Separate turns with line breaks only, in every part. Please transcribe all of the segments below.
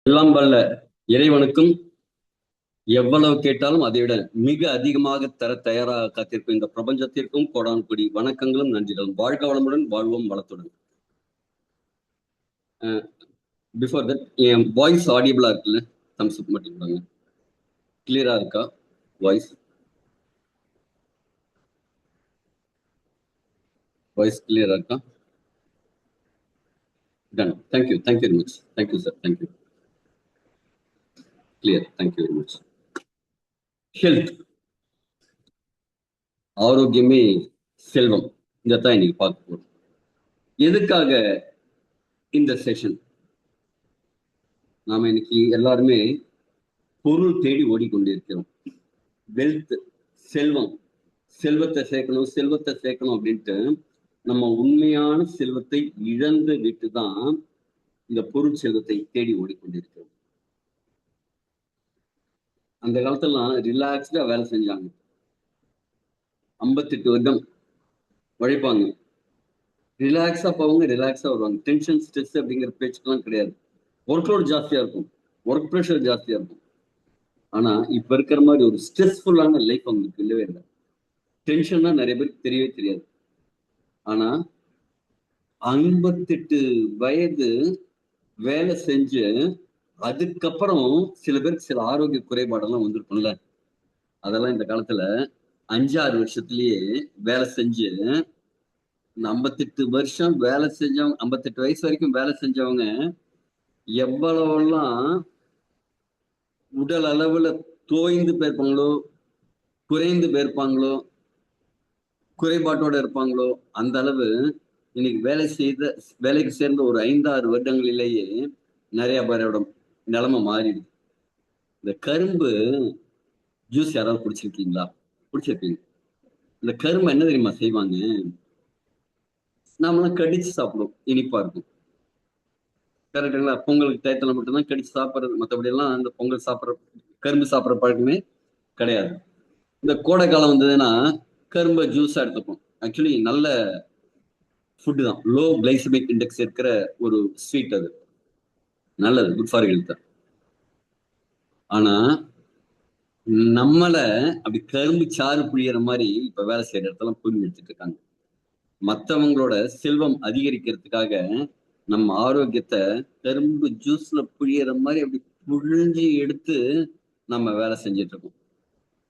எல்லாம் வல்ல இறைவனுக்கும் எவ்வளவு கேட்டாலும் அதை விட மிக அதிகமாக தர தயாராக காத்திருக்கும் இந்த பிரபஞ்சத்திற்கும் கோடான் கொடி வணக்கங்களும் நன்றிகளும். வாழ்க வளமுடன், வாழ்வோம் வளத்துடன். பிஃபோர் தட் என் வாய்ஸ் ஆடியபிளா இருக்குல்ல? தம்ஸ் அப் மட்டும் கொடுங்க. கிளியரா இருக்கா வாய்ஸ்? வாய்ஸ் கிளியரா இருக்கா? Done. Thank you very much. Thank you sir, thank you. Clear. Thank you very much. Health, ஆரோக்கியமே செல்வம். இதைத்தான் இன்னைக்கு பார்க்க போறோம். எதுக்காக இந்த செஷன்? நாம இன்னைக்கு எல்லாருமே பொருள் தேடி ஓடிக்கொண்டிருக்கிறோம். வெல்த், செல்வம், செல்வத்தை சேர்க்கணும் அப்படின்ட்டு நம்ம உண்மையான செல்வத்தை இழந்து விட்டுதான் இந்த பொருள் செல்வத்தை தேடி ஓடிக்கொண்டிருக்கிறோம். அந்த காலத்துலாம் ரிலாக்ஸ்டா வேலை செஞ்சாங்க. 58 வருடம் உழைப்பாங்க. ரிலாக்ஸா போவாங்க, ரிலாக்ஸா வருவாங்க. டென்ஷன், ஸ்ட்ரெஸ் அப்படிங்கிற பேச்சுக்கெல்லாம் கிடையாது. ஒர்க் லோட் ஜாஸ்தியா இருக்கும், ஒர்க் ப்ரெஷர் ஜாஸ்தியா இருக்கும். ஆனா இப்ப இருக்கிற மாதிரி ஒரு ஸ்ட்ரெஸ்ஃபுல்லான லைஃப் அவங்களுக்கு இல்லவே இல்லை. டென்ஷன்னா நிறைய பேருக்கு தெரியவே தெரியாது. ஆனா 58 வயது வேலை செஞ்சு அதுக்கப்புறம் சில பேருக்கு சில ஆரோக்கிய குறைபாடெல்லாம் வந்திருக்கும்ல. அதெல்லாம் இந்த காலத்துல 5-6 வருஷத்துலயே வேலை செஞ்சு 58 வருஷம் வேலை செஞ்சவங்க, 58 வயசு வரைக்கும் வேலை செஞ்சவங்க எவ்வளவெல்லாம் உடல் அளவுல தோய்ந்து போயிருப்பாங்களோ, குறைந்து போயிருப்பாங்களோ, குறைபாட்டோட இருப்பாங்களோ, அந்த அளவு இன்னைக்கு வேலைக்கு சேர்ந்த ஒரு 5-6 வருடங்களிலேயே நிறைய பேரோட நிலைமை மாறிடுது. இந்த கரும்பு ஜூஸ் யாராவது குடிச்சிருக்கீங்களா? குடிச்சிருக்கீங்க. இந்த கரும்பு என்ன தெரியுமா செய்வாங்க? நாமெல்லாம் கடிச்சு சாப்பிடுவோம், இனிப்பா இருக்கும். கரெக்டுங்களா? பொங்கலுக்கு டயத்துல மட்டும்தான் கடிச்சு சாப்பிடுறது, மற்றபடி எல்லாம் இந்த பொங்கல் சாப்பிட்ற கரும்பு சாப்பிட்ற பழக்கமே கிடையாது. இந்த கோடை காலம் வந்ததுன்னா கரும்பை ஜூஸா எடுத்துப்போம். ஆக்சுவலி நல்ல ஃபுட்டு தான். லோ கிளைசமிக் இண்டெக்ஸ் இருக்கிற ஒரு ஸ்வீட் அது. நல்லது, குட் ஃபார் ஹெல்த். ஆனா நம்மள அப்படி கரும்பு சாறு புழியற மாதிரி இப்ப வேலை செய்யற இடத்துல புரிஞ்சு எடுத்துட்டு இருக்காங்க. மற்றவங்களோட செல்வம் அதிகரிக்கிறதுக்காக நம்ம ஆரோக்கியத்தை கரும்பு ஜூஸ்ல புழியற மாதிரி அப்படி புழிஞ்சு எடுத்து நம்ம வேலை செஞ்சுட்டு இருக்கோம்.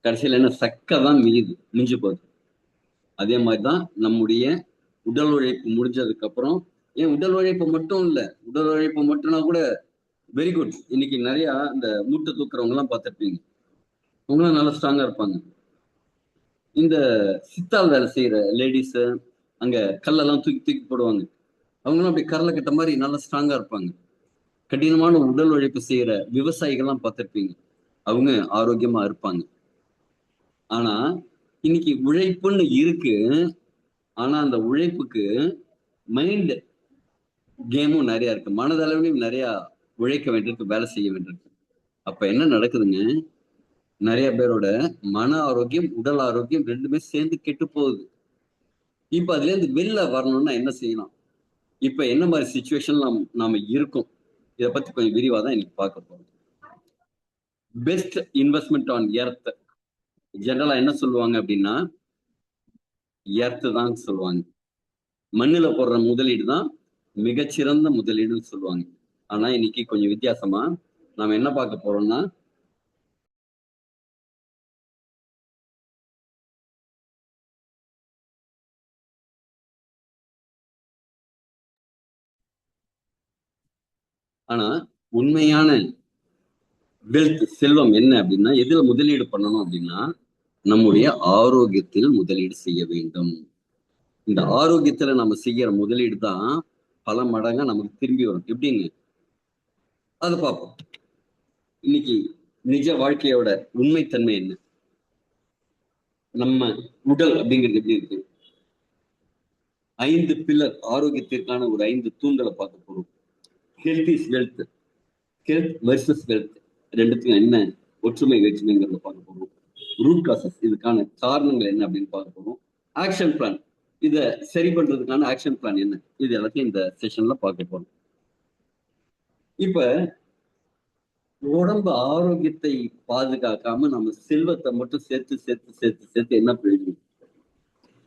கடைசியில என்ன, சக்கை தான் மிஞ்சு போகுது. அதே மாதிரிதான் நம்முடைய உடல் உழைப்பு முடிஞ்சதுக்கு அப்புறம், ஏன் உடல் உழைப்பு மட்டும் இல்ல, உடல் உழைப்பு மட்டும்னா கூட வெரி குட். இன்னைக்கு நிறைய இந்த மூட்டை தூக்குறவங்க எல்லாம் பார்த்துருப்பீங்க. அவங்களும் நல்லா ஸ்ட்ராங்கா இருப்பாங்க. இந்த சித்தால் வேலை செய்யற லேடிஸ், அங்க கல்லெல்லாம் தூக்கி தூக்கி போடுவாங்க. அவங்களும் அப்படி கரலை கட்ட மாதிரி நல்லா ஸ்ட்ராங்கா இருப்பாங்க. கடினமான உடல் உழைப்பு செய்யற விவசாயிகள்லாம் பார்த்திருப்பீங்க. அவங்க ஆரோக்கியமா இருப்பாங்க. ஆனா இன்னைக்கு உழைப்புன்னு இருக்கு. ஆனா அந்த உழைப்புக்கு மைண்ட் கேமும் நிறைய இருக்கு. மனதளவிலும் நிறைய உழைக்க வேண்டியிருக்கு, வேலை செய்ய வேண்டியிருக்கு. அப்ப என்ன நடக்குதுங்க? நிறைய பேரோட மன ஆரோக்கியம், உடல் ஆரோக்கியம் ரெண்டுமே சேர்ந்து கெட்டு போகுது. இப்ப அதுல இருந்து வெளில வரணும்னா என்ன செய்யலாம்? இப்ப என்ன மாதிரி சுச்சுவேஷன் நாம இருக்கோம்? இதை பத்தி கொஞ்சம் விரிவா தான் இன்னைக்கு பார்க்க போறோம். Best investment on earth. ஜெனரலா என்ன சொல்லுவாங்க அப்படின்னா, எர்த் தான் சொல்லுவாங்க. மண்ணுல போடுற முதலீடு தான் மிகச்சிறந்த முதலீடுன்னு சொல்லுவாங்க. ஆனா இன்னைக்கு கொஞ்சம் வித்தியாசமா நாம என்ன பார்க்க போறோம்னா, ஆனா உண்மையான வெல்த், செல்வம் என்ன அப்படின்னா, எதுல முதலீடு பண்ணணும் அப்படின்னா, நம்முடைய ஆரோக்கியத்தில் முதலீடு செய்ய வேண்டும். இந்த ஆரோக்கியத்துல நம்ம செய்யற முதலீடு தான் பல மடங்கா நமக்கு திரும்பி வரும். எப்படிங்க அதை பார்ப்போம். இன்னைக்கு நிஜ வாழ்க்கையோட உண்மைத்தன்மை என்ன? நம்ம உடல் அப்படிங்கிறது எப்படி இருக்கு? 5 பில்லர், ஆரோக்கியத்திற்கான ஒரு 5 தூண்களை பார்க்க போறோம். Health is wealth. Health versus wealth ரெண்டுத்துக்கும் என்ன ஒற்றுமை வேற்றுமைங்கிறத பார்க்க போறோம். ரூட் காசஸ், இதுக்கான காரணங்கள் என்ன அப்படின்னு பார்க்க போறோம். ஆக்ஷன் பிளான், இதை சரி பண்றதுக்கான ஆக்ஷன் பிளான் என்ன, இது எல்லாத்தையும் இந்த செஷன்ல பார்க்க போறோம். இப்ப உடம்பு ஆரோக்கியத்தை பாதுகாக்காம நம்ம செல்வத்தை மட்டும் சேர்த்து சேர்த்து சேர்த்து சேர்த்து என்ன பிரயோஜனம்?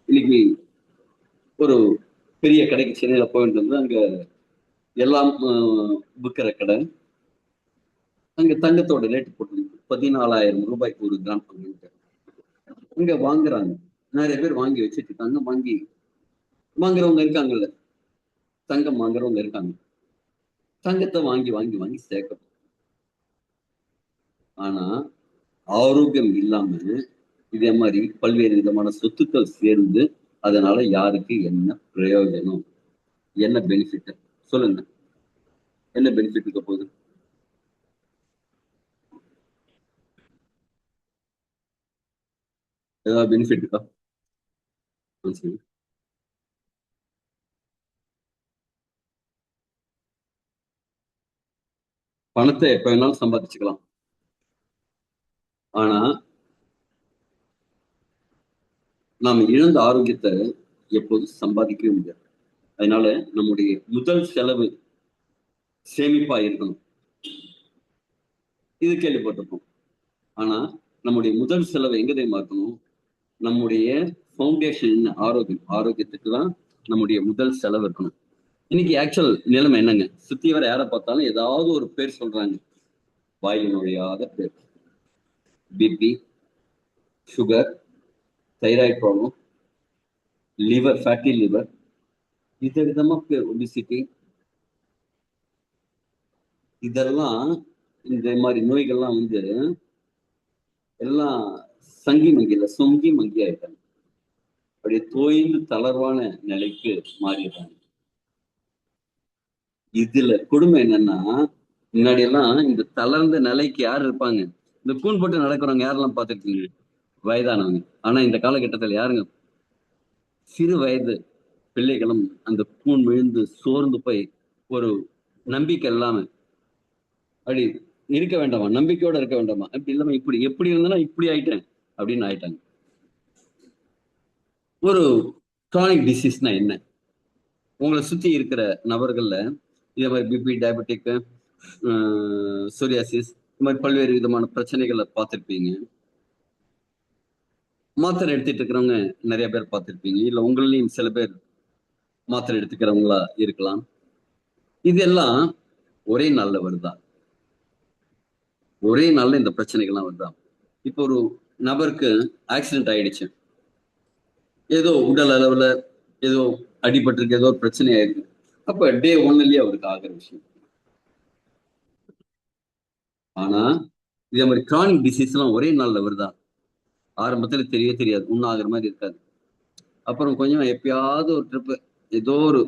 இன்னைக்கு ஒரு பெரிய கடைக்கு சென்னையில போயிட்டு வந்து அங்க எல்லாம் விற்கிற கடை. அங்க தங்கத்தோட ரேட் போட்டு 14,000 ரூபாய்க்கு 1 கிராம் அப்படின்ட்டு இங்க வாங்குறாங்க. நிறைய பேர் வாங்கி வச்சுட்டு இருக்காங்க. வாங்குறவங்க இருக்காங்கல்ல, தங்கம் வாங்குறவங்க இருக்காங்க. தங்கத்தை வாங்கி வாங்கி வாங்கி சேர்க்கணும். ஆனா ஆரோக்கியம் இல்லாம இதே மாதிரி பல்வேறு விதமான சொத்துக்கள் சேர்ந்து அதனால யாருக்கு என்ன பிரயோஜனம், என்ன பெனிஃபிட் சொல்லுங்க? என்ன பெனிஃபிட் இருக்க போகுது? ஏதாவது பெனிஃபிட் இருக்கா? சரி. பணத்தை எப்ப வேணாலும் சம்பாதிச்சுக்கலாம். ஆனா நாம இழந்த ஆரோக்கியத்தை எப்போதும் சம்பாதிக்கவே முடியாது. அதனால நம்முடைய முதல் செலவு சேமிப்பா இருக்கணும். இது கேள்விப்பட்டிருப்போம். ஆனா நம்முடைய முதல் செலவை எங்க தெரியுமா இருக்கணும்? நம்முடைய ஃபவுண்டேஷன் ஆரோக்கியத்துக்கு தான் நம்முடைய முதல் செலவு இருக்கணும். இன்னைக்கு ஆக்சுவல் நிலைமை என்னங்க? சுத்தி வர யாரை பார்த்தாலும் ஏதாவது ஒரு பேர் சொல்றாங்க. வாயில் நுழையாத பேர். BP, sugar, thyroid problem, liver, fatty liver, விதவிதமா பேர், ஒபிசிட்டி. இதெல்லாம் இந்த மாதிரி நோய்கள்லாம் வந்து எல்லாம் சங்கி மங்கில சொங்கி மங்கி ஆயிட்டாங்க. அப்படியே தோய்ந்து தளர்வான நிலைக்கு மாறிடுறாங்க. இதுல கொடுமை என்னன்னா, முன்னாடி எல்லாம் இந்த தளர்ந்த நிலைக்கு யார் இருப்பாங்க? இந்த கூன் போட்டு நடக்கிறவங்க யாரெல்லாம் பார்த்துருக்கீங்க? வயதானவங்க. ஆனா இந்த காலகட்டத்தில் யாருங்க? சிறு வயது பிள்ளைகளும் அந்த கூன் விழுந்து சோர்ந்து போய் ஒரு நம்பிக்கை இல்லாம அப்படி இருக்க வேண்டாமா? நம்பிக்கையோட இருக்க வேண்டாமா? அப்படி இல்லாம இப்படி எப்படி இருந்தனா இப்படி ஆயிட்டேன் அப்படின்னு ஆயிட்டாங்க. ஒரு கிரானிக் டிசீஸ்னா என்ன? உங்களை சுத்தி இருக்கிற நபர்கள்ல இதே மாதிரி பிபி, டயபெட்டிக், சோரியாசிஸ், இந்த மாதிரி பல்வேறு விதமான பிரச்சனைகளை பார்த்திருப்பீங்க. மாத்திரை எடுத்துட்டு இருக்கிறவங்க நிறைய பேர் பார்த்திருப்பீங்க. இல்ல உங்களையும் சில பேர் மாத்திரை எடுத்துக்கிறவங்களா இருக்கலாம். இதெல்லாம் ஒரே நாள்ல வருதா? ஒரே நாள்ல இந்த பிரச்சனைகள்லாம் வருதா? இப்போ ஒரு நபருக்கு ஆக்சிடென்ட் ஆயிடுச்சு. ஏதோ உடல் அளவுல ஏதோ அடிபட்டிருக்கு, ஏதோ ஒரு பிரச்சனை ஆயிருக்கு. அப்ப டே ஒன்லயே அவருக்கு ஆகிற விஷயம். ஆனா இதே மாதிரி கிரானிக் டிசீஸ் எல்லாம் ஒரே நாள்ல வருதா? ஆரம்பத்துல தெரியவே தெரியாது, ஒன்னும் ஆகுற மாதிரி இருக்காது. அப்புறம் கொஞ்சம் எப்பயாவது ஒரு ட்ரிப் ஏதோ ஒரு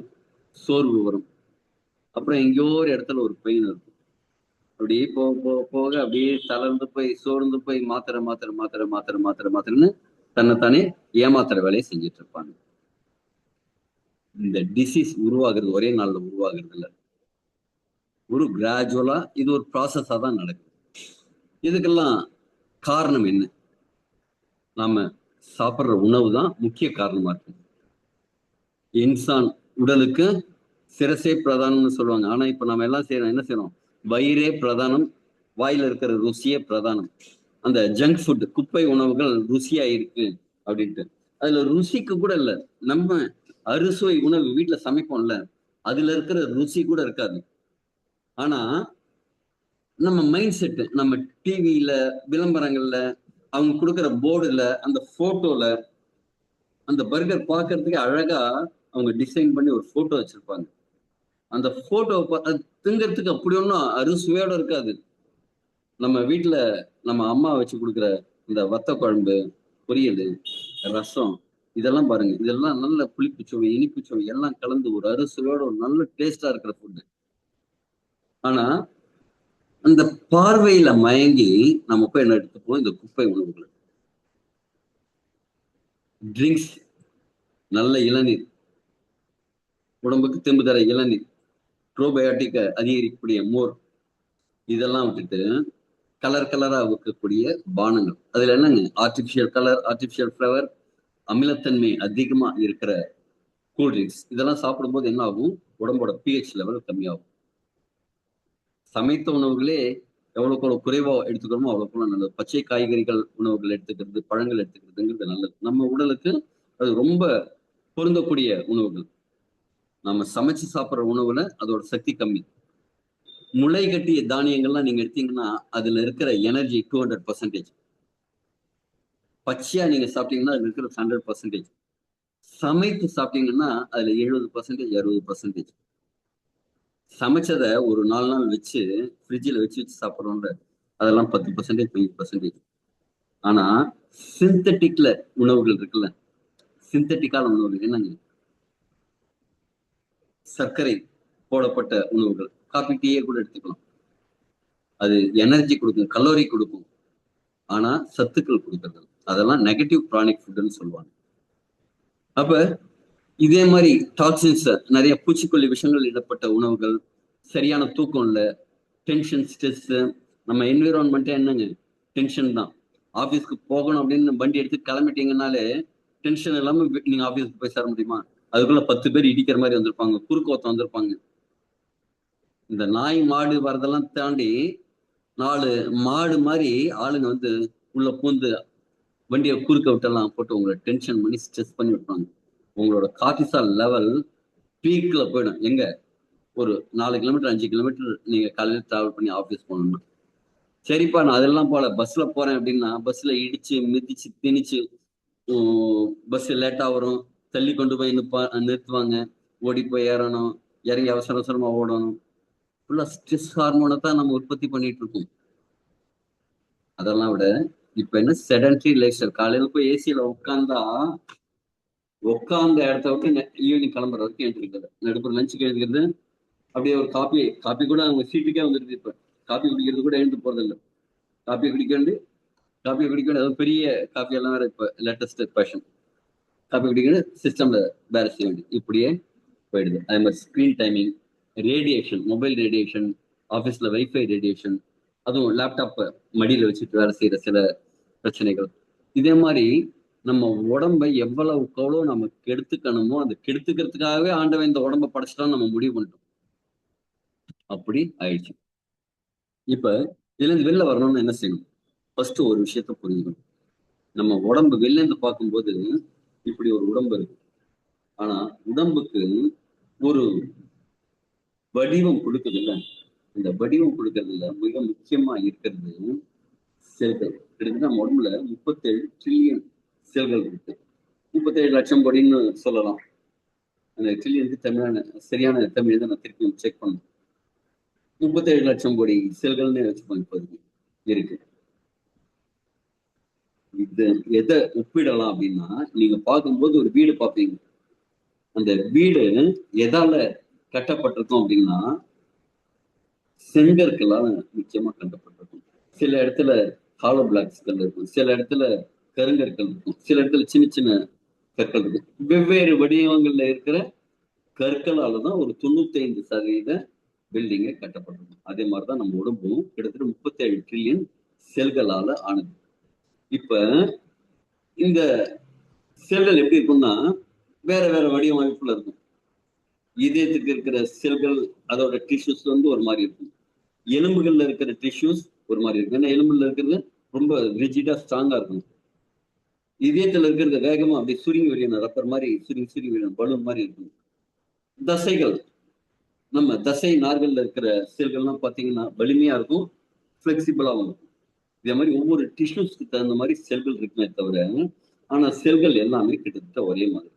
சோர்வு வரும். அப்புறம் எங்கேயோ ஒரு இடத்துல ஒரு பெயின் இருக்கும். அப்படியே போக போக போக அப்படியே தளர்ந்து போய் சோர்ந்து போய் மாத்திரை மாத்திரை மாத்திரை மாத்திரை மாத்திரை மாத்திரைன்னு தன்னைத்தானே ஏமாத்துற வேலையை செஞ்சுட்டு இருப்பாங்க. இந்த டிசீஸ் உருவாகிறது ஒரே நாள்ல உருவாகிறது இல்ல. ஒரு கிராஜுவலா இது ஒரு ப்ராசஸா தான் நடக்குது. இதுக்கெல்லாம் காரணம் என்ன? நாம சாப்பிடுற உணவு தான் முக்கிய காரணமா இருக்கு. இன்சான் உடலுக்கு சிரசே பிரதானம்னு சொல்லுவாங்க. ஆனா இப்ப நம்ம எல்லாம் செய்யறோம், என்ன செய்யறோம்? வயிறே பிரதானம், வாயில இருக்கிற ருசியே பிரதானம். அந்த ஜங்க் ஃபுட், குப்பை உணவுகள் ருசியா இருக்கு அப்படின்ட்டு. அதுல ருசிக்கு கூட இல்ல. நம்ம அறுசுவை உணவு வீட்டுல சமைப்போம்ல, அதுல இருக்கிற ருசி கூட இருக்காது. ஆனா நம்ம மைண்ட் செட், நம்ம டிவியில, விளம்பரங்கள்ல, அவங்க கொடுக்குற போர்டுல, அந்த போட்டோல, அந்த பர்கர் பார்க்கறதுக்கு அழகா அவங்க டிசைன் பண்ணி ஒரு போட்டோ வச்சிருப்பாங்க. அந்த போட்டோ திங்கிறதுக்கு அப்படி ஒன்றும் அறுசுவையோட இருக்காது. நம்ம வீட்டுல நம்ம அம்மா வச்சு கொடுக்குற இந்த வத்த குழம்பு, பொரியல், ரசம், இதெல்லாம் பாருங்க. இதெல்லாம் நல்ல புளிப்பு சுவை, இனிப்பு சுவை எல்லாம் கலந்து ஒரு அறுசுவையோட ஒரு நல்ல டேஸ்டா இருக்கிற ஃபுட்டு. ஆனா அந்த பார்வையில மயங்கி நம்ம போய் என்ன எடுத்துப்போம்? இந்த குப்பை உணவுகள். ட்ரிங்க்ஸ், நல்ல இளநீர், உடம்புக்கு தெம்பு தர இளநீர், ப்ரோபயோட்டிக்க அதிகரிக்கக்கூடிய மோர், இதெல்லாம் விட்டுட்டு கலர் கலரா வைக்கக்கூடிய பானங்கள். அதுல என்னங்க? ஆர்டிபிஷியல் கலர், ஆர்டிபிஷியல் ஃபிளவர், அமிலத்தன்மை அதிகமா இருக்கிற கூல்ட்ரிங்க்ஸ், இதெல்லாம் சாப்பிடும்போது என்ன ஆகும்? உடம்போட பிஹெச் லெவல் கம்மியாகும். சமைத்த உணவுகளே எவ்வளவுக்கு எவ்வளவு குறைவா எடுத்துக்கிறோமோ அவ்வளவுக்கு நல்லது. பச்சை காய்கறிகள் உணவுகள் எடுத்துக்கிறது, பழங்கள் எடுத்துக்கிறதுங்கிறது நல்லது. நம்ம உடலுக்கு அது ரொம்ப பொருந்தக்கூடிய உணவுகள். நம்ம சமைச்சு சாப்பிடுற உணவுல அதோட சக்தி கம்மி. முளை கட்டிய தானியங்கள்லாம் நீங்க எடுத்தீங்கன்னா அதுல இருக்கிற எனர்ஜி 200%. பச்சையா நீங்க சாப்பிட்டீங்கன்னா அதுல இருக்கிற 100%. சமைத்து சாப்பிட்டீங்கன்னா அதுல 70%, 60%. சமைச்சதை ஒரு 4 நாள் வச்சு ஃப்ரிட்ஜில் வச்சு சாப்பிட்றோம்ல, அதெல்லாம் 10%, 20%. ஆனா சிந்தட்டிக்ல உணவுகள் இருக்குல்ல, சிந்தட்டிக்கான உணவுகள் என்னங்க? சர்க்கரை போடப்பட்ட உணவுகள், காபி டீயே கூட எடுத்துக்கலாம். அது எனர்ஜி கொடுக்கும், கலோரி கொடுக்கும், ஆனா சத்துக்கள் கொடுக்கறது. அதெல்லாம் நெகட்டிவ் ப்ரானிக் ஃபுட்னு சொல்லுவாங்க. அப்ப இதே மாதிரி டாக்ஸின்ஸ், நிறைய பூச்சிக்கொல்லி விஷயங்கள் இடப்பட்ட உணவுகள், சரியான தூக்கம் இல்ல, டென்ஷன், ஸ்ட்ரெஸ். நம்ம என்விரான்மெண்ட்டே என்னங்க? டென்ஷன் தான். ஆபீஸ்க்கு போகணும் அப்படின்னு வண்டி எடுத்து கிளம்பிட்டீங்கன்னாலே டென்ஷன் இல்லாம நீங்க ஆபீஸ்க்கு போய் சேர முடியுமா? அதுக்குள்ள 10 பேர் இடிக்கிற மாதிரி வந்திருப்பாங்க, குறுக்கு ஒருத்தம் வந்திருப்பாங்க. இந்த நாய் மாடு வரதெல்லாம் தாண்டி 4 மாடு மாதிரி ஆளுங்க வந்து உள்ள பூந்து வண்டியை குறுக்க விட்டெல்லாம் போட்டு உங்களை டென்ஷன் பண்ணி ஸ்ட்ரெஸ் பண்ணி விட்டுருவாங்க. உங்களோட கார்டிசால் லெவல் பீக்ல போயிடும். எங்க? ஒரு 4 கிலோமீட்டர் 5 கிலோமீட்டர் நீங்க காலையில டிராவல் பண்ணி ஆபீஸ் போகணும்னா, சரிப்பா நான் அதெல்லாம் போல பஸ்ல போறேன் அப்படின்னா பஸ்ல இடிச்சு மிதிச்சு திணிச்சு பஸ் லேட்டா வரும், தள்ளி கொண்டு போய் நிறுத்துவாங்க, ஓடி போய் ஏறணும், இறங்கி அவசர அவசரமா ஓடணும். ஃபுல்லா ஸ்ட்ரெஸ் ஹார்மோனை தான் நம்ம உற்பத்தி பண்ணிட்டு இருக்கோம். அதெல்லாம் விட இப்ப என்ன செடன்டரி லைஃப் ஸ்டைல். காலையில போய் ஏசியில உட்கார்ந்த இடத்த விட்டு ஈவினிங் கிளம்புற வரைக்கும் எழுந்திருக்கிறது, நடுப்புற லஞ்சுக்கு எழுதிக்கிறது, அப்படியே ஒரு காப்பி கூட அவங்க சீட்டுக்கே வந்துருக்கு. இப்ப காப்பி குடிக்கிறது கூட எழுந்து போறது இல்லை. காப்பி குடிக்க வேண்டி அது பெரிய காப்பி எல்லாம் வேற இப்ப லேட்டஸ்ட் ஃபேஷன். காப்பி குடிக்க சிஸ்டம்ல வேற செய்ய வேண்டியது, இப்படியே போயிடுது. அதே மாதிரி screen timing, radiation, mobile radiation, ஆஃபீஸ்ல வைஃபை ரேடியேஷன், அதுவும் லேப்டாப் மடியில வச்சுட்டு வேலை செய்யற சில பிரச்சனைகள். இதே மாதிரி நம்ம உடம்பை எவ்வளவுக்கு எவ்வளவு நம்ம கெடுத்துக்கணுமோ அந்த கெடுத்துக்கிறதுக்காகவே ஆண்டவன் இந்த உடம்பை படைச்சிட்டான்னு நம்ம முடிவு பண்ணிட்டோம். அப்படி ஆயிடுச்சு. இப்ப இதுல இருந்து வெளில வரணும்னு என்ன செய்யணும்? ஃபர்ஸ்ட் ஒரு விஷயத்த புரிஞ்சுக்கணும். நம்ம உடம்பு வெளில இருந்து பார்க்கும்போது இப்படி ஒரு உடம்பு இருக்கு. ஆனா உடம்புக்கு ஒரு வடிவம் கொடுக்குது இல்ல, இந்த வடிவம் கொடுக்கறதுல மிக முக்கியமா இருக்கிறது செல்கள். கிட்டத்தட்ட நம்ம உடம்புல 37 ட்ரில்லியன் செல்கள் இருக்கு. 37 லட்சம் கோடின்னு சொல்லலாம். அந்த ட்ரில்லியனுக்கு தமிழான சரியான தமிழ் தான் நான் திருப்பி செக் பண்ணேன். 37 லட்சம் கோடி செல்கள்னு வச்சுக்கோங்க இப்போதைக்கு இருக்கு. இது எதை ஒப்பிடலாம் அப்படின்னா, நீங்க பார்க்கும்போது ஒரு வீடு பார்ப்பீங்க. அந்த வீடு எதால கட்டப்பட்டிருக்கும் அப்படின்னா செங்கற்களால் முக்கியமா கட்டப்பட்டிருக்கும். சில இடத்துல ஹாலோ பிளாக்ஸ்கள் இருக்கும், சில இடத்துல கருங்கற்கள் இருக்கும், சில இடத்துல சின்ன சின்ன கற்கள் இருக்கும். வெவ்வேறு வடிவங்கள்ல இருக்கிற கற்களால தான் ஒரு 95% பில்டிங்கே கட்டப்பட்டிருக்கும். அதே மாதிரிதான் நம்ம உடம்பும் கிட்டத்தட்ட 37 ட்ரில்லியன் செல்களால ஆனது. இப்ப இந்த செல்கள் எப்படி இருக்கும்னா வேற வேற வடிவமைப்புல இருக்கும். இதயத்துக்கு இருக்கிற செல்கள், அதோட டிஷ்யூஸ் வந்து ஒரு மாதிரி இருக்கும். எலும்புகள்ல இருக்கிற டிஷ்யூஸ் ஒரு மாதிரி இருக்கும். ஏன்னா எலும்புல இருக்கிறது ரொம்ப ரிஜிடா ஸ்ட்ராங்கா இருக்கும். இதயத்துல இருக்கிறது வேகமா அப்படியே சுருங்கி வெளியணும், ரப்பர் மாதிரி சுருங்கி சுருங்கி வெளியணும், பலூன் மாதிரி இருக்கும். தசைகள், நம்ம தசை நார்கள்ல இருக்கிற செல்கள்லாம் பாத்தீங்கன்னா வலிமையா இருக்கும், பிளெக்சிபிளாகவும் இருக்கும். இதே மாதிரி ஒவ்வொரு டிஷ்யூஸ்க்கு தகுந்த மாதிரி செல்கள் இருக்குமே தவிர, ஆனா செல்கள் எல்லாமே கிட்டத்தட்ட ஒரே மாதிரி.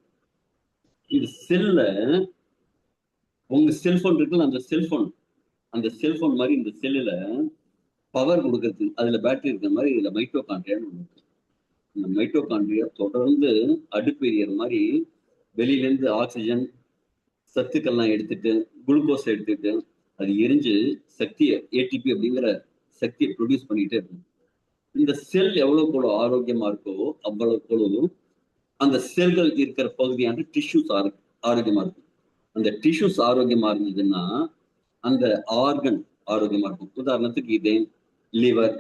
இந்த செல்ல உங்க செல்போன் இருக்குல்ல, அந்த செல்போன் மாதிரி இந்த செல்லுல பவர் கொடுக்கறது, அதுல பேட்டரி இருக்கிற மாதிரி இதுல மைட்டோகாண்ட்ரியான்னு ஒண்ணு இருக்கு. இந்த மைட்டோகாண்ட்ரியா தொடர்ந்து அடுப்பு எரியற மாதிரி வெளியில இருந்து ஆக்சிஜன் சத்துக்கள்லாம் எடுத்துட்டு குளுக்கோஸ் எடுத்துட்டு அது எரிஞ்சு சக்தியை ஏடிபி அப்படிங்கிற சக்தியை ப்ரொடியூஸ் பண்ணிட்டே இருக்கும். இந்த செல் எவ்வளவு கூட ஆரோக்கியமா இருக்கோ அவ்வளவு அந்த செல்கள் இருக்கிற பகுதியான டிஷ்யூஸ் ஆரோக்கியமா இருக்கும். அந்த டிஷ்யூஸ் ஆரோக்கியமா இருந்ததுன்னா அந்த ஆர்கன் ஆரோக்கியமா இருக்கும். உதாரணத்துக்கு இதயம், லிவர்,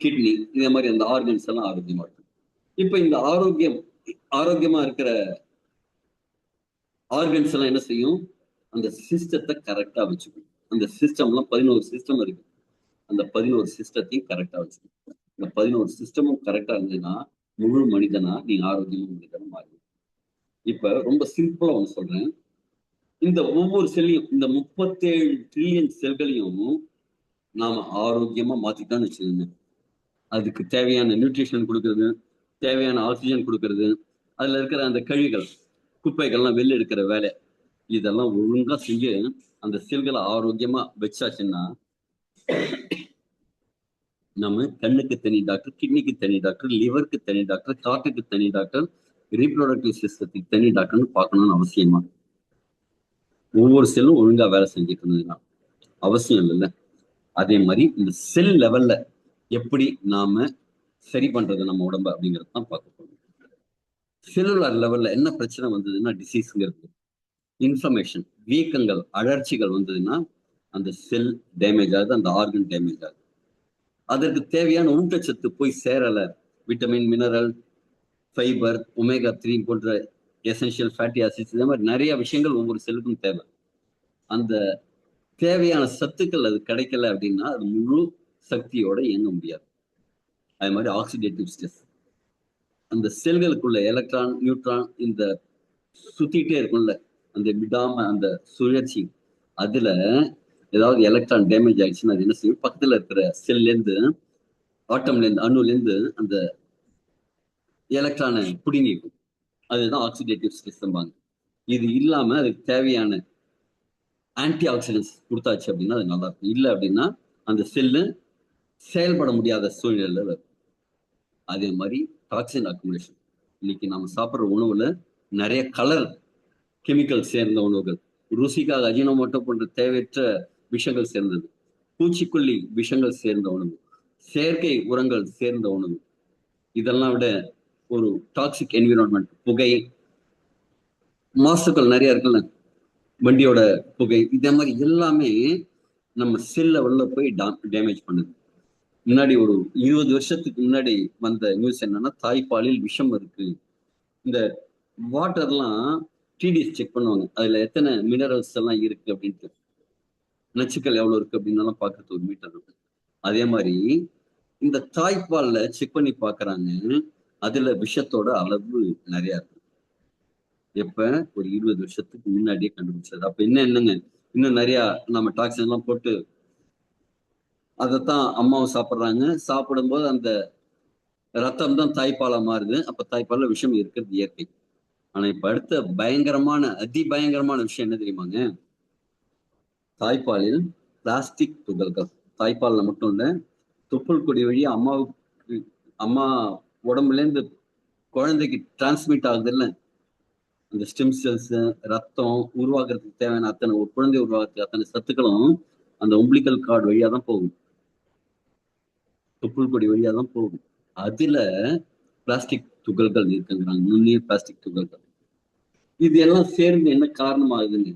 கிட்னி, இதே மாதிரி அந்த ஆர்கன்ஸ் எல்லாம் ஆரோக்கியமா இருக்கும். இப்ப இந்த ஆரோக்கியமா இருக்கிற ஆர்கன்ஸ் எல்லாம் என்ன செய்யும்? அந்த சிஸ்டத்தை கரெக்டா வச்சுக்கும். அந்த சிஸ்டம்லாம் 11 சிஸ்டம் இருக்கு. அந்த 11 சிஸ்டத்தையும் கரெக்டா வச்சுக்கணும். இந்த 11 சிஸ்டமும் கரெக்டா இருந்ததுன்னா முழு மனிதனா நீ ஆரோக்கியமான மனிதனா மாறி. இப்ப ரொம்ப சிம்பிளா ஒண்ணு சொல்றேன். இந்த ஒவ்வொரு செல்லையும் இந்த 37 ட்ரில்லியன் செல்களையும் நாம ஆரோக்கியமா மாத்திட்டான்னு வச்சுக்கோங்க. அதுக்கு தேவையான நியூட்ரிஷன் கொடுக்கறது, தேவையான ஆக்சிஜன் கொடுக்கறது, அதுல இருக்கிற அந்த கழிவுகள், குப்பைகள்லாம் வெளில எடுக்கிற வேலை, இதெல்லாம் ஒழுங்கா செஞ்சு அந்த செல்களை ஆரோக்கியமா வச்சாச்சுன்னா நம்ம கண்ணுக்கு தனி டாக்டர், கிட்னிக்கு தனி டாக்டர், லிவருக்கு தனி டாக்டர், காட்டுக்கு தனி டாக்டர், ரீப்ரொடக்டிவ் சிஸ்டத்துக்கு தனி டாக்டர்னு பார்க்கணும்னு அவசியமா? ஒவ்வொரு செல்லும் ஒழுங்கா வேலை செஞ்சுட்டு இருந்ததுன்னா அவசியம் இல்லைல்ல. அதே மாதிரி இந்த செல் லெவல்ல எப்படி நாம சரி பண்றது நம்ம உடம்ப அப்படிங்கிறது தான் பார்க்க போறோம். செல்லுலார் லெவல்ல என்ன பிரச்சனை வந்ததுன்னா டிசீஸ்ங்கிறது, இன்ஃப்ளமேஷன், வீக்கங்கள், அழற்சிகள் வந்ததுன்னா அந்த செல் டேமேஜ் ஆகுது, அந்த ஆர்கன் டேமேஜ் ஆகுது. அதற்கு தேவையான ஊட்டச்சத்து போய் சேரல. விட்டமின், மினரல், ஃபைபர், ஒமேகா 3 போன்ற எசென்ஷியல் ஃபேட்டி ஆசிட்ஸ், இந்த மாதிரி நிறைய விஷயங்கள் ஒவ்வொரு செல்லுக்கும் தேவை. அந்த தேவையான சத்துக்கள் அது கிடைக்கல அப்படின்னா அது முழு சக்தியோட இயங்க முடியாது. அது மாதிரி ஆக்சிடேட்டிவ் ஸ்ட்ரெஸ், அந்த செல்களுக்குள்ள எலக்ட்ரான், நியூட்ரான் இந்த சுத்திட்டே இருக்கும்ல, அந்த விடாம அந்த சுழற்சி, அதுல ஏதாவது எலக்ட்ரான் டேமேஜ் ஆயிடுச்சுன்னா அது என்ன செய்யும், பக்கத்துல இருக்கிற செல்ல இருந்து, ஆட்டம்ல இருந்து, அணுல இருந்து அந்த எலக்ட்ரானை பிடுங்கிக்கும். அதுதான் ஆக்சிடேட்டிவ் ஸ்ட்ரெஸ். இது இல்லாம அதுக்கு தேவையான ஆன்டி ஆக்சிடென்ட்ஸ் கொடுத்தாச்சு அப்படின்னா அது நல்லா இருக்கும். இல்லை அப்படின்னா அந்த செல்லு செயல்பட முடியாத சூழ்நிலை வரும். அதே மாதிரி டாக்ஸின் அக்குமுலேஷன். இன்னைக்கு நாம சாப்பிட்ற உணவுல நிறைய கலர் கெமிக்கல் சேர்ந்த உணவுகள், ருசிக்காக அஜினோமோட்டோ போன்ற தேவையற்ற விஷங்கள் சேர்ந்தது, பூச்சிக்கொல்லி விஷங்கள் சேர்ந்த உணவு, செயற்கை உரங்கள் சேர்ந்த உணவு, இதெல்லாம் விட ஒரு டாக்ஸிக் என்விரான்மெண்ட், புகை, மாசுக்கள் நிறைய இருக்குல்ல, வண்டியோட புகை, இதே மாதிரி எல்லாமே நம்ம செல் லெவல்ல போய் டேமேஜ் பண்ணுது. முன்னாடி ஒரு 20 வருஷத்துக்கு முன்னாடி வந்த நியூஸ் என்னன்னா, தாய்ப்பாலில் விஷம் இருக்கு. இந்த வாட்டர்லாம் டிடிஎஸ் செக் பண்ணுவாங்க, அதுல எத்தனை மினரல்ஸ் எல்லாம் இருக்கு அப்படின்ட்டு, நச்சுக்கள் எவ்வளவு இருக்கு அப்படின்னு பாக்குறது ஒரு மீட்டர் இருக்கு. அதே மாதிரி இந்த தாய்ப்பால்ல செக் பண்ணி பாக்குறாங்க, அதுல விஷத்தோட அளவு நிறைய இருக்கு. எப்ப ஒரு 20 வருஷத்துக்கு முன்னாடியே கண்டுபிடிச்சது. அப்ப என்னங்க, இன்னும் நிறைய நம்ம டாக்ஸின் எல்லாம் போட்டு அதைத்தான் அம்மாவும் சாப்பிடுறாங்க. சாப்பிடும்போது அந்த ரத்தம் தான் தாய்ப்பாலா மாறுது. அப்ப தாய்ப்பால்ல விஷம் இருக்கிறது இயற்கை. ஆனா இப்ப அடுத்த பயங்கரமான, அதிபயங்கரமான விஷயம் என்ன தெரியுமாங்க? தாய்ப்பாலில் பிளாஸ்டிக் துகள்கள். தாய்ப்பால்ல மட்டும் இல்ல, தொப்புள் கொடி வழியா அம்மாவுக்கு, அம்மா உடம்புல இருந்து குழந்தைக்கு டிரான்ஸ்மிட் ஆகுது இல்ல, அந்த ஸ்டெம் செல்ஸ், ரத்தம் உருவாக்குறதுக்கு தேவையான அத்தனை, ஒரு குழந்தை உருவாக்குறதுக்கு அத்தனை சத்துக்களும் அந்த உம்பிளிக்கல் கார்டு வழியா தான் போகும், தொப்புள் கொடி வழியா தான் போகும். அதுல பிளாஸ்டிக் துகள்கள் இருக்குங்கிறாங்க, நுண்ணிய பிளாஸ்டிக் துகள்கள். இது எல்லாம் சேர்ந்து என்ன காரணமாகுதுங்க,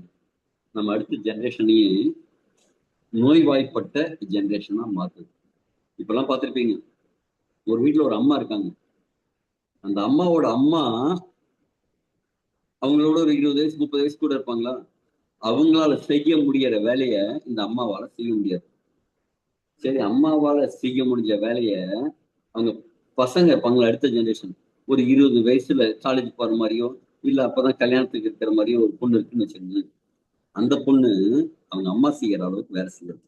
நம்ம அடுத்த ஜெனரேஷனையே நோய்வாய்ப்பட்ட ஜெனரேஷனா மாத்துது. இப்பெல்லாம் பார்த்திருப்பீங்க, ஒரு வீட்டுல ஒரு அம்மா இருக்காங்க, அந்த அம்மாவோட அம்மா அவங்களோட ஒரு 20 வயசு 30 வயசு கூட இருப்பாங்களா, அவங்களால செய்ய முடியற வேலைய இந்த அம்மாவால செய்ய முடியாது. சரி, அம்மாவால செய்ய முடிஞ்ச வேலைய அவங்க பசங்க இருப்பாங்களா, அடுத்த ஜெனரேஷன், ஒரு 20 வயசுல காலேஜ் போற மாதிரியோ இல்ல அப்பதான் கல்யாணத்துக்கு இருக்கிற மாதிரியோ ஒரு பொண்ணு இருக்குன்னு வச்சுக்கோங்க, அந்த பொண்ணு அவங்க அம்மா செய்யற அளவுக்கு வேலை செய்யறது.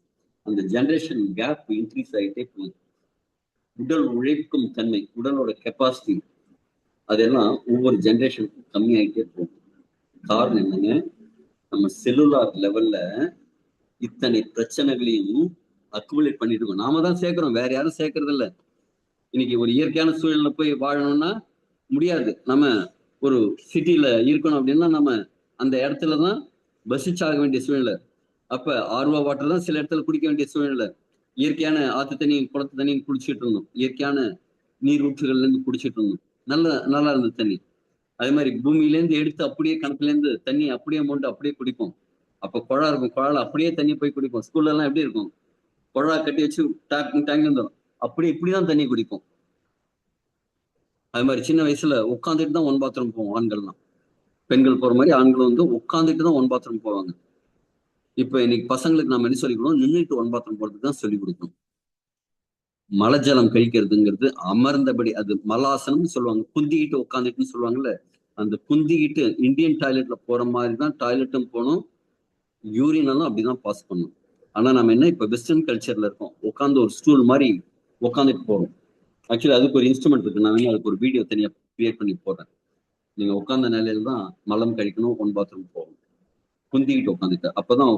அந்த ஜெனரேஷன் கேப் இன்க்ரீஸ் ஆகிட்டே போகுது. உடல் உழைக்கும் தன்மை, உடலோட கெப்பாசிட்டி, அதெல்லாம் ஒவ்வொரு ஜெனரேஷனுக்கும் கம்மியாயிட்டே போகும். காரணம் என்னங்க, நம்ம செல்லுலார் லெவல்ல இத்தனை பிரச்சனைகளையும் அக்குமுலேட் பண்ணிட்டு இருக்கோம். நாம தான் சேர்க்கிறோம், வேற யாரும் சேர்க்கறது இல்ல. இன்னைக்கு ஒரு இயற்கையான சூழல்ல போய் வாழணும்னா முடியாது. நம்ம ஒரு சிட்டில இருக்கணும் அப்படின்னா நம்ம அந்த இடத்துலதான் வசிச்சாக வேண்டிய சூழ்நிலை. அப்ப ஆர்வா வாட்டர் தான் சில இடத்துல குடிக்க வேண்டிய சூழ்நிலை. இயற்கையான ஆத்து தண்ணி, குளத்து தண்ணி குடிச்சிட்டு இருந்தோம், இயற்கையான நீரூற்றுகள்ல இருந்து குடிச்சிட்டு இருந்தோம், நல்லா இருந்தது தண்ணி. அதே மாதிரி பூமியில இருந்து எடுத்து அப்படியே கிணத்துல இருந்து தண்ணி அப்படியே மொண்டு அப்படியே குடிப்போம். அப்ப குழா இருக்கும், குழால அப்படியே தண்ணி போய் குடிப்போம். ஸ்கூல்ல எல்லாம் எப்படி இருக்கும், குழா கட்டி வச்சு டேங்க் இருந்தோம், அப்படியே இப்படிதான் தண்ணி குடிப்போம். அது மாதிரி சின்ன வயசுல உட்காந்துட்டு தான் ஒன் பாத்ரூம் போவோம் ஆண்கள்லாம். பெண்கள் போற மாதிரி ஆண்களும் வந்து உட்காந்துட்டு தான் ஒன் பாத்ரூம் போவாங்க. இப்ப இன்னைக்கு பசங்களுக்கு நம்ம என்ன சொல்லிக் கொடுக்கணும், நின்றுட்டு ஒன் பாத்ரூம் போறதுக்கு தான் சொல்லிக் கொடுக்கணும். மலஜலம் கழிக்கிறதுங்கிறது அமர்ந்தபடி, அது மலாசனம் சொல்லுவாங்க, குந்திக்கிட்டு உட்காந்துட்டுன்னு சொல்லுவாங்கல்ல. அந்த குந்திக்கிட்டு இந்தியன் டாய்லெட்ல போற மாதிரி தான் டாய்லெட்டும் போகணும், யூரினாலும் அப்படிதான் பாஸ் பண்ணும். ஆனா நம்ம என்ன இப்ப வெஸ்டர்ன் கல்ச்சர்ல இருக்கோம், உட்காந்து ஒரு ஸ்டூல் மாதிரி உட்காந்துட்டு போறோம். ஆக்சுவலி அதுக்கு ஒரு இன்ஸ்ட்ருமெண்ட் இருக்கு, நான் வேணா அதுக்கு ஒரு வீடியோ தனியா கிரியேட் பண்ணி போடுறேன். நீங்க உட்கார்ந்த நிலையில தான் மலம் கழிக்கணும், ஒன் பாத்ரூம் போகணும், குந்திக்கிட்டு உட்காந்துட்டு. அப்பதான்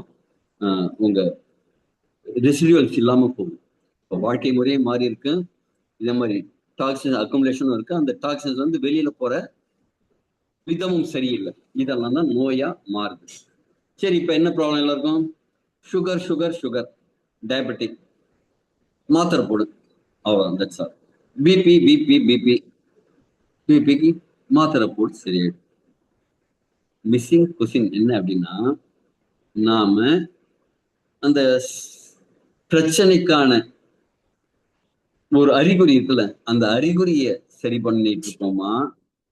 உங்க ரெசிடுவல்ஸ் இல்லாம போகும். இப்போ வாழ்க்கை முறையே மாறி இருக்கு. இதே மாதிரி டாக்ஸின் அக்குமுலேஷனும் இருக்கு. அந்த டாக்ஸின்ஸ் வந்து வெளியில போற விதமும் சரியில்லை. இதெல்லாம் தான் நோயா மாறுது. சரி, இப்ப என்ன ப்ராப்ளம் எல்லாருக்கும்? சுகர் சுகர் சுகர், டயபெட்டிக், மாத்திரை போடு, அவ்வளவுதான், that's all. BP BP BP, பிபிக்கு மாத்திரை போட்டு சரியாயிடும். மிஸ்ஸிங் கொஸ்டின் என்ன அப்படின்னா, நாம அந்த பிரச்சனைக்கான ஒரு அறிகுறி இருக்குல்ல, அந்த அறிகுறிய சரி பண்ணிட்டு இருக்கோமா,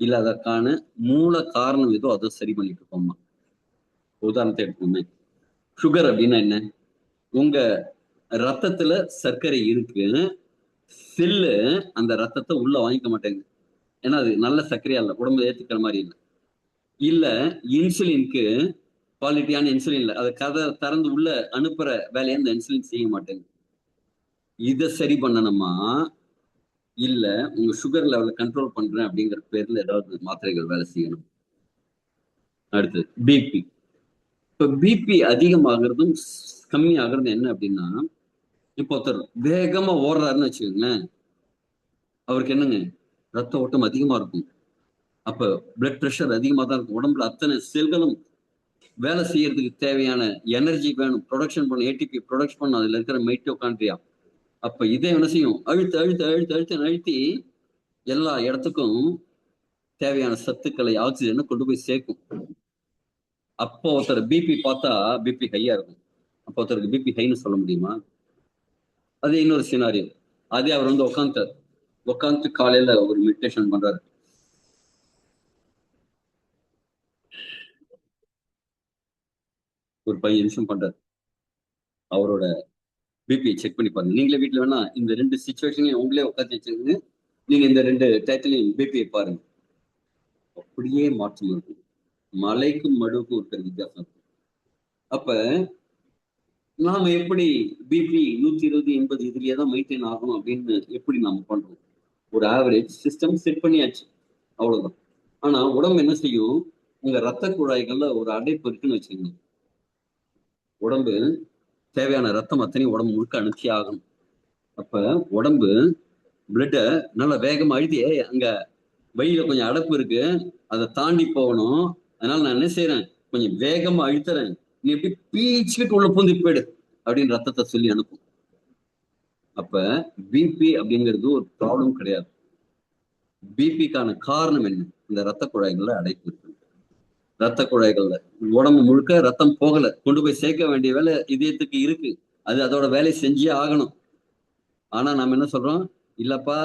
இல்ல அதற்கான மூல காரணம் ஏதோ அதை சரி பண்ணிட்டு இருக்கோமா? உதாரணத்தை எடுத்துக்கோமே, சுகர் அப்படின்னா என்ன? உங்க ரத்தத்துல சர்க்கரை இருக்கு, செல்லு அந்த ரத்தத்தை உள்ள வாங்கிக்க மாட்டேங்குது. ஏன்னா அது நல்ல சர்க்கரையா இல்லை, உடம்பு ஏத்துக்கிற மாதிரி இல்லை. இல்ல இன்சுலினுக்கு குவாலிட்டியான இன்சுலின் இல்லை, அதை கதை திறந்து உள்ள அனுப்புற வேலையை அந்த இன்சுலின் செய்ய மாட்டேங்குது. இதை சரி பண்ணணுமா, இல்ல உங்க சுகர் லெவலை கண்ட்ரோல் பண்றேன் அப்படிங்கிற பேர்ல ஏதாவது மாத்திரைகள் வேலை செய்யணும்? அடுத்து பிபி. இப்ப பிபி அதிகமாகிறதும் கம்மி ஆகுறதும் என்ன அப்படின்னா, இப்போ ஒருத்தர் வேகமா ஓடுறாருன்னு வச்சுக்கோங்களேன், அவருக்கு என்னங்க, ரத்த ஓட்டம் அதிகமா இருக்கும். அப்ப பிளட் பிரஷர் அதிகமா தான் இருக்கும். உடம்புல அத்தனை செல்களும் வேலை செய்யறதுக்கு தேவையான எனர்ஜி வேணும், ப்ரொடக்ஷன் பண்ணும், ஏடிபி ப்ரொடக்ஷன் பண்ணும், அதுல இருக்கிற மைட்டோகாண்ட்ரியா. அப்ப இதை என்ன செய்யும், அழுத்து அழுத்து அழுத்து அழுத்து அழுத்தி எல்லா இடத்துக்கும் தேவையான சத்துக்களை, ஆக்சிஜனை கொண்டு போய் சேர்க்கும். அப்போ ஒருத்தர் பிபி பார்த்தா பிபி ஹையா இருக்கும். அப்போ ஒருத்தருக்கு பிபி ஹைன்னு சொல்ல முடியுமா? அது இன்னொரு சினாரியோ. அதே அவர் வந்து உட்காந்துட்டு காலையில ஒரு மெடிடேஷன் பண்றாரு, ஒரு 5 நிமிஷம் பண்றாரு, அவரோட பிபி செக் பண்ணி பாருங்க. நீங்களே வீட்டுல வேணா இந்த 2 சுச்சுவேஷனையும் உங்களே உட்காந்து வச்சிருந்து நீங்க இந்த 2 டயத்திலையும் பிபியை பாருங்க, அப்படியே மாற்றம் இருக்கும். மலைக்கும் மடுவுக்கும் இருக்கிற வித்தியாசம் இருக்கும். அப்ப நாம எப்படி பிபி 120 80 இதுலயே தான் மெயின்டைன் ஆகணும் அப்படின்னு எப்படி நாம பண்றோம்? ஒரு ஆவரேஜ் சிஸ்டம் செட் பண்ணியாச்சு, அவ்வளவுதான். ஆனா உடம்பு என்ன செய்யும், உங்க ரத்த குழாய்கள்ல ஒரு அடைப்பு இருக்குன்னு வச்சுக்கோங்க, உடம்பு தேவையான ரத்தம் அத்தனையும் உடம்பு முழுக்க அனுப்பிச்சி ஆகணும். அப்ப உடம்பு பிளட்ட நல்லா வேகமா அழுத்தி, அங்க வழியில கொஞ்சம் அடைப்பு இருக்கு, அதை தாண்டி போகணும், அதனால நான் என்ன செய்யறேன், கொஞ்சம் வேகமா அழுத்துறேன், நீ எப்படி பீச்சுக்கிட்டு உள்ள பூந்து போயிடு அப்படின்னு ரத்தத்தை சொல்லி அனுப்பும். அப்ப பிபி அப்படிங்கிறது ஒரு ப்ராப்ளம் கிடையாது. பிபிக்கான காரணம் என்ன? இந்த ரத்த குழாய்கள்ல அடைப்பு இருக்கு. ரத்த குழாய்கள்ல உடம்பு முழுக்க ரத்தம் போகல, கொண்டு போய் சேர்க்க வேண்டிய வேலை இதயத்துக்கு இருக்கு, அது அதோட வேலையை செஞ்சே ஆகணும். ஆனா நம்ம என்ன சொல்றோம், இல்லப்பா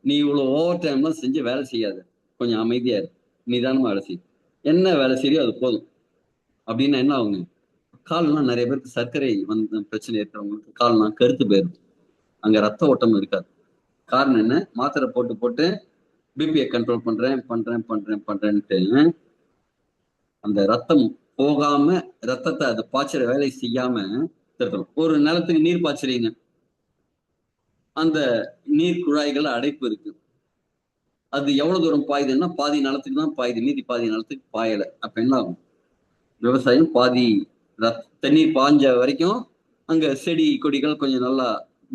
நீ இவ்வளவு ஓவர் டைம் எல்லாம் செஞ்சு வேலை செய்யாது, கொஞ்சம் அமைதியா இரு, நிதானமா வேலை செய், என்ன வேலை செய்யோ அது போதும் அப்படின்னா என்ன ஆகுங்க, கால்லாம் நிறைய பேருக்கு சர்க்கரை வந்து பிரச்சனை இருக்கிறவங்களுக்கு கால்லாம் கருத்து போயிடும், அங்க ரத்த ஓட்டம் இருக்காது. காரணம் என்ன, மாத்திரை போட்டு போட்டு பிபியை கண்ட்ரோல் பண்றேன் பண்றேன் பண்றேன் பண்றேன்ட்டு அந்த ரத்தம் போகாம, ரத்தத்தை அது பாய்ச்சற வேலை செய்யாம தடுக்கணும். ஒரு நிலத்துக்கு நீர் பாய்ச்சறீங்க, அந்த நீர் குழாய்கள் அடைப்பு இருக்கு, அது எவ்வளவு தூரம் பாயுதுன்னா பாதி நிலத்துக்கு தான் பாயுது, மீதி பாதி நிலத்துக்கு பாயல. அப்ப என்ன ஆகும், விவசாயம் பாதி தண்ணீர் பாஞ்ச வரைக்கும் அங்க செடி கொடிகள் கொஞ்சம் நல்லா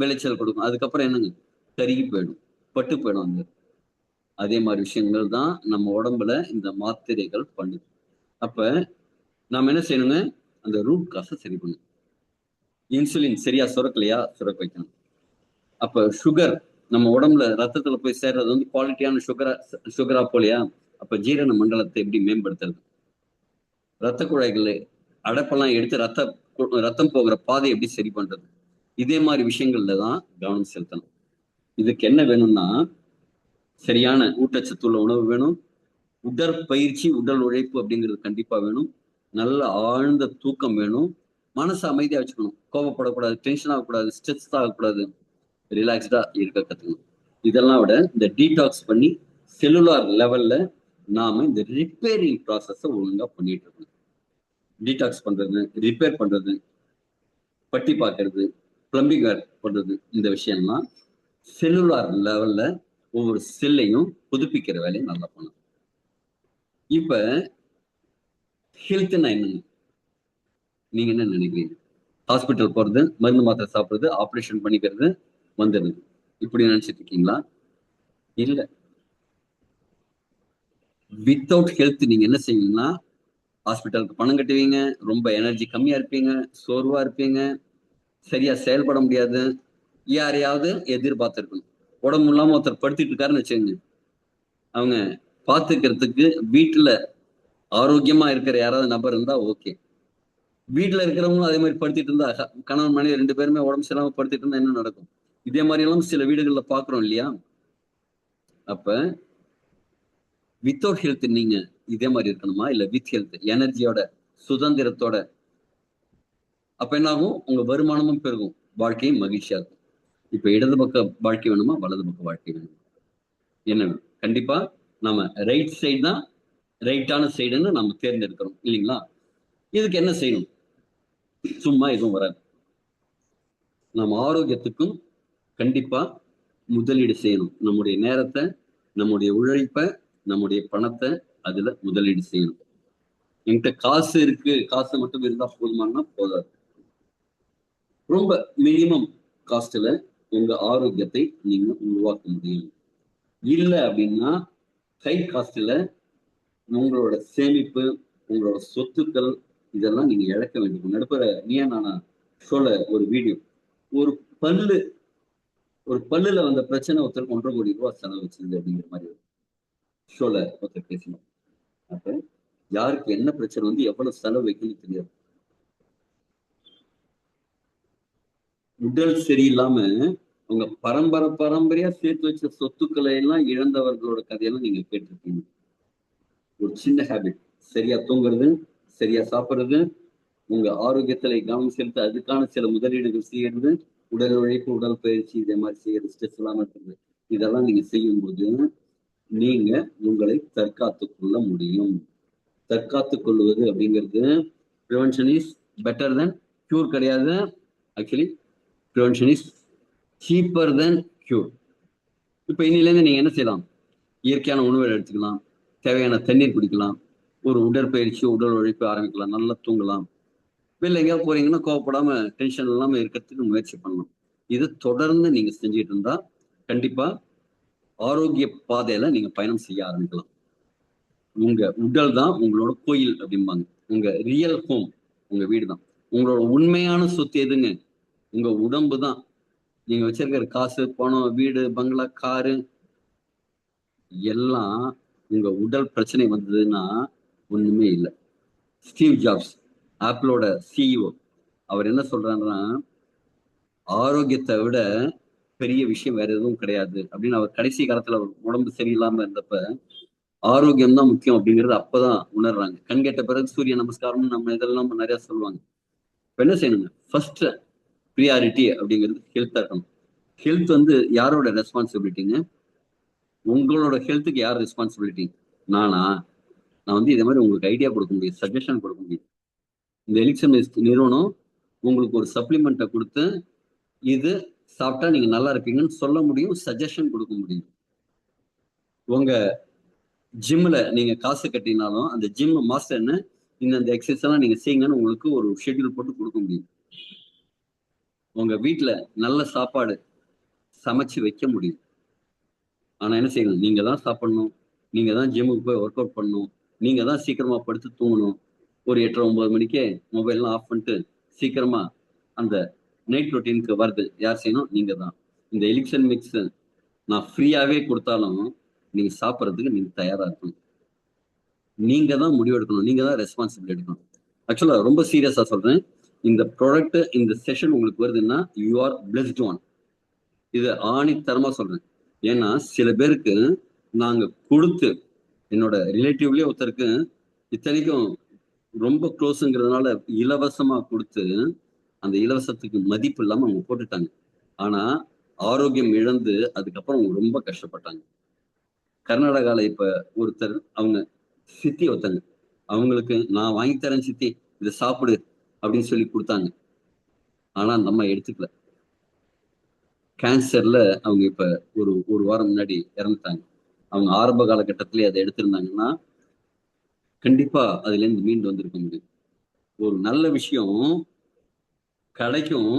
விளைச்சல் கொடுக்கும், அதுக்கப்புறம் என்னங்க, கருகி போயிடும், பட்டு போயிடும் அங்க. அதே மாதிரி விஷயங்கள் தான் நம்ம உடம்புல இந்த மாத்திரைகள் பண்ணுது. அப்ப நாம என்ன செய்யணுங்க, அந்த ரூட் காசை சரி பண்ணும். இன்சுலின் சரியா சுரக்கலையா, சுரக்க வைக்கணும். அப்ப சுகர் நம்ம உடம்புல ரத்தத்துல போய் சேர்றது வந்து குவாலிட்டியான சுகரா போலையா, அப்ப ஜீரண மண்டலத்தை எப்படி மேம்படுத்துறது, ரத்த குழாய்கள் அடைப்பெல்லாம் எடுத்து ரத்தம் போகிற பாதை எப்படி சரி பண்றது, இதே மாதிரி விஷயங்கள்ல தான் கவனம் செலுத்தணும். இதுக்கு என்ன வேணும்னா, சரியான ஊட்டச்சத்துள்ள உணவு வேணும், உடற்பயிற்சி உடல் உழைப்பு அப்படிங்கிறது கண்டிப்பா வேணும், நல்ல ஆழ்ந்த தூக்கம் வேணும், மனசு அமைதியா வச்சுக்கணும், கோபப்படக்கூடாது, டென்ஷன் ஆகக்கூடாது, ஸ்ட்ரெஸ் ஆகக்கூடாது, ரிலாக்ஸ்டா இருக்க கத்துக்கணும். இதெல்லாம் விட இந்த டீடாக்ஸ் பண்ணி செல்லுலார் லெவல்ல நாம இந்த ரிப்பேரிங் ப்ராசஸ ஒழுங்கா பண்ணிட்டு இருக்கணும். டீடாக்ஸ் பண்றது, ரிப்பேர் பண்றது, பட்டி பார்க்கறது, பிளம்பிங் ஒர்க் பண்றது, இந்த விஷயம்லாம் செல்லுலார் லெவல்ல ஒவ்வொரு செல்லையும் புதுப்பிக்கிற வேலையை நல்லா பண்ணும். இப்ப ஹெல்த்னா என்னங்க? நீங்க என்ன நினைக்கிறீங்க? ஹாஸ்பிட்டல் போறது, மருந்து மாத்திரை சாப்பிடுறது, ஆபரேஷன் பண்ணிக்கிறது, வந்துடுது. இப்படி நினைச்சிட்டு இருக்கீங்களா? இல்ல. வித்தவுட் ஹெல்த் நீங்க என்ன செய்வீங்கன்னா, ஹாஸ்பிட்டலுக்கு பணம் கட்டுவீங்க, ரொம்ப எனர்ஜி கம்மியா இருப்பீங்க, சோர்வா இருப்பீங்க, சரியா செயல்பட முடியாது, யாரையாவது எதிர்பார்த்திருக்கணும். உடம்பு இல்லாம ஒருத்தர் படுத்திட்டு இருக்காருன்னு வச்சுக்கோங்க, அவங்க பாத்துக்கிறதுக்கு வீட்டுல ஆரோக்கியமா இருக்கிற யாராவது நபர் இருந்தா ஓகே. வீட்டுல இருக்கிறவங்களும் அதே மாதிரி படுத்திட்டு இருந்தா, கணவன் மனைவி 2 பேருமே உடம்பு சரியில்லாம படுத்திட்டு இருந்தா என்ன நடக்கும்? இதே மாதிரி எல்லாம் சில வீடுகள்ல பாக்குறோம் இல்லையா? அப்ப வித்தவுட் ஹெல்த் நீங்க இதே மாதிரி இருக்கணுமா? இல்ல வித் ஹெல்த் எனர்ஜியோட, சுதந்திரத்தோட, அப்ப என்ன ஆகும்? உங்க வருமானமும் பெருகும், வாழ்க்கையும் மகிழ்ச்சியா இருக்கும். இப்ப இடது பக்க வாழ்க்கை வேணுமா, வலது பக்க வாழ்க்கை வேணுமா? என்ன வேணும்? கண்டிப்பா நம்ம ரைட் சைடு தான் ரைட்டான சைடுன்னு நம்ம தேர்ந்தெடுக்கிறோம் இல்லைங்களா? இதுக்கு என்ன செய்யணும்? சும்மா எதுவும் வராது. நம்ம ஆரோக்கியத்துக்கும் கண்டிப்பா முதலீடு செய்யணும். நம்முடைய நேரத்தை, நம்முடைய உழைப்ப, நம்முடைய பணத்தை அதுல முதலீடு செய்யணும். என்கிட்ட காசு இருக்கு, காசு மட்டும் இருந்தா போதுமானா போதாது. ரொம்ப மினிமம் காஸ்ட்ல உங்க ஆரோக்கியத்தை நீங்க உருவாக்க முடியும். இல்ல அப்படின்னா ஹை காஸ்ட்ல உங்களோட சேமிப்பு, உங்களோட சொத்துக்கள், இதெல்லாம் நீங்க இழக்க வேண்டும். நடுப்புற நீயா நானா ஷோல ஒரு வீடியோ, ஒரு பல்லு ஒரு பல்லுல வந்த பிரச்சனை ஒருத்தருக்கு 1,50,00,000 செலவு வச்சிருந்தது அப்படிங்கிற மாதிரி ஷோல ஒருத்தர் பேசணும். அப்ப யாருக்கு என்ன பிரச்சனை வந்து எவ்வளவு செலவு வைக்கணும்னு தெரியாது. உடல் சரியில்லாம உங்க பரம்பரையா சேர்த்து வச்ச சொத்துக்களை எல்லாம் இழந்தவர்களோட கதையெல்லாம் நீங்க கேட்டிருக்கீங்க. ஒரு சின்ன ஹேபிட், சரியா தூங்குறது, சரியா சாப்பிடுறது, உங்க ஆரோக்கியத்துல கவனம் செலுத்த அதுக்கான சில முதலீடுகள் செய்யறது, உடல் உழைப்பு, உடல் பயிற்சி, இதே மாதிரி செய்யறது, ஸ்ட்ரெஸ் இல்லாம இருக்கிறது, இதெல்லாம் நீங்க செய்யும்போது நீங்க உங்களை தற்காத்துக் கொள்ள முடியும். தற்காத்துக் கொள்வது அப்படிங்கிறது prevention is better than cure கிடையாது. Actually prevention is cheaper than cure. இப்ப இன்னிலேருந்து நீங்க என்ன செய்யலாம்? இயற்கையான உணவுகள் எடுத்துக்கலாம், தேவையான தண்ணீர் குடிக்கலாம், ஒரு உடற்பயிற்சி, உடல் உழைப்பு ஆரம்பிக்கலாம், நல்லா தூங்கலாம். வெளில எங்கேயாவது போறீங்கன்னா கோவப்படாம டென்ஷன் இல்லாம இருக்கிறதுக்கு முயற்சி பண்ணலாம். இது தொடர்ந்து நீங்க செஞ்சுட்டு இருந்தா கண்டிப்பா ஆரோக்கிய பாதையில நீங்க பயணம் செய்ய ஆரம்பிக்கலாம். உங்க உடல் தான் உங்களோட கோயில் அப்படிம்பாங்க. உங்க ரியல் ஹோம் உங்க வீடு தான். உங்களோட உண்மையான சொத்து எதுங்க? உங்க உடம்பு தான். நீங்க வச்சிருக்கிற காசு, பணம், வீடு, பங்களா, காரு எல்லாம் உங்க உடல் பிரச்சனை வந்ததுன்னா ஒண்ணுமே இல்லை. ஸ்டீவ் ஜாப்ஸ், ஆப்பிளோட சிஇஓ, அவர் என்ன சொல்றாருன்னா, ஆரோக்கியத்தை விட பெரிய விஷயம் வேற எதுவும் கிடையாது அப்படின்னு அவர் கடைசி காலத்துல உடம்பு சரியில்லாம இருந்தப்ப ஆரோக்கியம் தான் முக்கியம் அப்படிங்கறது அப்பதான் உணர்றாங்க. கண் கெட்ட பிறகு சூரிய நமஸ்காரம் நம்ம இதெல்லாம் நிறைய சொல்லுவாங்க. இப்ப என்ன செய்யணுங்க? ஃபர்ஸ்ட் ப்ரியாரிட்டி அப்படிங்கிறது ஹெல்த்தா இருக்கணும். ஹெல்த் வந்து யாரோட ரெஸ்பான்சிபிலிட்டிங்க? உங்களோட ஹெல்த்துக்கு யார் ரெஸ்பான்சிபிலிட்டி? நானா? நான் வந்து இதே மாதிரி உங்களுக்கு ஐடியா கொடுக்க முடியும், சஜஷன் கொடுக்க முடியும். இந்த எலிக்சன் நிறுவனம் உங்களுக்கு ஒரு சப்ளிமெண்ட்டை கொடுத்து இது சாப்பிட்டா நீங்க நல்லா இருப்பீங்கன்னு சொல்ல முடியும், சஜஷன் கொடுக்க முடியும். உங்க ஜிம்ல நீங்க காசு கட்டினாலும் அந்த ஜிம் மாஸ்டர் என்ன, இந்த எக்ஸசைஸ் எல்லாம் நீங்க செய்யுங்கன்னு உங்களுக்கு ஒரு ஷெட்யூல் போட்டு கொடுக்க முடியும். உங்க வீட்டுல நல்ல சாப்பாடு சமைச்சு வைக்க முடியும். ஆனா என்ன செய்யணும்? நீங்க தான் சாப்பிடணும், நீங்க தான் ஜிம்முக்கு போய் ஒர்க் அவுட் பண்ணணும், நீங்க தான் சீக்கிரமா படுத்து தூங்கணும். ஒரு 8:30 9 மணிக்கே மொபைல்லாம் ஆஃப் பண்ணிட்டு சீக்கிரமா அந்த நைட் ரொட்டீனுக்கு வருது யார் செய்யணும்? நீங்க தான். இந்த எலிக்சன் மிக்ஸ் நான் ஃப்ரீயாவே கொடுத்தாலும் நீங்க சாப்பிட்றதுக்கு நீங்க தயாரா இருக்கணும். நீங்க தான் முடிவெடுக்கணும், நீங்க தான் ரெஸ்பான்சிபிலிட்டி எடுக்கணும். ஆக்சுவலா ரொம்ப சீரியஸா சொல்றேன். இந்த ப்ராடக்ட், இந்த செஷன் உங்களுக்கு வருதுன்னா யூ ஆர் பிளஸ்ட் ஒன். இது ஆணித்தரமா சொல்றேன். ஏன்னா சில பேருக்கு நாங்க கொடுத்து, என்னோட ரிலேட்டிவ்லயே ஒருத்தருக்கு, இத்தனைக்கும் ரொம்ப க்ளோஸுங்கிறதுனால இலவசமா கொடுத்து அந்த இலவசத்துக்கு மதிப்பு இல்லாம அவங்க போட்டுட்டாங்க. ஆனா ஆரோக்கியம் இழந்து அதுக்கப்புறம் அவங்க ரொம்ப கஷ்டப்பட்டாங்க. கர்நாடகால இப்ப ஒருத்தர் அவங்க சித்தி ஒருத்தங்க அவங்களுக்கு நான் வாங்கி தரேன் சித்தி இதை சாப்பிடு அப்படின்னு சொல்லி கொடுத்தாங்க. ஆனா அந்த அம்மா எடுத்துக்கல. கேன்சர்ல அவங்க இப்ப ஒரு ஒரு வாரம் முன்னாடி இறந்துட்டாங்க. அவங்க ஆரம்ப காலகட்டத்திலேயே அதை எடுத்திருந்தாங்கன்னா கண்டிப்பா அதுல இருந்து மீண்டு வந்திருக்க முடியும். ஒரு நல்ல விஷயம் கிடைக்கும்,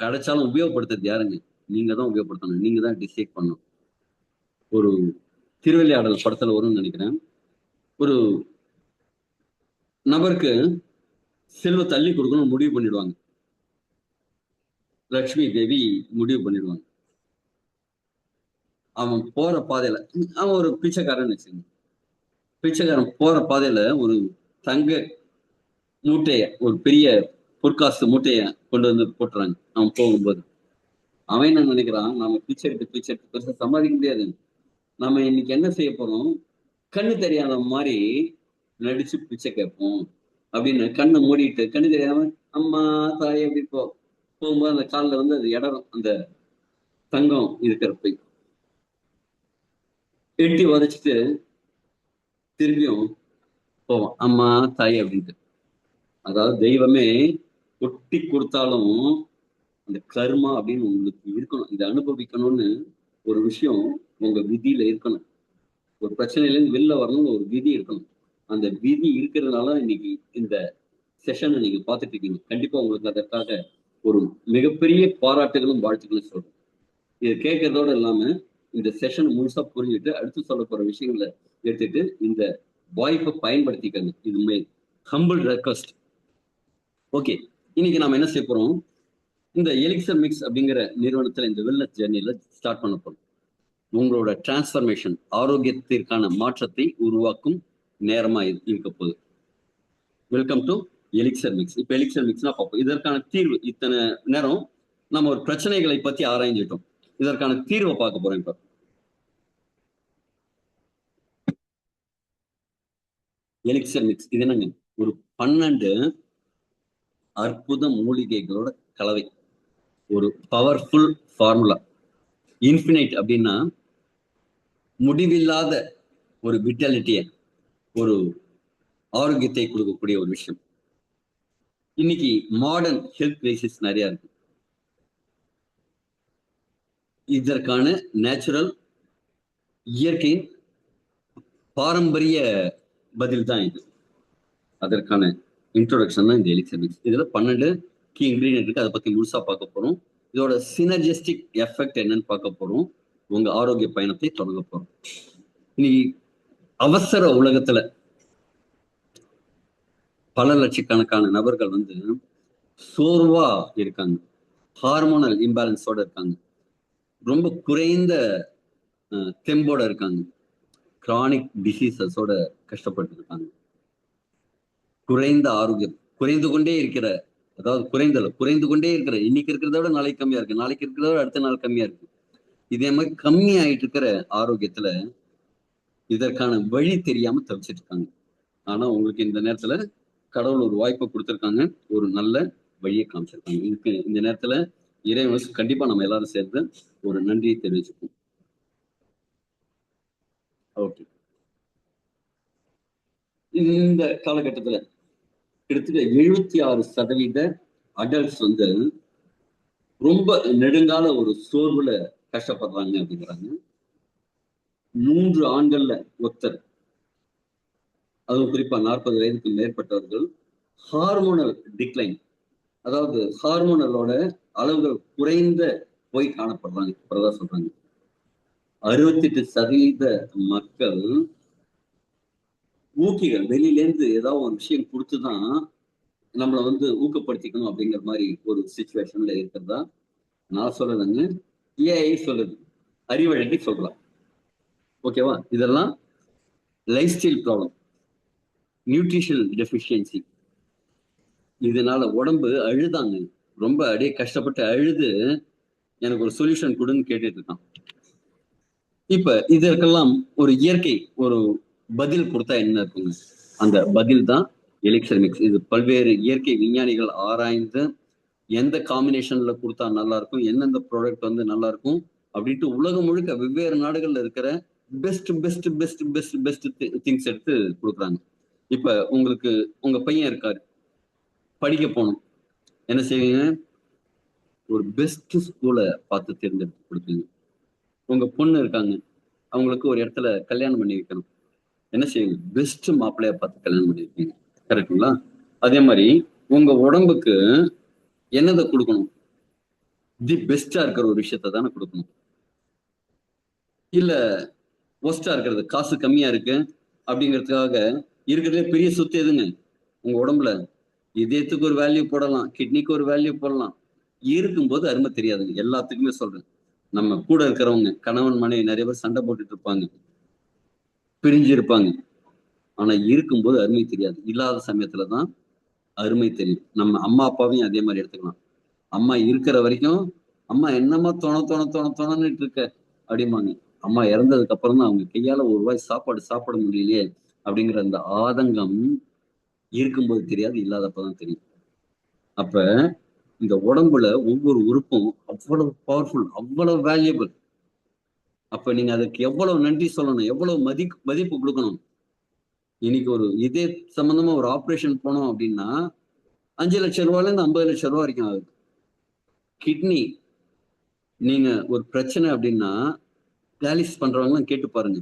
கிடைச்சாலும் உபயோகப்படுத்துறது யாருங்க? நீங்க தான் உபயோகப்படுத்தணும், நீங்க தான் டிசைட் பண்ணணும். ஒரு திருவிளையாடல் படத்துல வரும்னு நினைக்கிறேன். ஒரு நபருக்கு செல்வ தள்ளி கொடுக்கணும் முடிவு பண்ணிடுவாங்க. லட்சுமி தேவி முடிவு பண்ணிடுவாங்க. அவன் போற பாதையில அவன் ஒரு பிச்சைக்காரன் வச்சுக்கோங்க. பிச்சைக்காரன் போற பாதையில ஒரு தங்க மூட்டைய ஒரு பெரிய பொற்காசு மூட்டைய கொண்டு வந்து போட்டுறாங்க அவன் போகும்போது. அவன் என்ன நினைக்கிறான், நாம பிச்சை எடுத்து பிச்சை எடுத்து பெருசா சம்பாதிக்க முடியாது, நம்ம இன்னைக்கு என்ன செய்ய போறோம், கண்ணு தெரியாத மாதிரி நடிச்சு பிச்சை கேட்போம் அப்படின்னு கண்ணை மூடிட்டு கண்ணு தெரியாம அம்மா தாய் அப்படி போகும்போது அந்த காலில் வந்து அது இடரும் அந்த தங்கம் இருக்கிறப்ப எட்டி உதச்சிட்டு திரும்பியும் போவான் அம்மா தாய் அப்படின்ட்டு. அதாவது தெய்வமே கொட்டி கொடுத்தாலும் அந்த கர்மா அப்படின்னு உங்களுக்கு இருக்கணும், இதை அனுபவிக்கணும்னு ஒரு விஷயம் உங்க விதியில இருக்கணும். ஒரு பிரச்சனையில இருந்து வெளில வரணும்னு ஒரு விதி இருக்கணும். அந்த விதி இருக்கிறதுனால இன்னைக்கு இந்த செஷனை நீங்க பார்த்துட்டு இருக்கீங்க. கண்டிப்பா உங்களுக்கு அதற்காக ஒரு மிகப்பெரிய பாராட்டுகளும் வாழ்த்துக்களும் சொல்றேன். இதை கேட்கறதோட இல்லாம இந்த செஷன் முழுசா புரிஞ்சுட்டு அடுத்து சொல்ல போற விஷயங்களை எடுத்துட்டு இந்த வாய்ப்பை பயன்படுத்திக்கங்க. இது ஹம்பிள் ரெக்வஸ்ட். ஓகே, இன்னைக்கு நாம என்ன செய்ய போறோம், இந்த எலிக்சர் மிக்ஸ் அப்படிங்கிற நிறுவனத்துல இந்த வெல்னஸ் ஜெர்னில ஸ்டார்ட் பண்ண போறோம். உங்களோட டிரான்ஸ்பர்மேஷன் ஆரோக்கியத்திற்கான மாற்றத்தை உருவாக்கும் நேரமா இருக்க போகுது. Welcome to elixir mix. இப்ப எலிக்சர் மிக்ஸ்னா பார்ப்போம். இதற்கான தீர்வு இத்தனை நேரம் நம்ம ஒரு பிரச்சனைகளை பத்தி ஆராய்ஞ்சிட்டோம். இதற்கான தீர்வை பார்க்க போறோம். இப்ப எலிக்சர் மிக்ஸ் இது என்னங்க, ஒரு 12 அற்புத மூலிகைகளோட கலவை, ஒரு பவர்ஃபுல் ஃபார்முலா. இன்ஃபினைட் அப்படின்னா முடிவில்லாத ஒரு விட்டாலிட்டிய, ஒரு ஆரோக்கியத்தை கொடுக்கக்கூடிய ஒரு விஷயம். இன்னைக்கு மாடர்ன் ஹெல்த் கிரைசிஸ் நிறைய இருக்கு. இதற்கான நேச்சுரல் இயற்கையின் பாரம்பரிய பதில் தான் இது. அதற்கான இன்ட்ரோடக்ஷன் தான் இந்த எலிக்சர் மிக்ஸ். இதுல 12 கீ இன்கிரீடியன்ட் இருக்கு. அதை பத்தி முழுசா பார்க்க போறோம். இதோட சினர்ஜிஸ்டிக் எஃபெக்ட் என்னன்னு பார்க்க போறோம். உங்க ஆரோக்கிய பயணத்தை தொடங்க போறோம். இன்னைக்கு அவசர உலகத்துல பல லட்சக்கணக்கான நபர்கள் வந்து சோர்வா இருக்காங்க, ஹார்மோனல் இம்பேலன்ஸோட இருக்காங்க, ரொம்ப குறைந்த தெம்போட இருக்காங்க, கிரானிக் டிசீசஸோட கஷ்டப்பட்டு இருக்காங்க, குறைந்த ஆரோக்கியம், குறைந்து கொண்டே இருக்கிற, அதாவது குறைந்து கொண்டே இருக்கிற, இன்னைக்கு இருக்கிறத விட நாளைக்கு கம்மியா இருக்கு, நாளைக்கு இருக்கிறத விட அடுத்த நாள் கம்மியா இருக்கு. இதே மாதிரி கம்மி ஆயிட்டு இருக்கிற ஆரோக்கியத்துல இதற்கான வழி தெரியாம தவிச்சிட்டு இருக்காங்க. ஆனா உங்களுக்கு இந்த நேரத்துல கடவுள் ஒரு வாய்ப்பை கொடுத்துருக்காங்க, ஒரு நல்ல வழியை காமிச்சிருக்காங்க. இதுக்கு இந்த நேரத்துல இறைவனுக்கு கண்டிப்பா நம்ம எல்லாரும் சேர்ந்து ஒரு நன்றியை தெரிவிச்சுப்போம். ஓகே, இந்த காலகட்டத்துல கிட்டத்தட்ட 76% அடல்ட்ஸ் வந்து ரொம்ப நெடுங்கால ஒரு சோர்வுல கஷ்டப்படுறாங்க அப்படிங்கிறாங்க. 3 ஆண்கள்ல ஒருத்தர், அதுவும் குறிப்பா 40 வயதுக்கு மேற்பட்டவர்கள் ஹார்மோனல் டிக்ளைன், அதாவது ஹார்மோனலோட அளவுகள் குறைந்த போய் காணப்படுறாங்க இப்பதான் சொல்றாங்க. 68% மக்கள் ஊக்கிகள் வெளியிலேருந்து ஏதாவது ஒரு விஷயம் கொடுத்துதான் நம்மளை வந்து ஊக்கப்படுத்திக்கணும் அப்படிங்கிற மாதிரி ஒரு சிச்சுவேஷன்ல இருக்கிறதா நான் சொல்லலைங்க, ஏஐ சொல்லுது, அறிவழகி சொல்லலாம். ஓகேவா, இதெல்லாம் life style problem, nutritional deficiency. இதனால உடம்பு அழுதாங்க, ரொம்ப அப்படியே கஷ்டப்பட்டு அழுது எனக்கு ஒரு சொல்யூஷன் கொடுன்னு கேட்டுட்டு இருக்கான். இப்ப இதற்கெல்லாம் ஒரு இயற்கை ஒரு பதில் கொடுத்தா என்ன இருக்குங்க, அந்த பதில் தான் எலிக்சர் மிக்ஸ். இது பல்வேறு இயற்கை விஞ்ஞானிகள் ஆராய்ந்து எந்த காம்பினேஷன்ல கொடுத்தா நல்லா இருக்கும், எந்தெந்த ப்ராடக்ட் வந்து நல்லா இருக்கும் அப்படின்ட்டு உலகம் முழுக்க வெவ்வேறு நாடுகள்ல இருக்கிற best best best best best things எடுத்து கொடுக்குறாங்க. இப்ப உங்களுக்கு உங்க பையன் இருக்காரு, படிக்க போகணும், என்ன செய்வீங்க? ஒரு பெஸ்ட் ஸ்கூலை பார்த்து தேர்ந்தெடுத்து கொடுப்பீங்க. உங்க பொண்ணு இருக்காங்க, அவங்களுக்கு ஒரு இடத்துல கல்யாணம் பண்ணி வைக்கணும், என்ன செய்வீங்க? பெஸ்ட் மாப்பிள்ளையா பார்த்து கல்யாணம் பண்ணி வைப்பீங்க. கரெக்டுங்களா? அதே மாதிரி உங்க உடம்புக்கு என்னதை கொடுக்கணும்? தி பெஸ்டா இருக்கிற ஒரு விஷயத்த தானே கொடுக்கணும். இல்ல ஒஸ்டா இருக்கிறது, காசு கம்மியா இருக்கு அப்படிங்கிறதுக்காக இருக்கிறதுலே பெரிய சொத்து எதுங்க? உங்க உடம்புல இதயத்துக்கு ஒரு வேல்யூ போடலாம், கிட்னிக்கு ஒரு வேல்யூ போடலாம். இருக்கும்போது அருமை தெரியாதுங்க. எல்லாத்துக்குமே சொல்றேன். நம்ம கூட இருக்கிறவங்க கணவன் மனைவி நிறைய பேர் சண்டை போட்டுட்டு இருப்பாங்க, பிரிஞ்சு இருப்பாங்க. ஆனா இருக்கும்போது அருமை தெரியாது. இல்லாத சமயத்துலதான் அருமை தெரியும். நம்ம அம்மா அப்பாவையும் அதே மாதிரி எடுத்துக்கலாம். அம்மா இருக்கிற வரைக்கும் அம்மா என்னம்மா தோணன்னு இருக்க அப்படிம்பாங்க. அம்மா இறந்ததுக்கு அப்புறம் தான் அவங்க கையால ஒரு வாய் சாப்பாடு சாப்பிட முடியலையே அப்படிங்கிற அந்த ஆதங்கம் இருக்கும்போது தெரியாது, இல்லாதப்பதான் தெரியும். அப்ப இந்த உடம்புல ஒவ்வொரு உறுப்பும் அவ்வளவு பவர்ஃபுல், அவ்வளவு வேல்யூபிள். அப்ப நீங்க அதுக்கு எவ்வளவு நன்றி சொல்லணும், எவ்வளவு மதிப்பு கொடுக்கணும். இன்னைக்கு ஒரு இதே சம்பந்தமா ஒரு ஆபரேஷன் போனோம் அப்படின்னா 5 லட்சம் ரூபாயில இருந்து 50 லட்சம் ரூபாய் வரைக்கும் ஆகுது. கிட்னி நீங்க ஒரு பிரச்சனை அப்படின்னா டயாலிசிஸ் பண்றவங்க கேட்டு பாருங்க,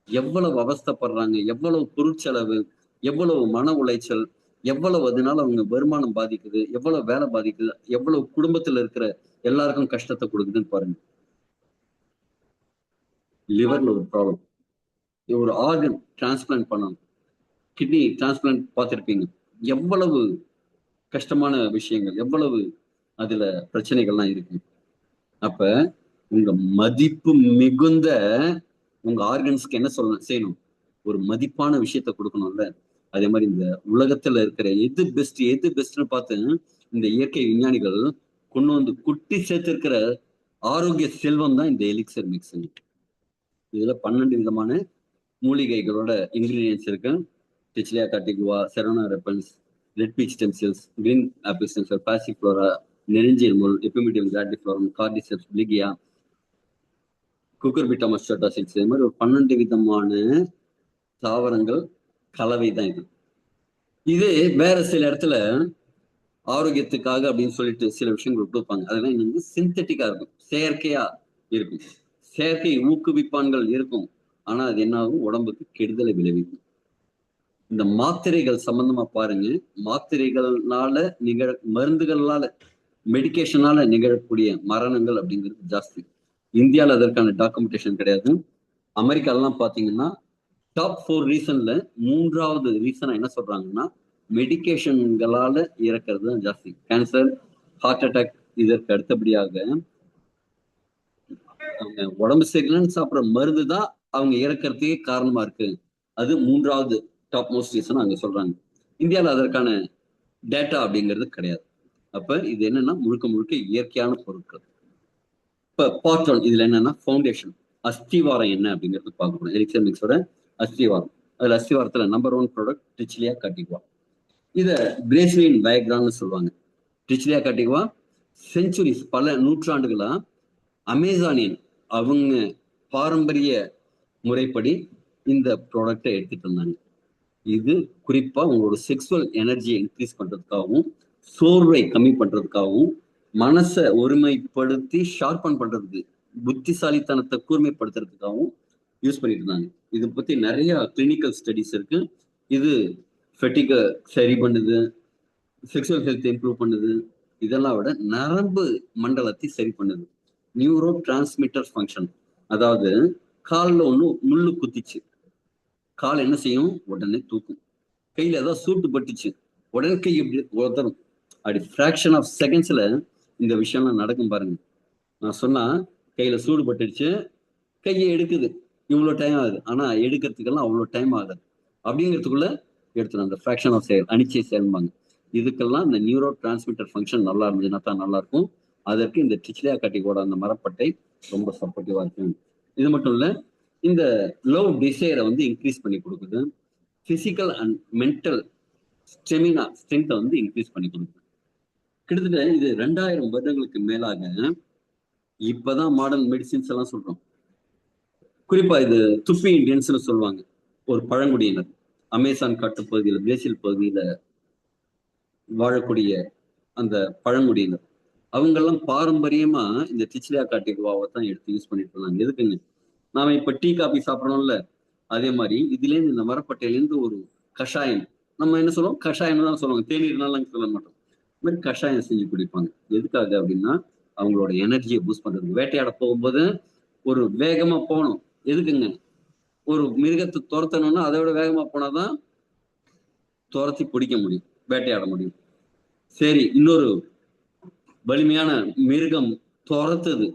எவ்வளவு அவஸ்தைப்படுறாங்க, எவ்வளவு பொருட்செலவு, எவ்வளவு மன உளைச்சல், எவ்வளவு அதனால அவங்க வருமானம் பாதிக்குது, எவ்வளவு வேலை பாதிக்குது, எவ்வளவு குடும்பத்துல இருக்கிற எல்லாருக்கும் கஷ்டத்தை கொடுக்குதுன்னு பாருங்க. லிவர்ல ஒரு ப்ராப்ளம், ஒரு ஆர்கன் டிரான்ஸ்பிளான்ட் பண்ணணும், கிட்னி டிரான்ஸ்பிளான்ட் பார்த்திருப்பீங்க, எவ்வளவு கஷ்டமான விஷயங்கள், எவ்வளவு அதுல பிரச்சனைகள்லாம் இருக்கு. அப்ப உங்க மதிப்பு மிகுந்த உங்க ஆர்கன்ஸ்க்கு என்ன செய்யணும்? ஒரு மதிப்பான விஷயத்த கொடுக்கணும்ல. அதே மாதிரி இந்த உலகத்துல இருக்கிற எது பெஸ்ட்னு பார்த்து இந்த இயற்கை விஞ்ஞானிகள் கொண்டு வந்து குட்டி சேர்த்திருக்கிற ஆரோக்கிய செல்வம் தான் இந்த எலிக்சர் மிக்ஸ். இதுல 12 விதமான மூலிகைகளோட இன்கிரீடியன்ஸ் இருக்கு. டிச்லியா கார்டிகுவா, செரோனா ரெப்பன்ஸ், red peach stem cells, green apple stem cell, பாசிஃப்ளோரா, நெரிஞ்சியல் முள், எபிமிடியம் கிராண்டிஃப்ளோரம், கார்டிசெப்ஸ், பிளிகியா, குக்கர்பிட்டா மஸ்டாட்டா சிக்ஸ், இது மாதிரி ஒரு 12 விதமான தாவரங்கள் கலவை தான் இது. இது வேற சில இடத்துல ஆரோக்கியத்துக்காக அப்படின்னு சொல்லிட்டு சில விஷயங்கள் கொடுப்பாங்க. அதெல்லாம் வந்து சிந்தட்டிக்கா இருக்கும், செயற்கையா இருக்கும், செயற்கை ஊக்குவிப்பான்கள் இருக்கும். ஆனா அது என்ன ஆகும்? உடம்புக்கு கெடுதலை விளைவிக்கும். இந்த மாத்திரைகள் சம்பந்தமா பாருங்க, மாத்திரைகள்னால மருந்துகளால, மெடிக்கேஷனால நிகழக்கூடிய மரணங்கள் அப்படிங்கிறது ஜாஸ்தி. இந்தியாவில் அதற்கான டாக்குமெண்டேஷன் கிடையாது. அமெரிக்காலாம் பாத்தீங்கன்னா டாப் 4 ரீசன்ல 3வது ரீசனா என்ன சொல்றாங்கன்னா மெடிக்கேஷன்களால இறக்கிறது தான் ஜாஸ்தி. கேன்சர், ஹார்ட் அட்டாக், இதற்கு அடுத்தபடியாக அவங்க உடம்பு சரியில்லைன்னு சாப்பிட்ற மருந்து தான் அவங்க இறக்கிறதுக்கே காரணமா இருக்கு. அது 3வது டாப் மோஸ்ட் ரீசன் அங்க சொல்றாங்க. இந்தியாவில் அதற்கான டேட்டா அப்படிங்கிறது கிடையாது. அப்ப இது என்னன்னா முழுக்க முழுக்க இயற்கையான பொருட்கள். இப்ப பார்ட் 1 இதுல என்னன்னா ஃபவுண்டேஷன், அஸ்திவாரம் என்ன அப்படிங்கிறது பார்க்கணும். எலிக்சர் மிக்ஸோட அஸ்திவாரம். அதுல அஸ்திவாரத்துல நம்பர் 1 ப்ராடக்ட் டிச்லியா கார்டிகுவா. இத பிரேசிலியன் வயக்ரான்னு சொல்லுவாங்க. டிச்லியா கார்டிகுவா செஞ்சுரிஸ், பல நூற்றாண்டுகளா அமேசானியன் அவங்க பாரம்பரிய முறைப்படி இந்த ப்ராடக்டை எடுத்துட்டு இருந்தாங்க. இது குறிப்பா உங்களோட செக்ஸுவல் எனர்ஜியை இன்க்ரீஸ் பண்றதுக்காகவும், சோர்வை கம்மி பண்றதுக்காகவும், மனசை ஒருமைப்படுத்தி ஷார்பன் பண்றதுக்கு, புத்திசாலித்தனத்தை கூர்மைப்படுத்துறதுக்காகவும் யூஸ் பண்ணிட்டு இருந்தாங்க. இதை பத்தி நிறைய கிளினிக்கல் ஸ்டடிஸ் இருக்கு. இது ஃபெட்டிக சரி பண்ணுது, செக்ஸுவல் ஹெல்த் இம்ப்ரூவ் பண்ணுது, இதெல்லாம் விட நரம்பு மண்டலத்தை சரி பண்ணுது. நியூரோ டிரான்ஸ்மிட்டர் ஃபங்க்ஷன், அதாவது காலில் ஒன்று முள்ளு குத்திச்சு, கால் என்ன செய்யும்? உடனே தூக்கும். கையில ஏதாவது சூட்டு பட்டுச்சு, உடனே கை இப்படி உதறும். அப்படி ஃபிராக்ஷன் ஆஃப் செகண்ட்ஸ்ல இந்த விஷயம்லாம் நடக்கும் பாருங்க. நான் சொன்னா கையில சூடு பட்டுடுச்சு, கையை எடுக்குது, இவ்வளவு டைம் ஆகுது. ஆனா எடுக்கிறதுக்கெல்லாம் அவ்வளவு டைம் ஆகாது. அப்படிங்கிறதுக்குள்ள எடுத்துடும். அந்த ஃபிராக்ஷன் ஆஃப் செயல், அனிச்சை செயல்பாங்க. இதுக்கெல்லாம் இந்த நியூரோ டிரான்ஸ்மிட்டர் ஃபங்க்ஷன் நல்லா இருந்துச்சுன்னா தான் நல்லா இருக்கும். அதற்கு இந்த டிச்லியா கார்டிகோட அந்த மரப்பட்டை ரொம்ப சப்போர்ட்டிவா இருக்கு. இது மட்டும் இல்ல, இந்த லவ் டிசைரை வந்து இன்க்ரீஸ் பண்ணி கொடுக்குது. பிசிக்கல் அண்ட் மென்டல் ஸ்டெமினா, ஸ்ட்ரென்த்தை வந்து இன்க்ரீஸ் பண்ணி கொடுக்குது. கிட்டத்தட்ட இது 2000 வருடங்களுக்கு மேலாக இப்பதான் மாடர்ன் மெடிசின்ஸ் எல்லாம் சொல்றோம். குறிப்பா இது துப்பி இந்தியன்ஸ்னு சொல்லுவாங்க. ஒரு பழங்குடியினர். அமேசான் காட்டுப்பகுதியில, பிரேசில் பகுதியில வாழக்கூடிய அந்த பழங்குடியினர். அவங்கெல்லாம் பாரம்பரியமா இந்த டிச்சிலியா காட்டிகுவாவை தான் எடுத்து யூஸ் பண்ணிட்டு இருந்தாங்க. எதுக்குங்க? நாம இப்ப டீ, காபி சாப்பிடறோம்ல, அதே மாதிரி இதுல இருந்து இந்த மரப்பட்டையில இருந்து ஒரு கஷாயம். நம்ம என்ன சொல்லுவோம்? கஷாயம் தான் சொல்லுவாங்க. தேநீர்னாலாம் சொல்ல மாட்டோம். இந்த மாதிரி கஷாயம் செஞ்சு குடிப்பாங்க. எதுக்காக அப்படின்னா அவங்களோட எனர்ஜியை பூஸ்ட் பண்றதுக்கு. வேட்டையாட போகும்போது ஒரு வேகமா போகணும். எதுக்குங்க? ஒரு மிருகத்தை துரத்தணும்னா அதை விட வேகமா போனாதான் துரத்தி பிடிக்க முடியும், வேட்டையாட முடியும். சரி, இன்னொரு வலிமையான மிருகம் துரத்துது,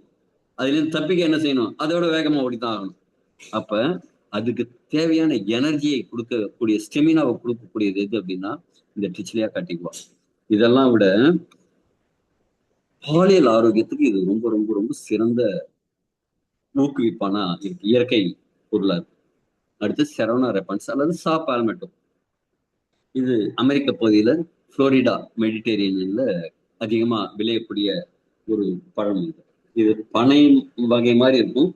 அதுல இருந்து தப்பிக்க என்ன செய்யணும்? அதை விட வேகமா ஓடித்தான் ஆகணும். அப்ப அதுக்கு தேவையான எனர்ஜியை கொடுக்கக்கூடிய, ஸ்டெமினாவை கொடுக்கக்கூடியது எது அப்படின்னா இந்த டிச்சிலியா காட்டிக்குவா. இதெல்லாம் விட பாலியல் ஆரோக்கியத்துக்கு இது ரொம்ப ரொம்ப ரொம்ப சிறந்த ஊக்குவிப்பானா இருக்கு, இயற்கை பொருளா இருக்கு. அடுத்து செரோனா ரெப்பன்ஸ் அல்லது சா பால்மெட்டோ. இது அமெரிக்க பகுதியில புளோரிடா மெடிடேரியன்ல அதிகமா விளையக்கூடிய ஒரு பழம். இது பனை வகை மாதிரி இருக்கும்.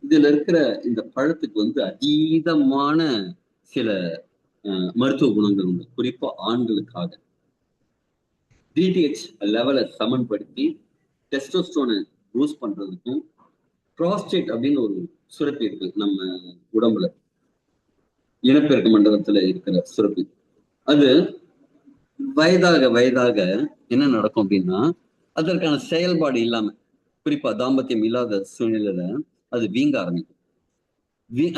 இதுல இருக்கிற இந்த பழத்துக்கு வந்து அதீதமான சில மருத்துவ குணங்கள் உண்டு, குறிப்பா ஆண்களுக்காக. டிடிஹெச் லெவலை சமன்படுத்தி டெஸ்டோஸ்டோனை பூஸ்ட் பண்றதுக்கும், ப்ராஸ்டேட் அப்படின்னு ஒரு சுரப்பி இருக்கு நம்ம உடம்புல, இனப்பெருக்க மண்டலத்துல இருக்கிற சுரப்பி. அது வயதாக வயதாக என்ன நடக்கும் அப்படின்னா அதற்கான செயல்பாடு இல்லாம, குறிப்பா தாம்பத்தியம் இல்லாத சூழ்நிலையில அது வீங்க ஆரம்பிக்கும்.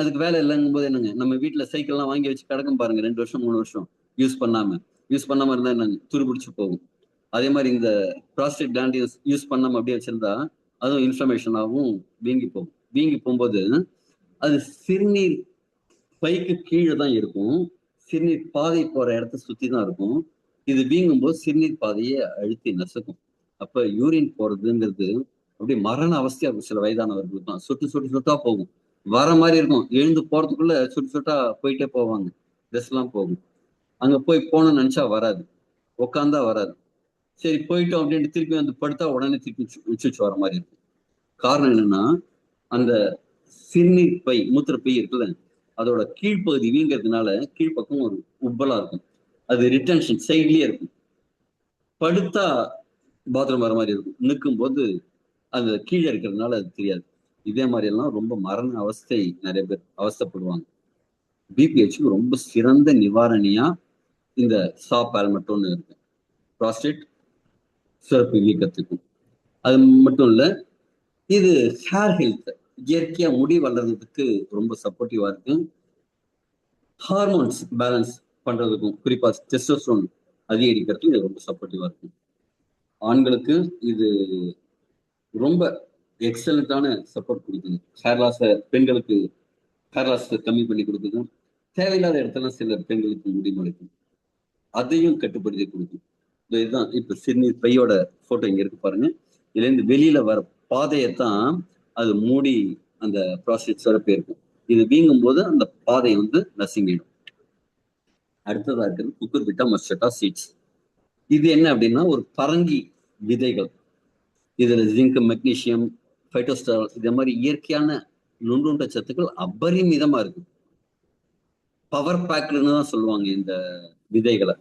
அதுக்கு வேலை இல்லைங்கும் போது என்னங்க, நம்ம வீட்டுல சைக்கிள் எல்லாம் வாங்கி வச்சு கிடக்கும் பாருங்க, 2 வருஷம் 3 வருஷம் யூஸ் பண்ணாம இருந்தா என்னங்க, துருபிடிச்சு போகும். அதே மாதிரி இந்த ப்ராஸ்டேட் கிளாண்ட் யூஸ் பண்ணாம அப்படியே வச்சிருந்தா அதுவும் இன்ஃப்ளமேஷன் ஆகும், வீங்கி போகும். வீங்கி போகும்போது அது சிறுநீர் பைக்கு கீழே தான் இருக்கும், சிறுநீர் பாதை போற இடத்த சுத்தி தான் இருக்கும். இது வீங்கும் போது சிறுநீர் பாதையை அழுத்தி நசுக்கும். அப்ப யூரின் போறதுங்கிறது அப்படியே மரண அவஸ்தையா இருக்கும். சில வயதானவர்களுக்கு தான் சொட்டு சொட்டு சொட்டா போகும், வர மாதிரி இருக்கும். எழுந்து போறதுக்குள்ள சொட்டு சொட்டா போயிட்டே போவாங்க, ட்ரெஸ் எல்லாம் போகும். அங்க போகணும்னு நினைச்சா வராது, உட்காந்தா வராது. சரி போயிட்டோம் அப்படின்ட்டு திருப்பி வந்து படுத்தா உடனே திருப்பி உச்சிச்சு வர மாதிரி இருக்கும். காரணம் என்னன்னா அந்த சிறுநீர் பை, மூத்திரப்பை இருக்குல்ல, அதோட கீழ்ப்பகுதி வீங்கிறதுனால கீழ்ப்பக்கம் ஒரு உப்பலா இருக்கும். அது ரிட்டன்ஷன் சைட்லயே இருக்கும். படுத்தா பாத்ரூம் வர மாதிரி இருக்கும், நிற்கும் போது அது கீழே இருக்கிறதுனால அது தெரியாது. இதே மாதிரி எல்லாம் ரொம்ப மரண அவஸ்தை நிறைய பேர் அவஸ்தைப்படுவாங்க. பிபிஹெச்க்கு ரொம்ப சிறந்த நிவாரணியா இந்த சா பால்மெட்டோன்னு இருக்கு, ப்ராஸ்டேட் சுரப்பி வீக்கத்துக்கும். அது மட்டும் இல்ல, இது ஹேர் ஹெல்த், இயற்கையா முடி வளர்றதுக்கு ரொம்ப சப்போர்ட்டிவா இருக்கு. ஹார்மோன்ஸ் பேலன்ஸ் பண்றதுக்கும், குறிப்பா டெஸ்டோஸ்டெரோன் அதிகரிக்கிறதுக்கும் இது ரொம்ப சப்போர்ட்டிவா இருக்கும். ஆண்களுக்கு இது ரொம்ப எக்ஸலண்டான சப்போர்ட் கொடுக்குது. ஹேர் லாஸ பெண்களுக்கு ஹேர் லாஸ் கம்மி பண்ணி கொடுக்குது. தேவையில்லாத இடத்துல சில பெண்களுக்கு முடி முளைக்கும், அதையும் கட்டுப்படுத்தி கொடுக்கும். இதுதான் இப்ப சிறுநீர் பையோட போட்டோ இங்க இருக்கு பாருங்க. இதுல இருந்து வெளியில வர பாதையைத்தான் அது மூடி அந்த ப்ராஸ்டேட் சுரப்பி இருக்கும். இது வீங்கும் போது அந்த பாதையை வந்து நசுங்கிடும். அடுத்ததா இருக்கிறது குக்குர்பிட்டா மஸ்டா சீட்ஸ். இது என்ன அப்படின்னா ஒரு பரங்கி விதைகள். இதுல ஜிங்க், மெக்னீசியம், பைட்டோஸ்டரால் இதே மாதிரி இயற்கையான நுண்ணுண்ட சத்துக்கள் அபரிமிதமா இருக்கு. பவர் பேக்டுன்னு தான் சொல்லுவாங்க இந்த விதைகளை.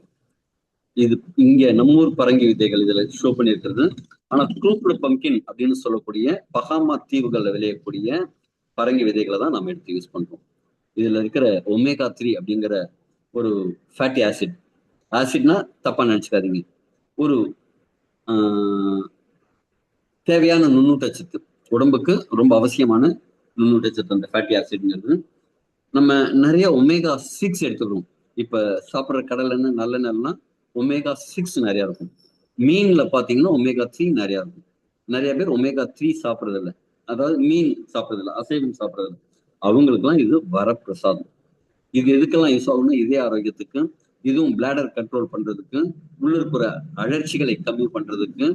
இது இங்க நம்மூர் பரங்கி விதைகள் இதுல ஷோ பண்ணியிருக்கிறது. ஆனா க்ரூப்டு பம்கின் அப்படின்னு சொல்லக்கூடிய பகாமா தீவுகள்ல விளையக்கூடிய பரங்கி விதைகளை தான் நம்ம எடுத்து யூஸ் பண்றோம். இதுல இருக்கிற ஒமேகா 3 அப்படிங்கிற ஒரு ஃபேட்டி ஆசிட், ஆசிட்னா தப்பா நினைச்சுக்காதீங்க, ஒரு தேவையான நுண்ணூட்டச்சத்து, உடம்புக்கு ரொம்ப அவசியமான நுண்ணூட்டச்சத்து அந்த ஃபேட்டி ஆசிட்ங்கிறது. நம்ம நிறைய ஒமேகா 6 எடுத்துக்கிறோம். இப்ப சாப்பிட்ற கடலெண்ணெய், நல்லெண்ணெய்லாம் ஒமேகா 6 நிறைய இருக்கும். மீன்ல பாத்தீங்கன்னா ஒமேகா 3 நிறைய இருக்கும். நிறைய பேர் ஒமேகா 3 சாப்பிட்றது இல்லை, அதாவது மீன் சாப்பிட்றது இல்லை, அசைவம் சாப்பிட்றது இல்லை. அவங்களுக்குலாம் இது வரப்பிரசாதம். இது எதுக்கெல்லாம் யூஸ் ஆகும்னா இதய ஆரோக்கியத்துக்கு, இதுவும் பிளாடர் கண்ட்ரோல் பண்றதுக்கு, உள்ளுறுப்புற அழற்சிகளை கம்மி பண்றதுக்கு,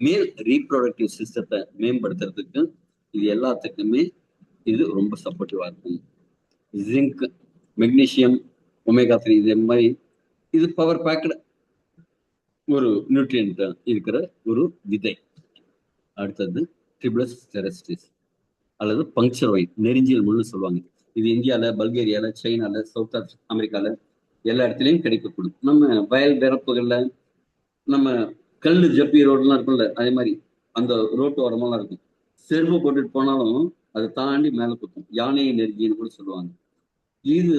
மேல் ரீப்ரொடக்டிவ் சிஸ்டத்தை மேம்படுத்துறதுக்கு, இது எல்லாத்துக்குமே இது ரொம்ப சப்போர்ட்டிவா இருக்கும். ஜிங்க், மெக்னீசியம், ஒமேகா 3 இதே மாதிரி இது பவர் பேக்டு ஒரு நியூட்ரியன்ட் இருக்கிற ஒரு விதை. அடுத்தது ட்ரிபிளஸ் டெரஸ்டிஸ் அல்லது பங்க்சர் ஒயின், நெருஞ்சியல் முள்னு சொல்லுவாங்க. இது இந்தியால, பல்கேரியால, சைனால, சவுத் அமெரிக்கால எல்லா இடத்துலயும் கிடைக்கக்கூடும். நம்ம வயல் வரப்புகள்ல, நம்ம கல்லு ஜப்பி ரோடுலாம் இருக்கும்ல, அதே மாதிரி அந்த ரோட்டு ஓரமெல்லாம் இருக்கும். செருப்பு போட்டுட்டு போனாலும் அதை தாண்டி மேல குத்தும். யானையை நெருங்கின்னு கூட சொல்லுவாங்க. இது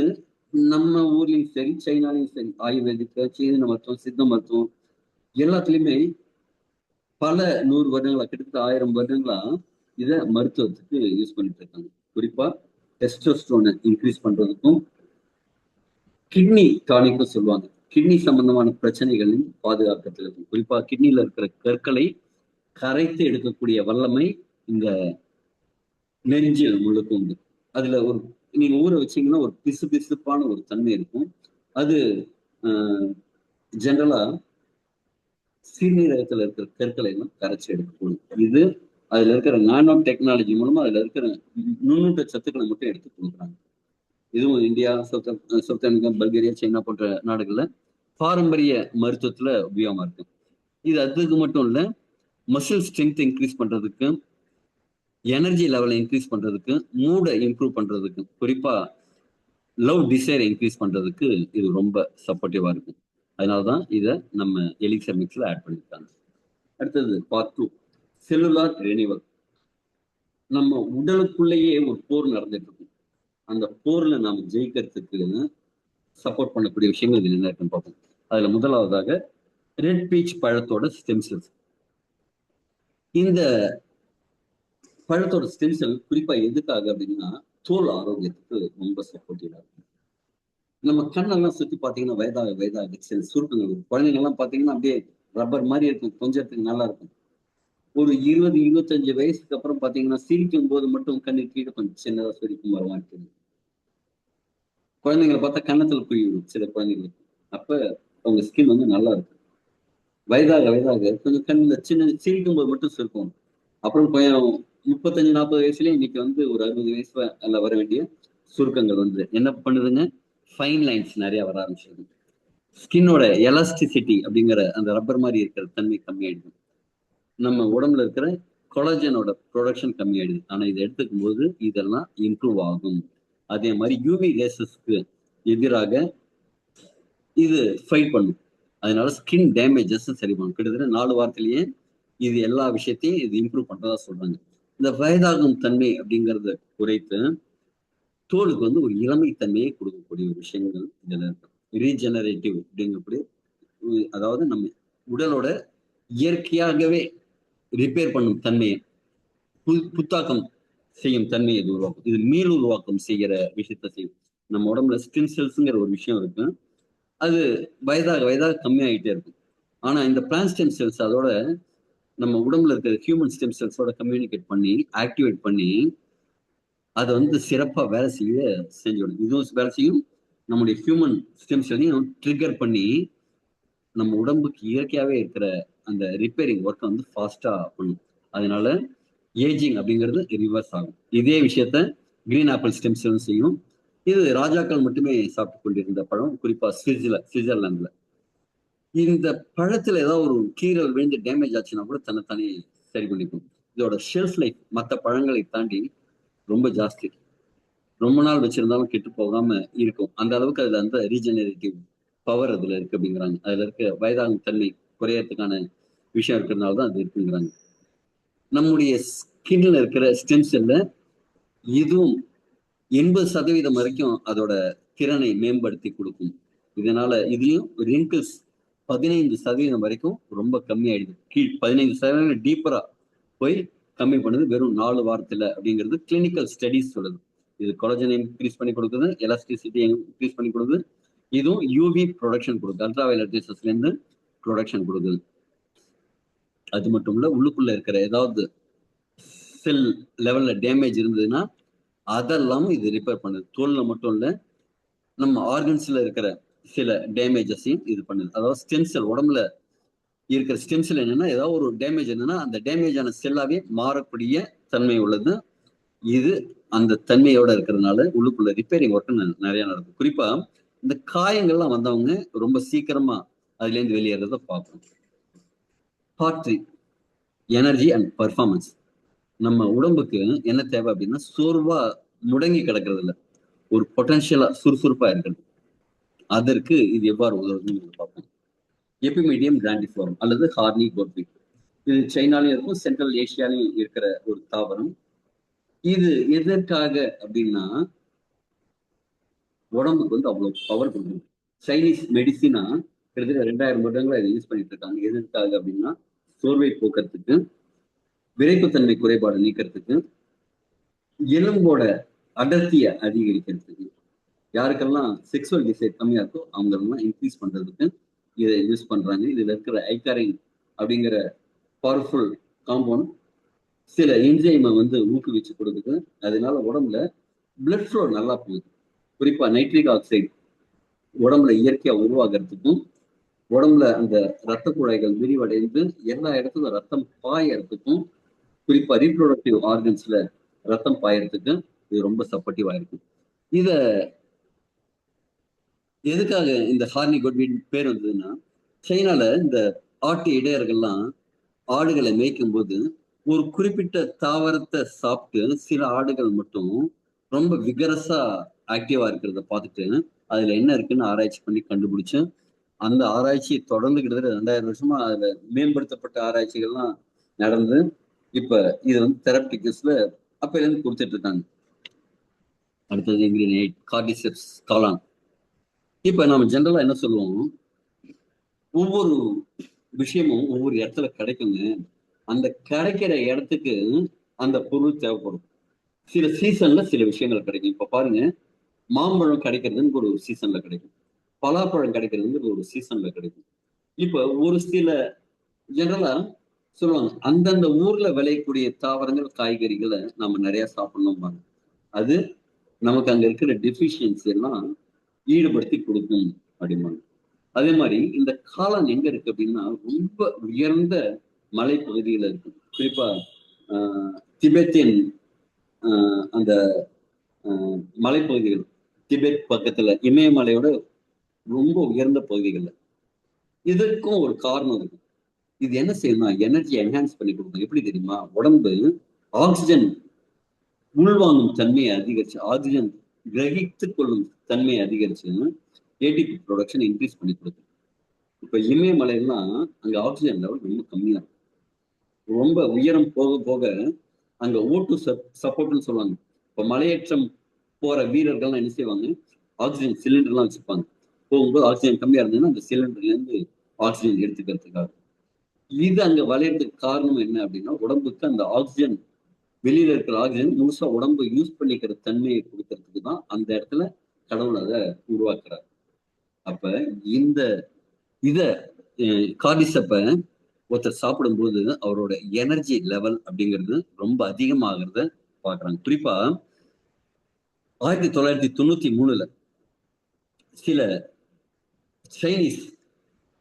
நம்ம ஊர்லயும் சரி, சைனாலையும் சரி, ஆயுர்வேதிக், சீன மருத்துவம், சித்த மருத்துவம் எல்லாத்துலயுமே பல 100 வருடங்களா, கிட்டத்தட்ட 1000 வருடங்களா இத மருத்துவத்துக்கு யூஸ் பண்ணிட்டு இருக்காங்க. குறிப்பா டெஸ்டோஸ்டரோனை இன்க்ரீஸ் பண்றதுக்கும், கிட்னி டானிக்கும் சொல்லுவாங்க. கிட்னி சம்பந்தமான பிரச்சனைகளையும் பாதுகாக்கிறதுல இருக்கும். குறிப்பா கிட்னில இருக்கிற கற்களை கரைத்து எடுக்கக்கூடிய வல்லமை இந்த நெஞ்சியல் முழுக்க உண்டு. அதுல ஒரு நீங்க ஊற வச்சீங்கன்னா ஒரு பிசு பிசுப்பான ஒரு தன்மை இருக்கும். அது ஜெனரலா சிறுநீரகத்துல இருக்கிற கற்களை எல்லாம் கரைச்சி எடுக்கக்கூடும். இது அதுல இருக்கிற நானோ டெக்னாலஜி மூலமா அதுல இருக்கிற நுண்ணூட்ட சத்துக்களை மட்டும் எடுத்து கொடுக்குறாங்க. இதுவும் India, south America, Bulgaria, China போன்ற நாடுகள்ல பாரம்பரிய மருத்துவத்துல உபயோகமா இருக்கு. இது அதுக்கு மட்டும் இல்ல, மசில் ஸ்ட்ரென்த் இன்க்ரீஸ் பண்றதுக்கு, எனர்ஜி லெவலை இன்க்ரீஸ் பண்றதுக்கு, மூடை இம்ப்ரூவ் பண்றதுக்கு, குறிப்பா லவ் டிசைரை இன்க்ரீஸ் பண்றதுக்கு இது ரொம்ப சப்போர்ட்டிவா இருக்கும். அதனாலதான் இதை நம்ம எலிக்சர் மிக்ஸ்ல ஆட் பண்ணிருக்காங்க. அடுத்தது பார்ட் 2, செல்லுலார் ரெனிவல். நம்ம உடலுக்குள்ளேயே ஒரு போர் நடந்துட்டு இருக்கும். அந்த போர்ல நாம ஜெயிக்கிறதுக்கு சப்போர்ட் பண்ணக்கூடிய விஷயங்கள் இது என்ன இருக்குன்னு பார்ப்போம். அதுல முதலாவதாக ரெட் பீச் பழத்தோட ஸ்டெம் செல்ஸ். இந்த பழத்தோட ஸ்டெம் செல் குறிப்பா எதுக்காக அப்படின்னா தோல் ஆரோக்கியத்துக்கு ரொம்ப சப்போர்ட்டிவா இருக்கும். நம்ம கண்ணெல்லாம் சுத்தி பாத்தீங்கன்னா வயதாக வயதாக சில சுருக்கங்கள் இருக்கும். குழந்தைங்க எல்லாம் பாத்தீங்கன்னா அப்படியே ரப்பர் மாதிரி இருக்கும், கொஞ்சத்துக்கு நல்லா இருக்கும். ஒரு 20, 25 வயசுக்கு அப்புறம் பாத்தீங்கன்னா சிரிக்கும் போது மட்டும் கண்ணு கீழே கொஞ்சம் சின்னதா சிரிக்கும் வர மாதிரி. குழந்தைங்களை பார்த்தா கன்னத்துல குழி விடும் சில குழந்தைங்களுக்கு. அப்ப அவங்க ஸ்கின் வந்து நல்லா இருக்கும். வயதாக வயதாக கொஞ்சம் கண்ணுல சின்ன சிரிக்கும் போது மட்டும் சுருக்கும். அப்புறம் கொஞ்சம் 35, 40 வயசுலயே இன்னைக்கு வந்து ஒரு 60 வயசுல வர வேண்டிய சுருக்கங்கள் வந்து என்ன பண்ணுதுங்க, ஃபைன் லைன்ஸ் நிறைய வர ஆரம்பிச்சிருது. ஸ்கின்னோட எலாஸ்டிசிட்டி அப்படிங்கிற அந்த ரப்பர் மாதிரி இருக்கிற தன்மை கம்மியாயிடுது. நம்ம உடம்புல இருக்கிற கொலாஜனோட ப்ரொடக்ஷன் கம்மியாயிடுது. ஆனா இதை எடுத்துக்கும் போது இதெல்லாம் இம்ப்ரூவ் ஆகும். அதே மாதிரி யூவி ரேசஸ்க்கு எதிராக இது ஃபைட் பண்ணும். அதனால ஸ்கின் டேமேஜஸ் சரி பண்ணும். கிட்டத்தட்ட 4 வாரத்திலேயே இது எல்லா விஷயத்தையும் இது இம்ப்ரூவ் பண்றதா சொல்றாங்க. இந்த வயதாகும் தன்மை அப்படிங்கறத குறைத்து தோலுக்கு வந்து ஒரு இளமை தன்மையை கொடுக்கக்கூடிய ஒரு விஷயங்கள் இதுல இருக்கு. ரீஜெனரேட்டிவ் அப்படிங்கக்கூடிய, அதாவது நம்ம உடலோட இயற்கையாகவே ரிப்பேர் பண்ணும் தன்மையை, புத்தாக்கம் செய்யும் தன்மையை இது உருவாக்கும். இது மீள் உருவாக்கம் செய்கிற விஷயத்த செய்யும். நம்ம உடம்புல ஸ்கின் செல்ஸ்ங்கிற ஒரு விஷயம் இருக்கு. அது வயதாக வயதாக கம்மியாயிட்டே இருக்கும். ஆனா இந்த பிளான்ட் ஸ்டெம் செல்ஸ் அதோட நம்ம உடம்புல இருக்கிற ஹியூமன் ஸ்டெம் செல்ஸோட கம்யூனிகேட் பண்ணி ஆக்டிவேட் பண்ணி அதை வந்து சிறப்பா வேலை செய்ய செஞ்சிடும். இதுவும் வேலை செய்யும். நம்முடைய ஹியூமன் ஸ்டெம் செல்லையும் ட்ரிகர் பண்ணி நம்ம உடம்புக்கு இயற்கையாவே இருக்கிற அந்த ரிப்பேரிங் ஒர்க்கை வந்து ஃபாஸ்டா பண்ணும். அதனால ஏஜிங் அப்படிங்கிறது ரிவர்ஸ் ஆகும். இதே விஷயத்த கிரீன் ஆப்பிள் ஸ்டெம் செல்லும் செய்யும். இது ராஜாக்கள் மட்டுமே சாப்பிட்டு கொண்டிருந்த பழம், குறிப்பா சுவிட்சர்லாந்துல. இந்த பழத்துல ஏதாவது ஒரு கீரல் விழுந்து டேமேஜ் ஆச்சுன்னா கூட தன்னைத்தானே சரி பண்ணிக்கும். இதோட ஷெல்ஃப் லைஃப் மற்ற பழங்களை தாண்டி ரொம்ப ஜாஸ்தி. ரொம்ப நாள் வச்சிருந்தாலும் கெட்டு போகாம இருக்கும். அந்த அளவுக்கு அதுல அந்த ரீஜெனரேட்டிவ் பவர் அதுல இருக்கு அப்படிங்கிறாங்க. அதுல இருக்க வயதாகும் தன்மை குறையறதுக்கான விஷயம் இருக்கிறதுனாலதான் அது இருக்குங்கிறாங்க. நம்முடைய ஸ்கின்ல இருக்கிற ஸ்டெம் செல்ல இதுவும் 80% வரைக்கும் அதோட திறனை மேம்படுத்தி கொடுக்கும். இதனால இதுலயும் ரிங்கிள்ஸ் 15% வரைக்கும் ரொம்ப கம்மியாயிடுது. 15% டீப்பரா போய் கம்மி பண்ணுது வெறும் 4 வாரத்துல அப்படிங்கிறது கிளினிக்கல் ஸ்டடிஸ் சொல்லுது. இது கொலஜனை இன்க்ரீஸ் பண்ணி கொடுக்குது, எலாஸ்டிசிட்டி இன்க்ரீஸ் பண்ணி கொடுக்குது. இதுவும் யூவி ப்ரொடக்ஷன் கொடுக்குது, அல்ட்ரா வயலட் ரேசஸ்ல இருந்து ப்ரொடக்ஷன் கொடுக்குது. அது மட்டும் இல்ல, உள்ளுக்குள்ள இருக்கிற ஏதாவது செல் லெவல்ல டேமேஜ் இருந்ததுன்னா அதெல்லாம் இது ரிப்பேர் பண்ணுது. தோல்ல மட்டும் இல்ல, நம்ம ஆர்கன்ஸ்ல இருக்கிற சில டேமேஜஸையும் இது பண்ணுது. அதாவது ஸ்டெம் செல், உடம்புல இருக்கிற ஸ்டெம் செல் என்னன்னா ஏதாவது ஒரு டேமேஜ் என்னன்னா அந்த டேமேஜ் ஆன செல்லாவே மாறக்கூடிய தன்மை உள்ளது. இது அந்த தன்மையோட இருக்கிறதுனால உள்ளுக்குள்ள ரிப்பேரிங் ஒர்க் நிறைய நடக்கும். குறிப்பா இந்த காயங்கள்லாம் வந்தவங்க ரொம்ப சீக்கிரமா அதுல இருந்து வெளியேறத பார்க்கணும். Heart, energy and performance. நம்ம உடம்புக்கு என்ன தேவை அப்படின்னா, சோர்வா முடங்கி கிடக்கிறது இல்ல, ஒரு பொட்டன்ஷியலா சுறுசுறுப்பா இருக்கிறது. அதற்கு இது எவ்வாறு உதவுதுன்னு பார்ப்போம். எபிமீடியம் கிராண்டிஃபோரம் அல்லது ஹார்னி கோட்விக். இது சைனாலையும் இருக்கும், சென்ட்ரல் ஏசியாலையும் இருக்கிற ஒரு தாவரம். இது எதற்காக அப்படின்னா, உடம்புக்கு வந்து அவ்வளவு பவர் கொடுக்கும். சைனீஸ் மெடிசினா கிட்டத்தட்ட 2000 வருடங்களா இதை யூஸ் பண்ணிட்டு இருக்காங்க. எதற்காக அப்படின்னா, சோர்வை போக்குறதுக்கு, விரைப்புத்தன்மை குறைபாடு நீக்கிறதுக்கு, எலும்போட அடர்த்தியை அதிகரிக்கிறதுக்கு, யாருக்கெல்லாம் செக்ஸுவல் டிசைர் கம்மியா இருக்கோ அவங்களெல்லாம் இன்க்ரீஸ் பண்றதுக்கு இதை யூஸ் பண்றாங்க. இதுல இருக்கிற ஐகாரின் அப்படிங்கிற பவர்ஃபுல் காம்பவுண்ட் சில என்சைமை வந்து ஊக்குவிச்சு கொடுக்குது. அதனால உடம்புல பிளட் ஃப்ளோ நல்லா போகுது. குறிப்பா நைட்ரிக் ஆக்சைடு உடம்புல இயற்கையா உருவாகிறதுக்கும், உடம்புல அந்த ரத்த குழாய்கள் விரிவடைந்து எல்லா இடத்துக்கும் ரத்தம் பாயறதுக்கும், குறிப்பா ரீப்ரொடக்டிவ் ஆர்கன்ஸ்ல ரத்தம் பாயறதுக்கு இது ரொம்ப சப்போர்ட்டிவா இருக்கு. இத எதுக்காக இந்த ஹார்னி குட்வீட் பேர் வந்ததுன்னா, சைனால இந்த ஆட்டு இடையர்கள்லாம் ஆடுகளை மேய்க்கும் போது ஒரு குறிப்பிட்ட தாவரத்தை சாப்பிட்டு சில ஆடுகள் மட்டும் ரொம்ப விகரஸா ஆக்டிவா இருக்கிறத பார்த்துட்டு அதுல என்ன இருக்குன்னு ஆராய்ச்சி பண்ணி கண்டுபிடிச்சு, அந்த ஆராய்ச்சி தொடர்ந்து கிட்டத்தட்ட 2000 வருஷமா அதுல மேம்படுத்தப்பட்ட ஆராய்ச்சிகள்லாம் நடந்து இப்ப இது வந்து தெரப்டிக்ஸ்ல அப்பையில இருந்து கொடுத்துட்டு இருக்காங்க. அடுத்தது இன்கிரீடியன்ட் கார்டிசெப்ஸ் காளான். இப்ப நம்ம ஜென்ரலா என்ன சொல்லுவோம், ஒவ்வொரு விஷயமும் ஒவ்வொரு இடத்துல கிடைக்குங்க. அந்த கிடைக்கிற இடத்துக்கு அந்த பொருள் தேவைப்படும். சில சீசன்ல சில விஷயங்கள் கிடைக்கும். இப்ப பாருங்க, மாம்பழம் கிடைக்கிறதுன்னு ஒரு சீசன்ல கிடைக்கும், பலாப்பழம் கிடைக்கிறதுன்னு ஒரு சீசன்ல கிடைக்கும். இப்ப ஒரு சில ஜெனரலா சொல்லுவாங்க, அந்தந்த ஊர்ல விளையக்கூடிய தாவரங்கள் காய்கறிகளை நம்ம நிறைய சாப்பிடணும். அது நமக்கு அங்க இருக்கிற டெபிஷியன்சி எல்லாம் ஈடுபடுத்தி கொடுக்கும் அப்படிம்பாங்க. அதே மாதிரி இந்த காளான் எங்க இருக்கு அப்படின்னா, ரொம்ப உயர்ந்த மலைப்பகுதியில இருக்கு. குறிப்பா திபெத்தியன் அந்த மலைப்பகுதிகள், திபெத் பக்கத்துல இமயமலையோட ரொம்ப உயர்ந்த பகுதிகள்ல. இதற்கும் ஒரு காரணம் இருக்கு. இது என்ன செய்யணும்னா, எனர்ஜி என்ஹான்ஸ் பண்ணி கொடுக்கும். எப்படி தெரியுமா, உடம்பு ஆக்சிஜன் உள்வாங்கும் தன்மையை அதிகரிச்சு, ஆக்சிஜன் கிரகித்துக் கொள்ளும் தன்மையை அதிகரிச்சு ஏடிபி ப்ரொடக்ஷன் இன்க்ரீஸ் பண்ணி கொடுக்கும். இப்ப இமயமலையெல்லாம் அங்க ஆக்சிஜன் லெவல் ரொம்ப கம்மியா இருக்கும். ரொம்ப உயரம் போக போக அங்க ஓட்டு சப்போர்ட்னு சொல்லுவாங்க. இப்ப மலையேற்றம் போற வீரர்கள்லாம் என்ன செய்வாங்க, ஆக்சிஜன் சிலிண்டர் எல்லாம் வச்சிருப்பாங்க. போகும்போது ஆக்சிஜன் கம்மியா இருந்ததுன்னா அந்த சிலிண்டர்ல இருந்து ஆக்சிஜன் எடுத்துக்கிறதுக்காக. இது அங்க வளையறதுக்கு காரணம் என்ன அப்படின்னா, உடம்புக்கு அந்த ஆக்சிஜன், வெளியில இருக்கிற ஆக்சிஜன் முழுசா உடம்பு யூஸ் பண்ணிக்கிற தன்மையை கொடுக்கறதுக்கு தான் அந்த இடத்துல கடவுள் அதை உருவாக்குறாரு. அப்ப இந்த இத கார்டிசப்ப ஒருத்தர் சாப்பிடும்போது அவரோட எனர்ஜி லெவல் அப்படிங்கிறது ரொம்ப அதிகமாகிறத பாக்குறாங்க. குறிப்பா 1993 சில சைனீஸ்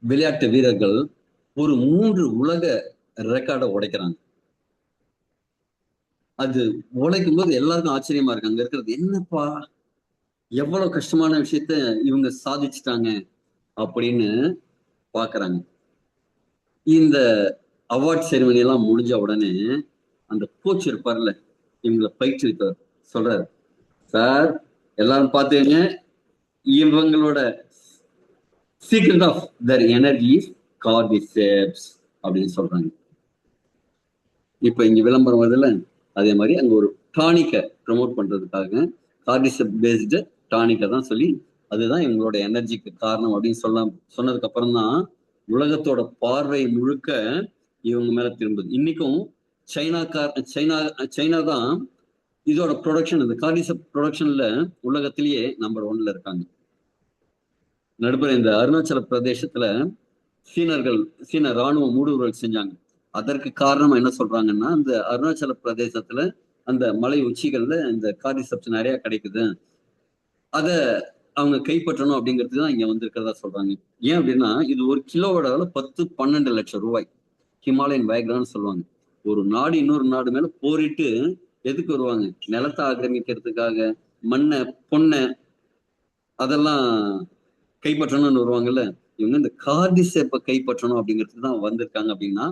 விளையாட்டு வீரர்கள் ஒரு 3 உலக ரெக்கார்டை உடைக்கிறாங்க. அது உடைக்கும் போது எல்லாருக்கும் ஆச்சரியமா இருக்கு. அங்க இருக்கிறது என்னப்பா, எவ்வளவு கஷ்டமான விஷயத்த இவங்க சாதிச்சுட்டாங்க அப்படின்னு பாக்குறாங்க. இந்த அவார்ட் செரிமனி எல்லாம் முடிஞ்ச உடனே அந்த கோச் இருப்பார்ல, இவங்களை பயிற்றுவித்தவர் சொல்றாரு, சார் எல்லாரும் பாத்துக்கங்க, இவங்களோட secret of their energy cordyceps அப்படின்னு சொல்றாங்க. இப்ப இங்க விளம்பரம் வருதுல்ல, அதே மாதிரி அங்க ஒரு டானிக்கை ப்ரமோட் பண்றதுக்காக கார்டிசெப் பேஸ்டு டானிக்கை தான் சொல்லி, அதுதான் இவங்களோட எனர்ஜிக்கு காரணம் அப்படின்னு சொன்னதுக்கு அப்புறம் தான் உலகத்தோட பார்வை முழுக்க இவங்க மேல திரும்புது. இன்னைக்கும் சைனா தான் இதோட ப்ரொடக்ஷன், இந்த கார்டிசெப் ப்ரொடக்ஷன்ல உலகத்திலேயே நம்பர் 1ல இருக்காங்க. நடுப்புற இந்த அருணாச்சல பிரதேசத்துல சீன ராணுவம் ஊடுருவல் செஞ்சாங்க. அதற்கு காரணம் என்ன சொல்றாங்கன்னா, அந்த அருணாச்சல பிரதேசத்துல அந்த மலை உச்சிகள்ல இந்த கார்டிசெப்ஸ் நிறைய கிடைக்குது, அத அவங்க கைப்பற்றணும் அப்படிங்கிறது தான் இங்க வந்திருக்கிறதா சொல்றாங்க. ஏன் அப்படின்னா, இது ஒரு கிலோவோட 10-12 லட்சம் ரூபாய். ஹிமாலயன் வயக்ரான்னு சொல்லுவாங்க. ஒரு நாடு இன்னொரு நாடு மேல போரிட்டு எதுக்கு வருவாங்க, நிலத்தை ஆக்கிரமிக்கிறதுக்காக, மண்ணை பொண்ணை அதெல்லாம் கைப்பற்றணும்னு வருவாங்கல்ல, இவங்க இந்த கார்டிசெப்பை கைப்பற்றணும் அப்படிங்கிறதுக்கு தான் வந்திருக்காங்க அப்படின்னா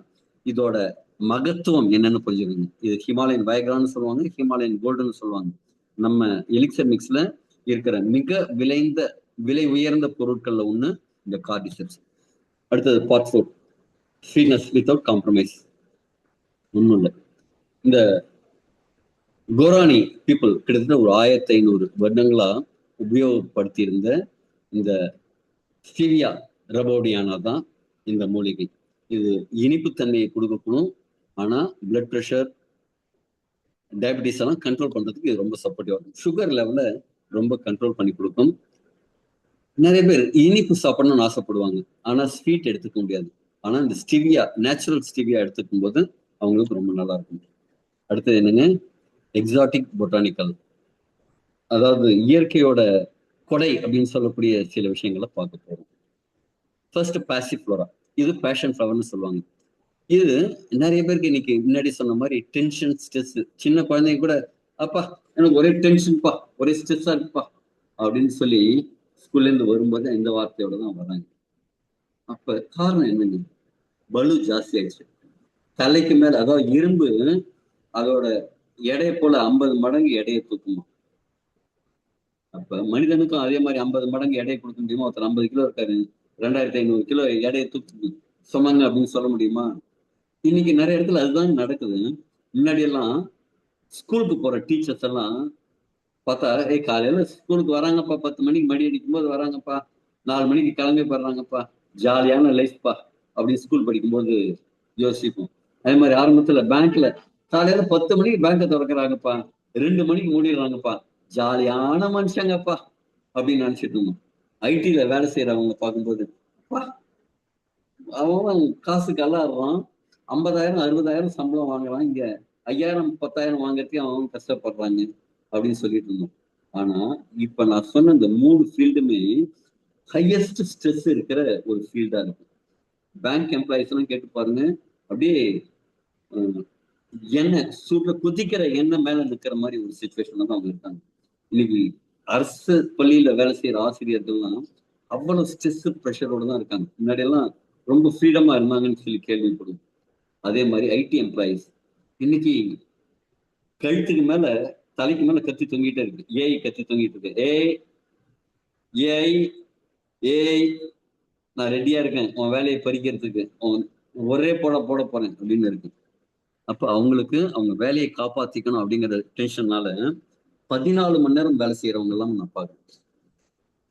இதோட மகத்துவம் என்னன்னு புரிஞ்சுக்கணும். இது ஹிமாலயன் வயக்ரான்னு சொல்லுவாங்க, ஹிமாலயன் கோல்டுன்னு சொல்லுவாங்க. நம்ம எலிக்சர் மிக்ஸ்ல இருக்கிற மிக விலை உயர்ந்த பொருட்கள்ல ஒண்ணு இந்த கார்டிசெப்ஸ். அடுத்தது பார்ட் 4, ஸ்வீட்னஸ் வித்தவுட் காம்ப்ரமைஸ். ஒண்ணும் இல்லை, இந்த கோரானி பீப்புள் கிட்டத்தட்ட ஒரு 1500 வருடங்களா உபயோகப்படுத்தியிருந்த இந்த ஸ்டீவியா ரபோடியானா தான் இந்த மூலிகை. இது இனிப்பு தன்மையை கொடுக்கணும், ஆனா பிளட் ப்ரெஷர், டயபிட்டிஸ் எல்லாம் கண்ட்ரோல் பண்றதுக்கு இது ரொம்ப சப்போர்ட்டிவா இருக்கும். சுகர் லெவல ரொம்ப கண்ட்ரோல் பண்ணி கொடுக்கும். நிறைய பேர் இனிப்பு சாப்பிடணும்னு ஆசைப்படுவாங்க, ஆனா ஸ்வீட் எடுத்துக்க முடியாது. ஆனா இந்த ஸ்டிவியா, நேச்சுரல் ஸ்டிவியா எடுத்துக்கும் போது அவங்களுக்கு ரொம்ப நல்லா இருக்கும். அடுத்தது என்னங்க, எக்ஸாட்டிக் பொட்டானிக்கல், அதாவது இயற்கையோட கொடை அப்படின்னு சொல்லக்கூடிய சில விஷயங்களை பார்க்க போறோம். ஃபர்ஸ்ட் பாசிஃப்ளோரா, இது பேஷன் ஃப்ளவர்னு சொல்லுவாங்க. இது நிறைய பேருக்கு இன்னைக்கு முன்னாடி சொன்ன மாதிரி டென்ஷன், ஸ்ட்ரெஸ், சின்ன குழந்தைங்க கூட அப்பா எனக்கு ஒரே டென்ஷன்ப்பா, ஒரே ஸ்ட்ரெஸ்ஸா இருக்குப்பா அப்படின்னு சொல்லி ஸ்கூல்ல இருந்து வரும்போது இந்த வார்த்தையோட தான் வராங்க. அப்ப காரணம் என்னங்க, பலு ஜாஸ்தி ஆயிடுச்சு தலைக்கு மேல. அதாவது இரும்பு அதோட எடையை போல 50 மடங்கு எடையை தூக்குமா. அப்ப மனிதனுக்கும் அதே மாதிரி 50 மடங்கு எடையை கொடுக்க முடியுமா? ஒருத்தர் 50 கிலோ இருக்காரு, 2500 கிலோ எடையை தூக்கி சுமங்க அப்படின்னு சொல்ல முடியுமா? இன்னைக்கு நிறைய இடத்துல அதுதான் நடக்குது. முன்னாடி எல்லாம் ஸ்கூலுக்கு போற டீச்சர்ஸ் எல்லாம் பார்த்தா, காலையில ஸ்கூலுக்கு வராங்கப்பா, 10 மணிக்கு மணி அடிக்கும் போது வராங்கப்பா, 4 மணிக்கு கிளம்பி போடுறாங்கப்பா, ஜாலியான லைஃப்பா அப்படின்னு ஸ்கூல் படிக்கும்போது யோசிப்போம். அதே மாதிரி ஆரம்பத்துல பேங்க்ல காலையில 10 மணிக்கு பேங்கை திறக்கிறாங்கப்பா, 2 மணிக்கு மூடிடுறாங்கப்பா, ஜாலியான மனுஷங்கப்பா அப்படின்னு நினைச்சிட்டு இருந்தோம். ஐடில வேலை செய்யறவங்க பார்க்கும்போது அவன் காசுக்கு அல்லாடுறான், 50,000 60,000 சம்பளம் வாங்குறான், இங்க 5,000 10,000 வாங்கறதுக்கு அவன் கஷ்டப்படுறாங்க அப்படின்னு சொல்லிட்டு இருந்தோம். ஆனா இப்ப நான் சொன்ன இந்த 3 ஃபீல்டுமே ஹையஸ்ட் ஸ்ட்ரெஸ் இருக்கிற ஒரு ஃபீல்டா இருக்கு. பேங்க் எம்ப்ளாயிஸ் எல்லாம் கேட்டு பாருங்க, அப்படியே எண்ணெய் சூட்ல குதிக்கிற எண்ணெய் மேல நிற்கிற மாதிரி ஒரு சுச்சுவேஷன்ல தான் அவங்க இருக்காங்க. இன்னைக்கு அரசு பள்ளியில வேலை செய்யற ஆசிரியர்கள்லாம் அவ்வளவு ஸ்ட்ரெஸ் ப்ரெஷரோட தான் இருக்காங்க. முன்னாடி எல்லாம் ரொம்ப ஃப்ரீடமா இருந்தாங்கன்னு சொல்லி கேள்விப்படுது. அதே மாதிரி ஐடி எம்ப்ளாயிஸ் இன்னைக்கு கழுத்துக்கு மேல தலைக்கு மேல கத்தி தொங்கிட்டே இருக்கு, ஏஐ கத்தி தொங்கிட்டு இருக்கு. ஏஐ ஏஐ நான் ரெடியா இருக்கேன் உன் வேலையை பறிக்கிறதுக்கு, ஒரே போட போறேன் அப்படின்னு இருக்கு. அப்ப அவங்களுக்கு அவங்க வேலையை காப்பாத்திக்கணும் அப்படிங்கிற டென்ஷன்னால 14 மணி நேரம் வேலை செய்யறவங்க எல்லாம் நான் பார்க்கிறேன்.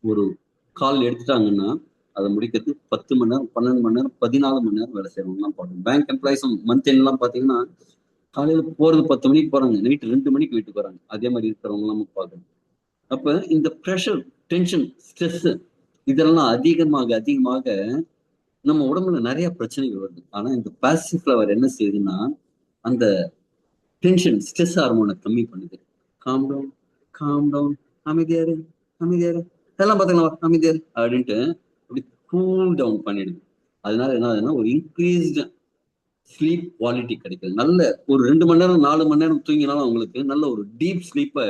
ஒரு கால் எடுத்துட்டாங்கன்னா அதை முடிக்கிறது 10 மணி நேரம், 12 மணி நேரம், 14 மணி நேரம் வேலை செய்யறவங்க எல்லாம் பார்க்கணும். பேங்க் எம்ப்ளாயிஸும் மந்த் எண்ட் எல்லாம் பாத்தீங்கன்னா காலையில போறது 10 மணிக்கு போறாங்க, நைட்டு 2 மணிக்கு வீட்டுக்கு வராங்க. அதே மாதிரி இருக்கிறவங்க எல்லாம் பார்க்கணும். அப்ப இந்த ப்ரெஷர், டென்ஷன், ஸ்ட்ரெஸ் இதெல்லாம் அதிகமாக நம்ம உடம்புல நிறைய பிரச்சனைகள் வருது. ஆனா இந்த பாசிஃப்ளவர் என்ன செய்யுதுன்னா அந்த டென்ஷன், ஸ்ட்ரெஸ் ஹார்மோனை கம்மி பண்ணுது. காம் டவுன், காம் டவுன், அமைதியாரு அமைதியாரு, எல்லாம் பாத்தீங்களா அமைதியாரு அப்படின்ட்டு அப்படி கூல் டவுன் பண்ணிடுது. அதனால என்ன ஆகுதுன்னா ஒரு இன்க்ரீஸ்டு ஸ்லீப் குவாலிட்டி கிடைக்குது. நல்ல ஒரு 2 மணி நேரம் 4 மணி நேரம் தூங்கினாலும் அவங்களுக்கு நல்ல ஒரு டீப் ஸ்லீப்ப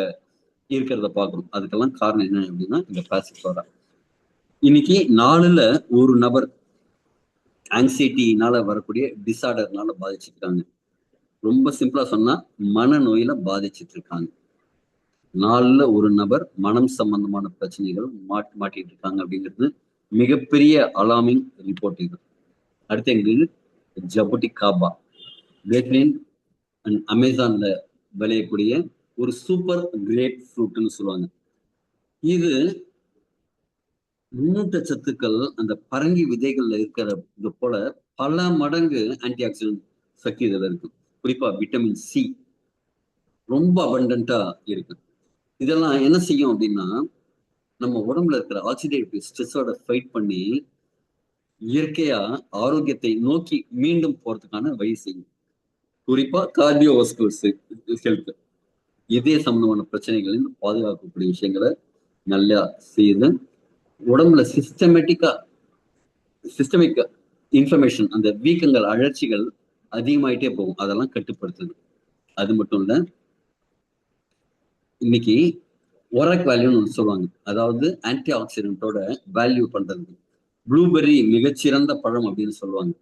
இருக்கிறத பார்க்கணும். அதுக்கெல்லாம் காரணம் என்ன அப்படின்னா இந்த பாசிஃப்ளோரா. இன்னைக்கு 4ல் 1 நபர் ஆங்ஸைட்டினால வரக்கூடிய டிசார்டர்னால பாதிச்சிருக்காங்க. ரொம்ப சிம்பிளா சொன்னா மனநோயில பாதிச்சிட்டு இருக்காங்க. 4ல் 1 நபர் மனம் சம்பந்தமான பிரச்சனைகள் மாட்டிட்டு இருக்காங்க அப்படிங்கிறது மிகப்பெரிய அலார்மிங் ரிப்போர்ட் இது. அடுத்து எங்களுக்கு ஜபுட்டிகாபா, கிரேட்லின் அண்ட் அமேசான்ல விளையக்கூடிய ஒரு சூப்பர் கிரேப் ஃப்ரூட்னு சொல்லுவாங்க. இது நுண்ணூட்டச்சத்துக்கள் அந்த பரங்கி விதைகள்ல இருக்கிறது போல பல மடங்கு ஆன்டி ஆக்சிடென்ட் சக்தி இதுல இருக்கு. குறிப்பா விட்டமின் சி ரொம்ப அபண்டன்டா இருக்கு. இதெல்லாம் என்ன செய்யும் அப்படின்னா நம்ம உடம்புல இருக்கிற ஆக்சிடேட்டிவ் ஸ்ட்ரெஸ்ஸோட ஃபைட் பண்ணி இயற்கையா ஆரோக்கியத்தை நோக்கி மீண்டும் போறதுக்கான வழி செய்யும். குறிப்பா கார்டியோவாஸ்குலர் ஹெல்த், இதய சம்பந்தமான பிரச்சனைகளின் பாதுகாக்கக்கூடிய விஷயங்களை நல்லா செய்யுது. உடம்புல சிஸ்டமிக் இன்ஃபர்மேஷன், அந்த வீக்கங்கள், அழற்சிகள் அதிகமாயிட்டே போகும், அதெல்லாம் கட்டுப்படுத்துது. அது மட்டும் இல்ல, இன்னைக்கு ஒரக் வேல்யூன்னு சொல்லுவாங்க, அதாவது ஆன்டி ஆக்சிடென்டோட வேல்யூ பண்றது. ப்ளூபெர்ரி மிகச்சிறந்த பழம் அப்படின்னு சொல்லுவாங்க.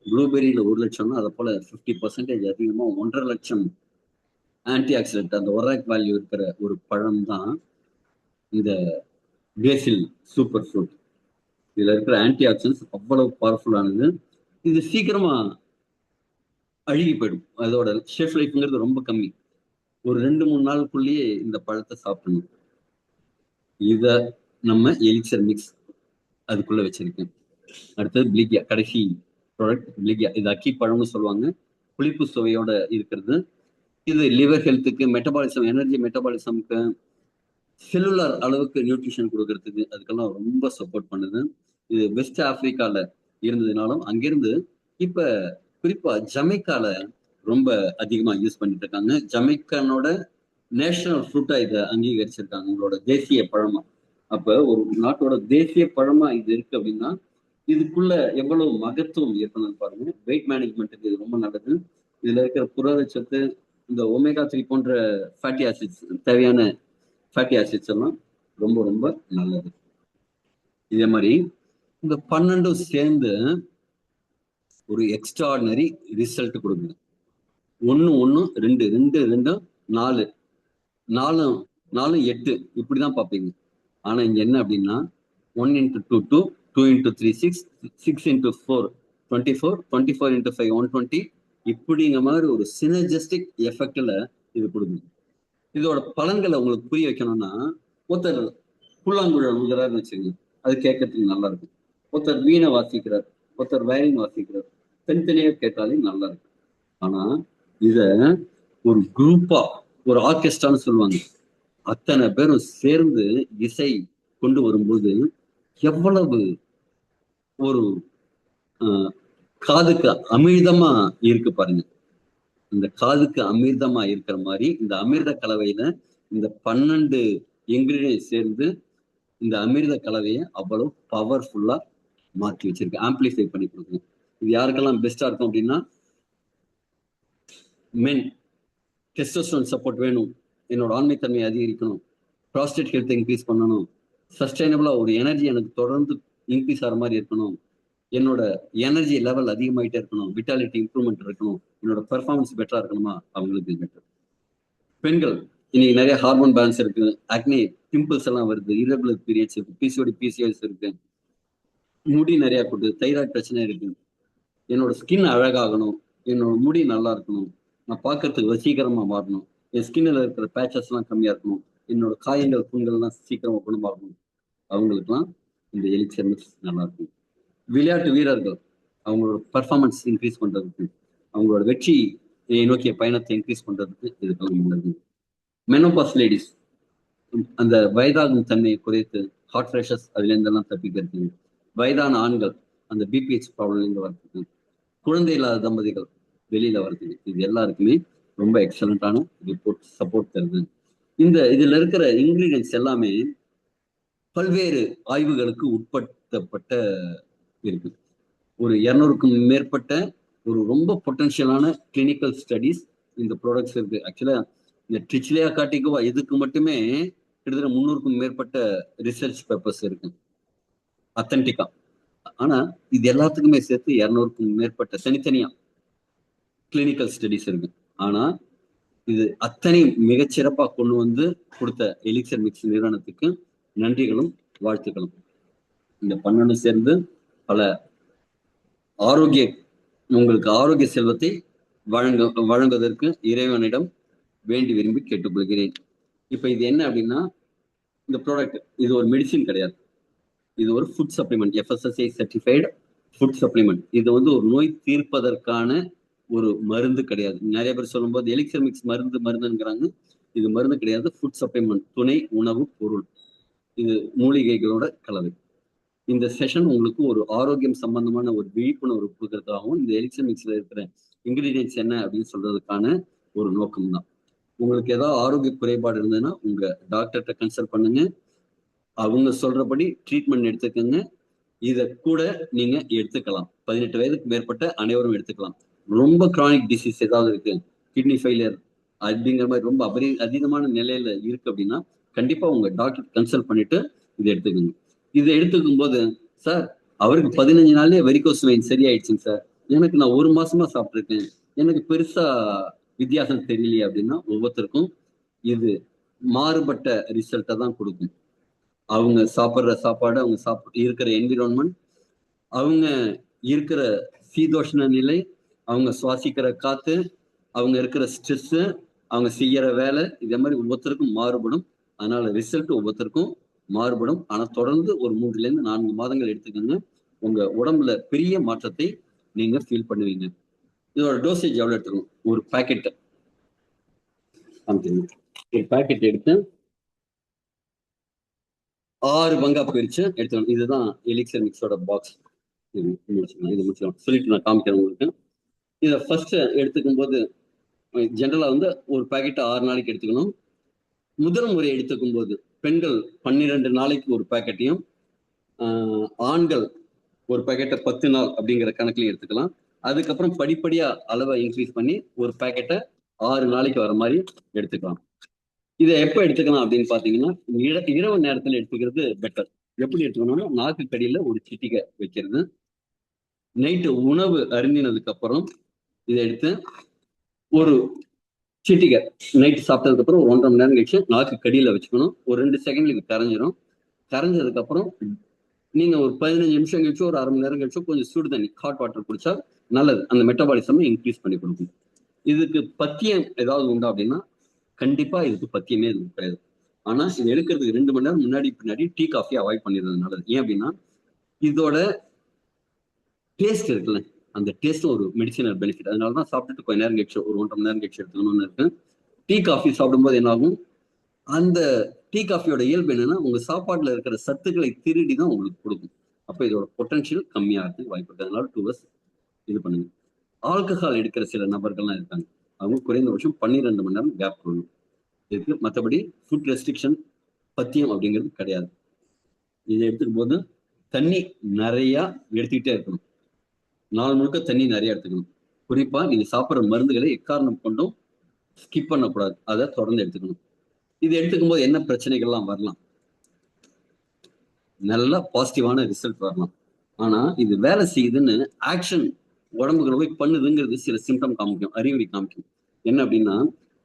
ப்ளூபெரியில 1,00,000 அதை போல 50% அதிகமா 1,50,000 ஆன்டி ஆக்சிடென்ட் அந்த ஒராக் வேல்யூ இருக்கிற ஒரு பழம் தான் இந்த பேசில் சூப்பர் ஃப்ரூட். இதுல இருக்கிற ஆன்டி ஆக்சிடென்ட்ஸ் அவ்வளவு பவர்ஃபுல்லானது. இது சீக்கிரமா அழுகி போயிடும். அதோட ஷெல்ஃப் லைஃப்ங்கிறது ரொம்ப கம்மி. ஒரு 2-3 நாளுக்குள்ளேயே இந்த பழத்தை சாப்பிடணும். இத நம்ம எலிக்சர் மிக்ஸ் அதுக்குள்ள வச்சிருக்கேன். அடுத்தது பிளிகியா, கடைசி ப்ராடக்ட் பிளிகியா. இது அக்கி பழம்னு சொல்லுவாங்க. புளிப்பு சுவையோட இருக்கிறது. இது லிவர் ஹெல்த்துக்கு, மெட்டபாலிசம், எனர்ஜி மெட்டபாலிசம்க்கு, செல்லுலார் அளவுக்கு நியூட்ரிஷன் கொடுக்கறதுக்கு அதுக்கெல்லாம் ரொம்ப சப்போர்ட் பண்ணுது. இது வெஸ்ட் ஆப்பிரிக்கால இருந்ததுனாலும் அங்கிருந்து இப்ப குறிப்பா ஜமைக்கால ரொம்ப அதிகமா யூஸ் பண்ணிட்டு இருக்காங்க. ஜமைக்கானோட நேஷனல் ஃப்ரூட்டா இதை அங்கீகரிச்சிருக்காங்க, உங்களோட தேசிய பழமா. அப்ப ஒரு நாட்டோட தேசிய பழமா இது இருக்கு அப்படின்னா இதுக்குள்ள எவ்வளவு மகத்துவம் இருக்கணும்னு பாருங்க. வெயிட் மேனேஜ்மெண்ட்டுக்கு இது ரொம்ப நல்லது. இதுல இருக்கிற புரதச்சத்து, இந்த ஒமேகா 3 போன்ற ஃபேட்டி ஆசிட்ஸ், தேவையான ஃபேட்டி ஆசிட்ஸ் எல்லாம் ரொம்ப ரொம்ப நல்லது. இதே மாதிரி இந்த 12 சேர்ந்து ஒரு எக்ஸ்ட்ராடினரி ரிசல்ட் கொடுக்குது. 1 1 2 2 2 4 4 4 8 இப்படிதான் பார்ப்பீங்க. ஆனா இங்க என்ன அப்படின்னா 1 × 2 2, 2 × 3 6, 6 × 4 24, 24 × 5 120 இப்படிங்கிற மாதிரி ஒரு சினர்ஜெஸ்டிக் எஃபெக்ட்ல இது கொடுக்குது. இதோட பலன்களை உங்களுக்கு புரிய வைக்கணும்னா, ஒருத்தர் புல்லாங்குழல் ஊதுறாருன்னு வச்சுக்கோங்க, அது கேட்கறதுக்கு நல்லா இருக்கும். ஒருத்தர் வீணை வாசிக்கிறார், ஒருத்தர் வயலின் வாசிக்கிறார், தனித்தனியா கேட்டாலே நல்லா இருக்கும். ஆனா இத ஒரு குரூப்பா, ஒரு ஆர்கெஸ்ட்ரான்னு சொல்லுவாங்க, அத்தனை பேரும் சேர்ந்து இசை கொண்டு வரும்போது எவ்வளவு ஒரு காதுக்கு அமிர்தமா இருக்கு பாருங்க. இந்த காதுக்கு அமிர்தமா இருக்கிற மாதிரி இந்த அமிர்த கலவையில இந்த 12 இன்கிரீடியன்ட் சேர்ந்து இந்த அமிர்த கலவையை அவ்வளவு பவர்ஃபுல்லா மாற்றி வச்சிருக்கு, ஆம்பிளிஃபை பண்ணி கொடுக்குது. இது யாருக்கெல்லாம் பெஸ்டா இருக்கும் அப்படின்னா, மென் டெஸ்டோஸ்டெரான் சப்போர்ட் வேணும், என்னோட ஆண்மைத்தன்மையை அதிகரிக்கணும், ப்ராஸ்டேட் ஹெல்த் இன்க்ரீஸ் பண்ணணும், சஸ்டைனபிளா ஒரு எனர்ஜி எனக்கு தொடர்ந்து இன்க்ரீஸ் ஆகிற மாதிரி இருக்கணும், என்னோட எனர்ஜி லெவல் அதிகமாயிட்டே இருக்கணும், விட்டாலிட்டி இம்ப்ரூவ்மெண்ட் இருக்கணும், என்னோட பெர்ஃபார்மன்ஸ் பெட்டரா இருக்கணுமா, அவங்களுக்கு பெட்டர். பெண்கள் இன்னைக்கு நிறைய ஹார்மோன் பேலன்ஸ் இருக்கு, அக்னி பிம்பிள்ஸ் எல்லாம் வருது, இரகுலர் பீரியட்ஸ் இருக்கு, பிசிஓடி பிசிஎஸ் இருக்கு, முடி நிறைய கொடு, தைராய்டு பிரச்சனை இருக்கு, என்னோட ஸ்கின் அழகாகணும், என்னோட முடி நல்லா இருக்கணும், நான் பார்க்கறதுக்கு வசீகரமா மாறணும், என் ஸ்கின்ல இருக்கிற பேச்சஸ் எல்லாம் கம்மியா இருக்கணும், என்னோட காயங்கள் புண்கள் எல்லாம் சீக்கிரமா குணமாகணும், அவங்களுக்குலாம் இந்த எலிக்சர் மிக்ஸ் நல்லா இருக்கும். விளையாட்டு வீரர்கள் அவங்களோட பர்ஃபார்மன்ஸ் இன்க்ரீஸ் பண்றதுக்கு, அவங்களோட வெற்றி நோக்கிய பயணத்தை இன்க்ரீஸ் பண்றதுக்கு இதுக்கெல்லாம் நல்லது. மெனோபாஸ் லேடிஸ் அந்த வயதாகும் தன்மையை குறைத்து ஹார்ட் ஃபிளஷஸ் அதுல இருந்தெல்லாம் தப்பிக்கிறதுக்கு, வயதான ஆண்கள் அந்த பிபிஹெச் ப்ராப்ளம்ல இருந்து வரதுக்கு, குழந்தை இல்லாத தம்பதிகள் வெளியில வர்றதுக்கு, இது எல்லாருக்குமே ரொம்ப எக்ஸலண்டான ரிப்போர்ட் சப்போர்ட் தருது. இந்த இதுல இருக்கிற இன்கிரீடியன்ஸ் எல்லாமே பல்வேறு ஆய்வுகளுக்கு உட்படுத்தப்பட்ட இருக்கு. ஒரு 200க்கும் மேற்பட்ட ஒரு ரொம்ப பொட்டன்ஷியலான கிளினிக்கல் ஸ்டடிஸ் இந்த ப்ராடக்ட்ஸ் இருக்கு. ஆக்சுவலா இந்த ட்ரிச்லியா கார்டிகோவா இதுக்கு மட்டுமே கிட்டத்தட்ட 300க்கும் மேற்பட்ட ரிசர்ச் பேப்பர்ஸ் இருக்கு அத்தன்டிக்கா. ஆனா இது எல்லாத்துக்குமே சேர்த்து 200க்கும் மேற்பட்ட தனித்தனியா கிளினிக்கல் ஸ்டடிஸ் இருக்கு. ஆனா இது அத்தனை மிகச்சிறப்பா கொண்டு வந்து கொடுத்த எலிக்சர் மிக்ஸ் நிறுவனத்துக்கு நன்றிகளும் வாழ்த்துக்களும். இந்த 12 சேர்ந்து பல ஆரோக்கிய, உங்களுக்கு ஆரோக்கிய செல்வத்தை வழங்குவதற்கு இறைவனிடம் வேண்டி விரும்பி கேட்டுக்கொள்கிறேன். இப்ப இது என்ன அப்படின்னா, இந்த ப்ராடக்ட் இது ஒரு மெடிசின் கிடையாது, இது ஒரு food supplement, FSSAI certified food supplement. இது வந்து ஒரு நோய் தீர்ப்பதற்கான ஒரு மருந்து கிடையாது. நிறைய பேர் சொல்லும்போது எலிக்சர் மிக்ஸ் மருந்துங்கிறாங்க, இது மருந்து கிடையாது, ஃபுட் சப்ளிமெண்ட், துணை உணவு பொருள், இது மூலிகைகளோட கலவை. இந்த செஷன் உங்களுக்கு ஒரு ஆரோக்கியம் சம்பந்தமான ஒரு விழிப்புணர்வு கொடுக்கறதாகவும், இந்த எலிக்சர் மிக்ஸ்ல இருக்கிற இன்கிரீடியன்ஸ் என்ன அப்படின்னு சொல்றதுக்கான ஒரு நோக்கம் தான். உங்களுக்கு ஏதாவது ஆரோக்கிய குறைபாடு இருந்ததுன்னா உங்க டாக்டர்கிட்ட கன்சல்ட் பண்ணுங்க, அவங்க சொல்றபடி ட்ரீட்மெண்ட் எடுத்துக்கோங்க. இதை கூட நீங்க எடுத்துக்கலாம், 18 வயதுக்கு மேற்பட்ட அனைவரும் எடுத்துக்கலாம். ரொம்ப கிரானிக் டிசீஸ் ஏதாவது இருக்கு, கிட்னி ஃபெயிலியர் அப்படிங்கிற மாதிரி ரொம்ப அதீதமான நிலையில இருக்கு அப்படின்னா கண்டிப்பா உங்க டாக்டர் கன்சல்ட் பண்ணிட்டு இதை எடுத்துக்கோங்க. இதை எடுத்துக்கும் போது, சார் அவருக்கு 15 நாள்லயே வெரிகோஸ் வெயின் சரியாயிடுச்சுங்க சார், எனக்கு நான் 1 மாசமா சாப்பிட்டுருக்கேன், எனக்கு பெருசா வித்தியாசம் தெரியலையே அப்படின்னா, ஒவ்வொருத்தருக்கும் இது மாறுபட்ட ரிசல்ட்டை தான் கொடுக்கும். அவங்க சாப்பிடுற சாப்பாடு, அவங்க இருக்கிற என்விரான்மெண்ட், அவங்க இருக்கிற சீதோஷ்ண நிலை, அவங்க சுவாசிக்கிற காத்து, அவங்க இருக்கிற ஸ்ட்ரெஸ், அவங்க செய்யற வேலை, இதே மாதிரி ஒவ்வொருத்தருக்கும் மாறுபடும். அதனால ரிசல்ட் ஒவ்வொருத்தருக்கும் மாறுபடும். ஆனா தொடர்ந்து ஒரு 3 ல இருந்து 4 மாதங்கள் எடுத்துக்கோங்க. உங்க உடம்புல பெரிய மாற்றத்தை நீங்க ஃபீல் பண்ணுவீங்க. இதோட டோசேஜ் எவ்வளவு எடுத்துக்கணும்? ஒரு பாக்கெட் ஒரு பாக்கெட் எடுத்து 6 பங்கா பிரிச்சு எடுத்துக்கணும். இதுதான் எலிக்சர் மிக்ஸோட பாக்ஸ். இது முடிச்சுக்கலாம் சொல்லிட்டு நான் காமிக்கிறேன் உங்களுக்கு. இதை ஃபர்ஸ்ட் எடுத்துக்கும் போது ஜென்ரலா வந்து ஒரு பாக்கெட் 6 நாளைக்கு எடுத்துக்கணும். முதல் முறை எடுத்துக்கும் போது பெண்கள் 12 நாளைக்கு ஒரு பாக்கெட்டையும், ஆண்கள் ஒரு பாக்கெட்டை 10 நாள் அப்படிங்கிற கணக்குலையும் எடுத்துக்கலாம். அதுக்கப்புறம் படிப்படியா அளவை இன்க்ரீஸ் பண்ணி ஒரு பாக்கெட்டை 6 நாளைக்கு வர மாதிரி எடுத்துக்கலாம். இதை எப்ப எடுத்துக்கலாம் அப்படின்னு பாத்தீங்கன்னா, இரவு நேரத்துல எடுத்துக்கிறது பெட்டர். எப்படி எடுத்துக்கணும்னா, நாக்கு கடியில ஒரு சிட்டிகை வைக்கிறது. நைட்டு உணவு அருந்தினதுக்கு அப்புறம் இதை எடுத்து ஒரு சிட்டிகை நைட்டு சாப்பிட்டதுக்கு அப்புறம் ஒரு 1.5 மணி நேரம் கழிச்சு நாக்கு கடியில வச்சுக்கணும். ஒரு 2 செகண்ட்ல இது கரைஞ்சிரும். கரைஞ்சதுக்கு அப்புறம் நீங்க ஒரு 15 நிமிஷம் கழிச்சு, ஒரு 1/2 மணி நேரம் கழிச்சு கொஞ்சம் சுடு தண்ணி, ஹாட் வாட்டர் குடிச்சா நல்லது. அந்த மெட்டபாலிசம் இன்க்ரீஸ் பண்ணி கொடுக்கும். இதுக்கு பத்தியம் ஏதாவது உண்டா அப்படின்னா, கண்டிப்பா இதுக்கு பத்தியமே இது கிடையாது. ஆனா இது எடுக்கிறதுக்கு 2 மணி நேரம் முன்னாடி பின்னாடி டீ காஃபி அவாய்ட் பண்ணிடுறது நல்லது. ஏன் அப்படின்னா, இதோட டேஸ்ட் இருக்குல்ல, அந்த டேஸ்ட் ஒரு மெடிசினல் பெனிஃபிட். அதனாலதான் சாப்பிட்டுட்டு கொஞ்ச நேரம் கழிச்சு, ஒரு 1.5 மணி நேரம் கழிச்சு எடுத்துக்கணும்னு இருக்கு. டீ காஃபி சாப்பிடும்போது என்ன ஆகும், அந்த டீ காஃபியோட இயல்பு என்னன்னா, உங்க சாப்பாட்டுல இருக்கிற சத்துக்களை திருடி தான் உங்களுக்கு கொடுக்கும். அப்ப இதோட பொட்டன்ஷியல் கம்மியாகிறதுக்கு வாய்ப்பு இருக்கு. அதனால 2 hours இது பண்ணுங்க. ஆல்கஹால் எடுக்கிற சில நபர்கள்லாம் இருக்காங்க. அவங்க குறைந்தபட்சம் 12 மணி நேரம் கேப் பண்ணணும் இருக்கு. மற்றபடி ஃபுட் ரெஸ்ட்ரிக்ஷன், பத்தியம் அப்படிங்கிறது கிடையாது. இதை எடுத்துக்கும் போது தண்ணி நிறைய எடுத்துக்கிட்டே இருக்கணும். நாள் முழுக்க தண்ணி நிறைய எடுத்துக்கணும். குறிப்பா நீங்க சாப்பிட்ற மருந்துகளை எக்காரணம் கொண்டும் ஸ்கிப் பண்ணக்கூடாது. அதை தொடர்ந்து எடுத்துக்கணும். இது எடுத்துக்கும் போது என்ன பிரச்சனைகள்லாம் வரலாம்? நல்ல பாசிட்டிவான ரிசல்ட் வரலாம். ஆனா இது வேலை செய்யுதுன்னு ஆக்ஷன் உடம்புகளை போய் பண்ணுதுங்கிறது சில சிம்டம் காமிக்கும், அறிகுறி காமிக்கும். என்ன அப்படின்னா,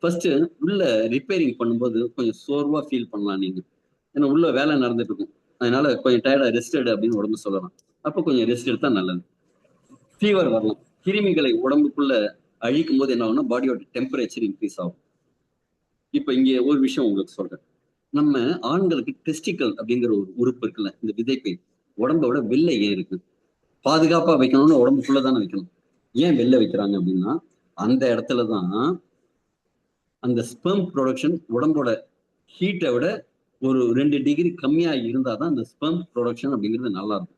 ஃபர்ஸ்ட் உள்ள ரிப்பேரிங் பண்ணும்போது கொஞ்சம் சோர்வா ஃபீல் பண்ணலாம் நீங்க. ஏன்னா உள்ள வேலை நடந்துட்டு இருக்கும். அதனால கொஞ்சம் டயர்டா ரெஸ்ட் எடு அப்படின்னு உடம்பு சொல்லலாம். அப்போ கொஞ்சம் ரெஸ்ட் எடுத்தா நல்லது. ஃபீவர் வரலாம். கிருமிகளை உடம்புக்குள்ள அழிக்கும் போது என்ன ஆகும்னா, பாடியோட டெம்பரேச்சர் இன்க்ரீஸ் ஆகும். இப்ப இங்க ஒரு விஷயம் உங்களுக்கு சொல்றேன். நம்ம ஆண்களுக்கு டெஸ்டிக்கல் அப்படிங்கிற ஒரு உறுப்பு இருக்குல்ல, இந்த விதைப்பை, உடம்போட வெளில ஏன் இருக்கு? பாதுகாப்பா வைக்கணும்னு உடம்புக்குள்ளதானே வைக்கணும். ஏன் வெளில வைக்கிறாங்க அப்படின்னா, அந்த இடத்துலதான் அந்த ஸ்பெர்ம் ப்ரொடக்ஷன் உடம்போட ஹீட்டை விட ஒரு 2 டிகிரி கம்மியா இருந்தாதான் அந்த ஸ்பெர்ம் ப்ரொடக்ஷன் அப்படிங்கிறது நல்லா இருக்கும்.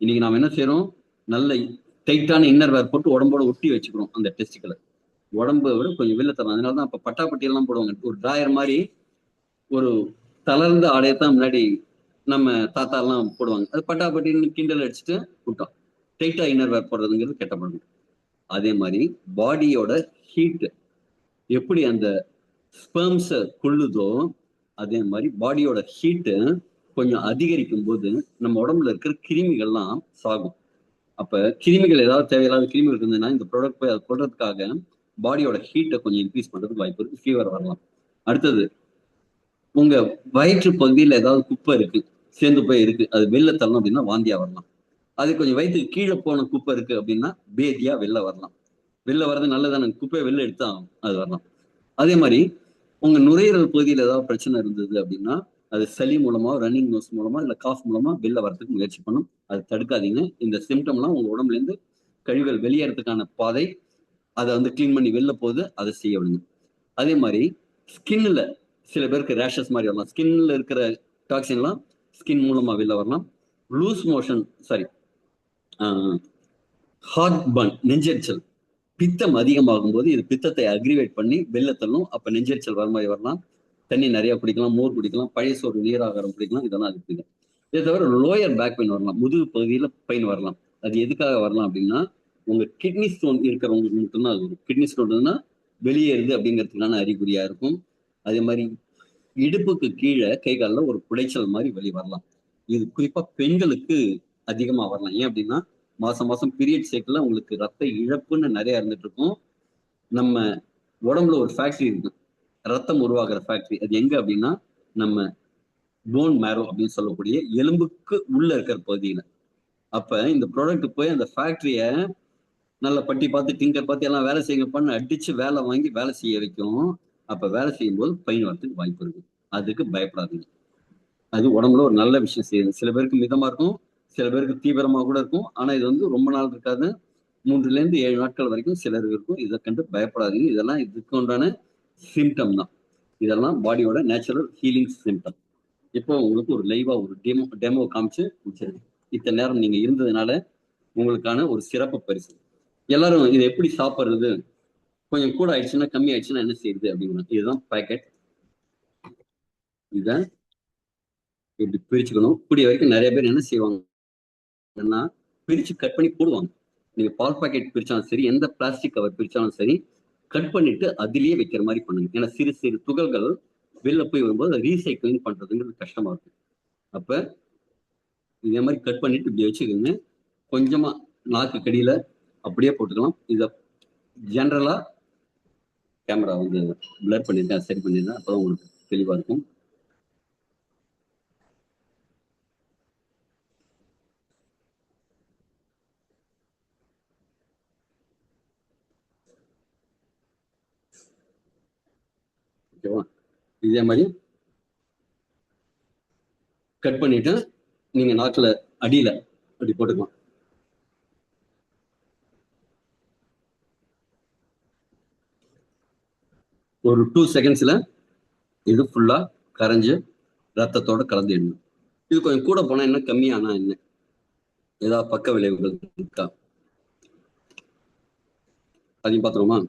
இன்னைக்கு நாம என்ன செய்யறோம், நல்ல டைட்டான இன்னர் வேர் போட்டு உடம்போட ஒட்டி வச்சுக்கிறோம் அந்த டெஸ்டிக்கலை. உடம்பை விட கொஞ்சம் வெளில தரலாம். அதனாலதான் அப்ப பட்டாப்பட்டி எல்லாம் போடுவாங்க. ஒரு டிராயர் மாதிரி ஒரு தளர்ந்த ஆடையத்தான் முன்னாடி நம்ம தாத்தா எல்லாம் போடுவாங்க. அது பட்டாப்பட்டின்னு கிண்டல் அடிச்சுட்டு விட்டோம். டைட்டா இன்னர் வேர் போடுறதுங்கிறது கெட்ட பழக்கம். அதே மாதிரி பாடியோட ஹீட் எப்படி அந்த ஸ்பெர்ம்ஸை கொள்ளுதோ, அதே மாதிரி பாடியோட ஹீட்டு கொஞ்சம் அதிகரிக்கும் போது நம்ம உடம்புல இருக்கிற கிருமிகள்லாம் சாகும். அப்ப கிருமிகள் ஏதாவது தேவையில்லாத கிருமிகள் இருந்ததுன்னா இந்த ப்ராடக்ட் போய் அதை கொள்றதுக்காக பாடியோட ஹீட்டை கொஞ்சம் இன்க்ரீஸ் பண்றதுக்கு வாய்ப்பு இருக்கு. ஃபீவர் வரலாம். அடுத்தது, உங்க வயிற்று பகுதியில ஏதாவது குப்பை இருக்கு, சேர்ந்து போய் இருக்கு, அது வெளில தரணும் அப்படின்னா வாந்தியா வரலாம். அது கொஞ்சம் வயிற்றுக்கு கீழே போன குப்பை இருக்கு அப்படின்னா பேதியா வெளில வரலாம். வெளில வர்றது நல்லதான, குப்பையை வெளில எடுத்தா அது வரலாம். அதே மாதிரி உங்க நுரையீரல் பகுதியில் ஏதாவது பிரச்சனை இருந்தது அப்படின்னா அது சளி மூலமா, ரன்னிங் நோஸ் மூலமா, இல்ல காஃப் மூலமா வெளில வரதுக்கு முயற்சி பண்ணும். அதை தடுக்காதீங்க. இந்த சிம்டம்லாம் உங்க உடம்புல இருந்து கழிவுகள் வெளியேறதுக்கான பாதை, அதை வந்து கிளீன் பண்ணி வெளில போகுது, அதை செய்ய விடுங்க. அதே மாதிரி ஸ்கின்ல சில பேருக்கு ரேஷஸ் மாதிரி வரலாம். ஸ்கின்ல இருக்கிற டாக்ஸின்லாம் ஸ்கின் மூலமா வெளில வரலாம். Loose motion, sorry, heartburn, நெஞ்செரிச்சல், பித்தம் அதிகமாகும் போது இது பித்தத்தை அக்ரிவேட் பண்ணி வெளில தள்ளும். அப்ப நெஞ்செரிச்சல் வர மாதிரி வரலாம். தண்ணி நிறைய குடிக்கலாம், மோர் குடிக்கலாம், பழைய சோறு நீராகாரம் குடிக்கலாம். இதெல்லாம் அதுக்கு. இதை தவிர லோயர் பேக் பெயின் வரலாம், முதுகு பகுதியில பெயின் வரலாம். அது எதுக்காக வரலாம் அப்படின்னா, உங்க கிட்னி ஸ்டோன் இருக்கிறவங்களுக்கு மட்டும்தான் அது வரும். கிட்னி ஸ்டோன்னா வெளியேறுது அப்படிங்கிறதுக்கான அறிகுறியா இருக்கும். அதே மாதிரி இடுப்புக்கு கீழே கை காலில் ஒரு குடைச்சல் மாதிரி வெளியே வரலாம். இது குறிப்பா பெண்களுக்கு அதிகமா வரலாம். ஏன் அப்படின்னா, மாசம் மாசம் பீரியட் சைக்கிள்ல உங்களுக்கு ரத்த இழப்புன்னு நிறைய இருந்துட்டு இருக்கும். நம்ம உடம்புல ஒரு ஃபேக்டரி இருக்கு, ரத்தம் உருவாக்குற ஃபேக்டரி. அது எங்க அப்படின்னா நம்ம போன் மேரோ அப்படின்னு சொல்லக்கூடிய எலும்புக்கு உள்ள இருக்கிற பகுதியில. அப்ப இந்த ப்ராடக்ட் போய் அந்த ஃபேக்டரிய நல்ல பட்டி பார்த்து டிங்கர் பார்த்து எல்லாம் வேலை செய்யுங்க பண்ண அடிச்சு வேலை வாங்கி வேலை செய்ய வைக்கும். அப்ப வேலை செய்யும் போது பெயின் வரதுக்கு வாய்ப்பு இருக்கு. அதுக்கு பயப்படாதீங்க. அது உடம்புல ஒரு நல்ல விஷயம் செய்யுது. சில பேருக்கு மிதமா இருக்கும், சில பேருக்கு தீவிரமா கூட இருக்கும். ஆனா இது வந்து ரொம்ப நாள் இருக்காது. 3ல இருந்து 7 நாட்கள் வரைக்கும் சிலருக்கு இருக்கும். இதை கண்டு பயப்படாதீங்க. இதெல்லாம் இதுக்கு உண்டான சிம்டம் தான். இதெல்லாம் பாடியோட நேச்சுரல் ஹீலிங் சிம்டம். இப்போ உங்களுக்கு ஒரு லைவா ஒரு டெமோ காமிச்சு முடிச்சிருக்கேன். இத்தனை நேரம் நீங்க இருந்ததுனால உங்களுக்கான ஒரு சிறப்பு பரிசு. எல்லாரும் இதை எப்படி சாப்பிடுறது, கொஞ்சம் கூட ஆயிடுச்சுன்னா கம்மி ஆயிடுச்சுன்னா என்ன செய்யுது அப்படிங்கிறது. இதுதான் பேக்கெட். இதை இப்படி பிரிச்சுக்கணும். கூடிய வரைக்கும் நிறைய பேர் என்ன செய்வாங்கன்னா பிரிச்சு கட் பண்ணி போடுவாங்க. நீங்க பால் பாக்கெட் பிரிச்சாலும் சரி, எந்த பிளாஸ்டிக் கவர் பிரிச்சாலும் சரி, கட் பண்ணிட்டு அதிலேயே வைக்கிற மாதிரி பண்ணுங்க. ஏன்னா சிறு சிறு துகள்கள் வெளில போய் வரும்போது ரீசைக்கிளிங் பண்றதுங்கிறது கஷ்டமா இருக்கும். அப்ப இதே மாதிரி கட் பண்ணிட்டு இப்படி வச்சுக்கோங்க. கொஞ்சமா நாக்கு கடியில அப்படியே போட்டுக்கலாம். இத ஜெனரலா கேமரா வந்து பிளர் பண்ணிருக்கேன், சரி பண்ணிருக்கேன். அப்பதான் உங்களுக்கு தெளிவா இருக்கும். ஓகேவா? இதே மாதிரி கட் பண்ணிட்டு நீங்க நாக்குல அடியில அப்படி போட்டுக்கலாம். ஒரு 2 செகண்ட்ஸ்ல இது ஃபுல்லா கரைஞ்சு ரத்தத்தோட கலந்துடணும். இது கொஞ்சம் கூட போனா என்ன, கம்மியானா என்ன, ஏதாவது பக்க விளைவுகள் இருக்கா, அதையும் பாத்துருமா?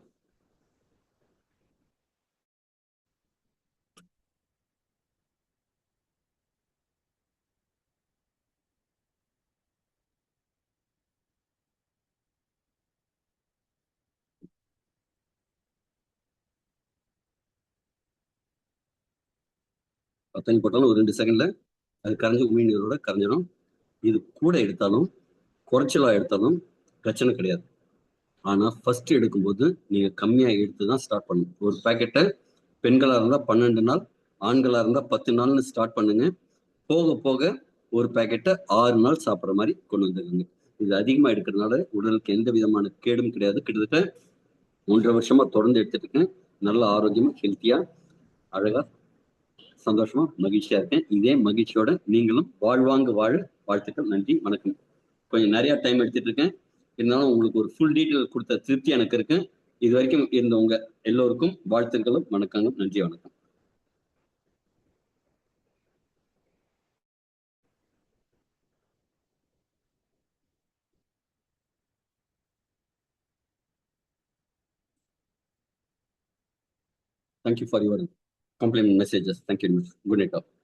தண்ணி போட்டாலும் ஒரு 2 செகண்ட்ல அது கரைஞ்சு உமிழ்நீரோட கரைஞ்சிடும். இது கூட எடுத்தாலும் குறைச்சலா எடுத்தாலும் பிரச்சனை கிடையாது. ஆனா ஃபர்ஸ்ட் எடுக்கும்போது நீங்க கம்மியா எடுத்து தான் ஸ்டார்ட் பண்ணணும். ஒரு பாக்கெட்டை பெண்களா இருந்தா 12 நாள், ஆண்களா இருந்தா 10 நாள்னு ஸ்டார்ட் பண்ணுங்க. போக போக ஒரு பாக்கெட்டை 6 நாள் சாப்பிட்ற மாதிரி கொண்டு வந்துருங்க. இது அதிகமா எடுக்கிறதுனால உடலுக்கு எந்த விதமான கேடும் கிடையாது. கிட்டத்தட்ட 1.5 வருஷமா தொடர்ந்து எடுத்துட்டு இருக்கேன். நல்ல ஆரோக்கியமா ஹெல்த்தியா அழகா சந்தோஷமா மகிழ்ச்சியா இருக்கேன். இதே மகிழ்ச்சியோட நீங்களும் வாழ்வாங்கு வாழ வாழ்த்துக்கள். நன்றி, வணக்கம். கொஞ்சம் நிறைய டைம் எடுத்துட்டு இருக்கேன், இருந்தாலும் உங்களுக்கு ஒரு ஃபுல் டீட்டெயில் கொடுத்த திருப்தி எனக்கு இருக்கு. இது வரைக்கும் இருந்தவங்க எல்லோருக்கும் வாழ்த்துக்களும் வணக்கங்களும். நன்றி, வணக்கம். Thank you for your compliment messages. Thank you very much. Good night all.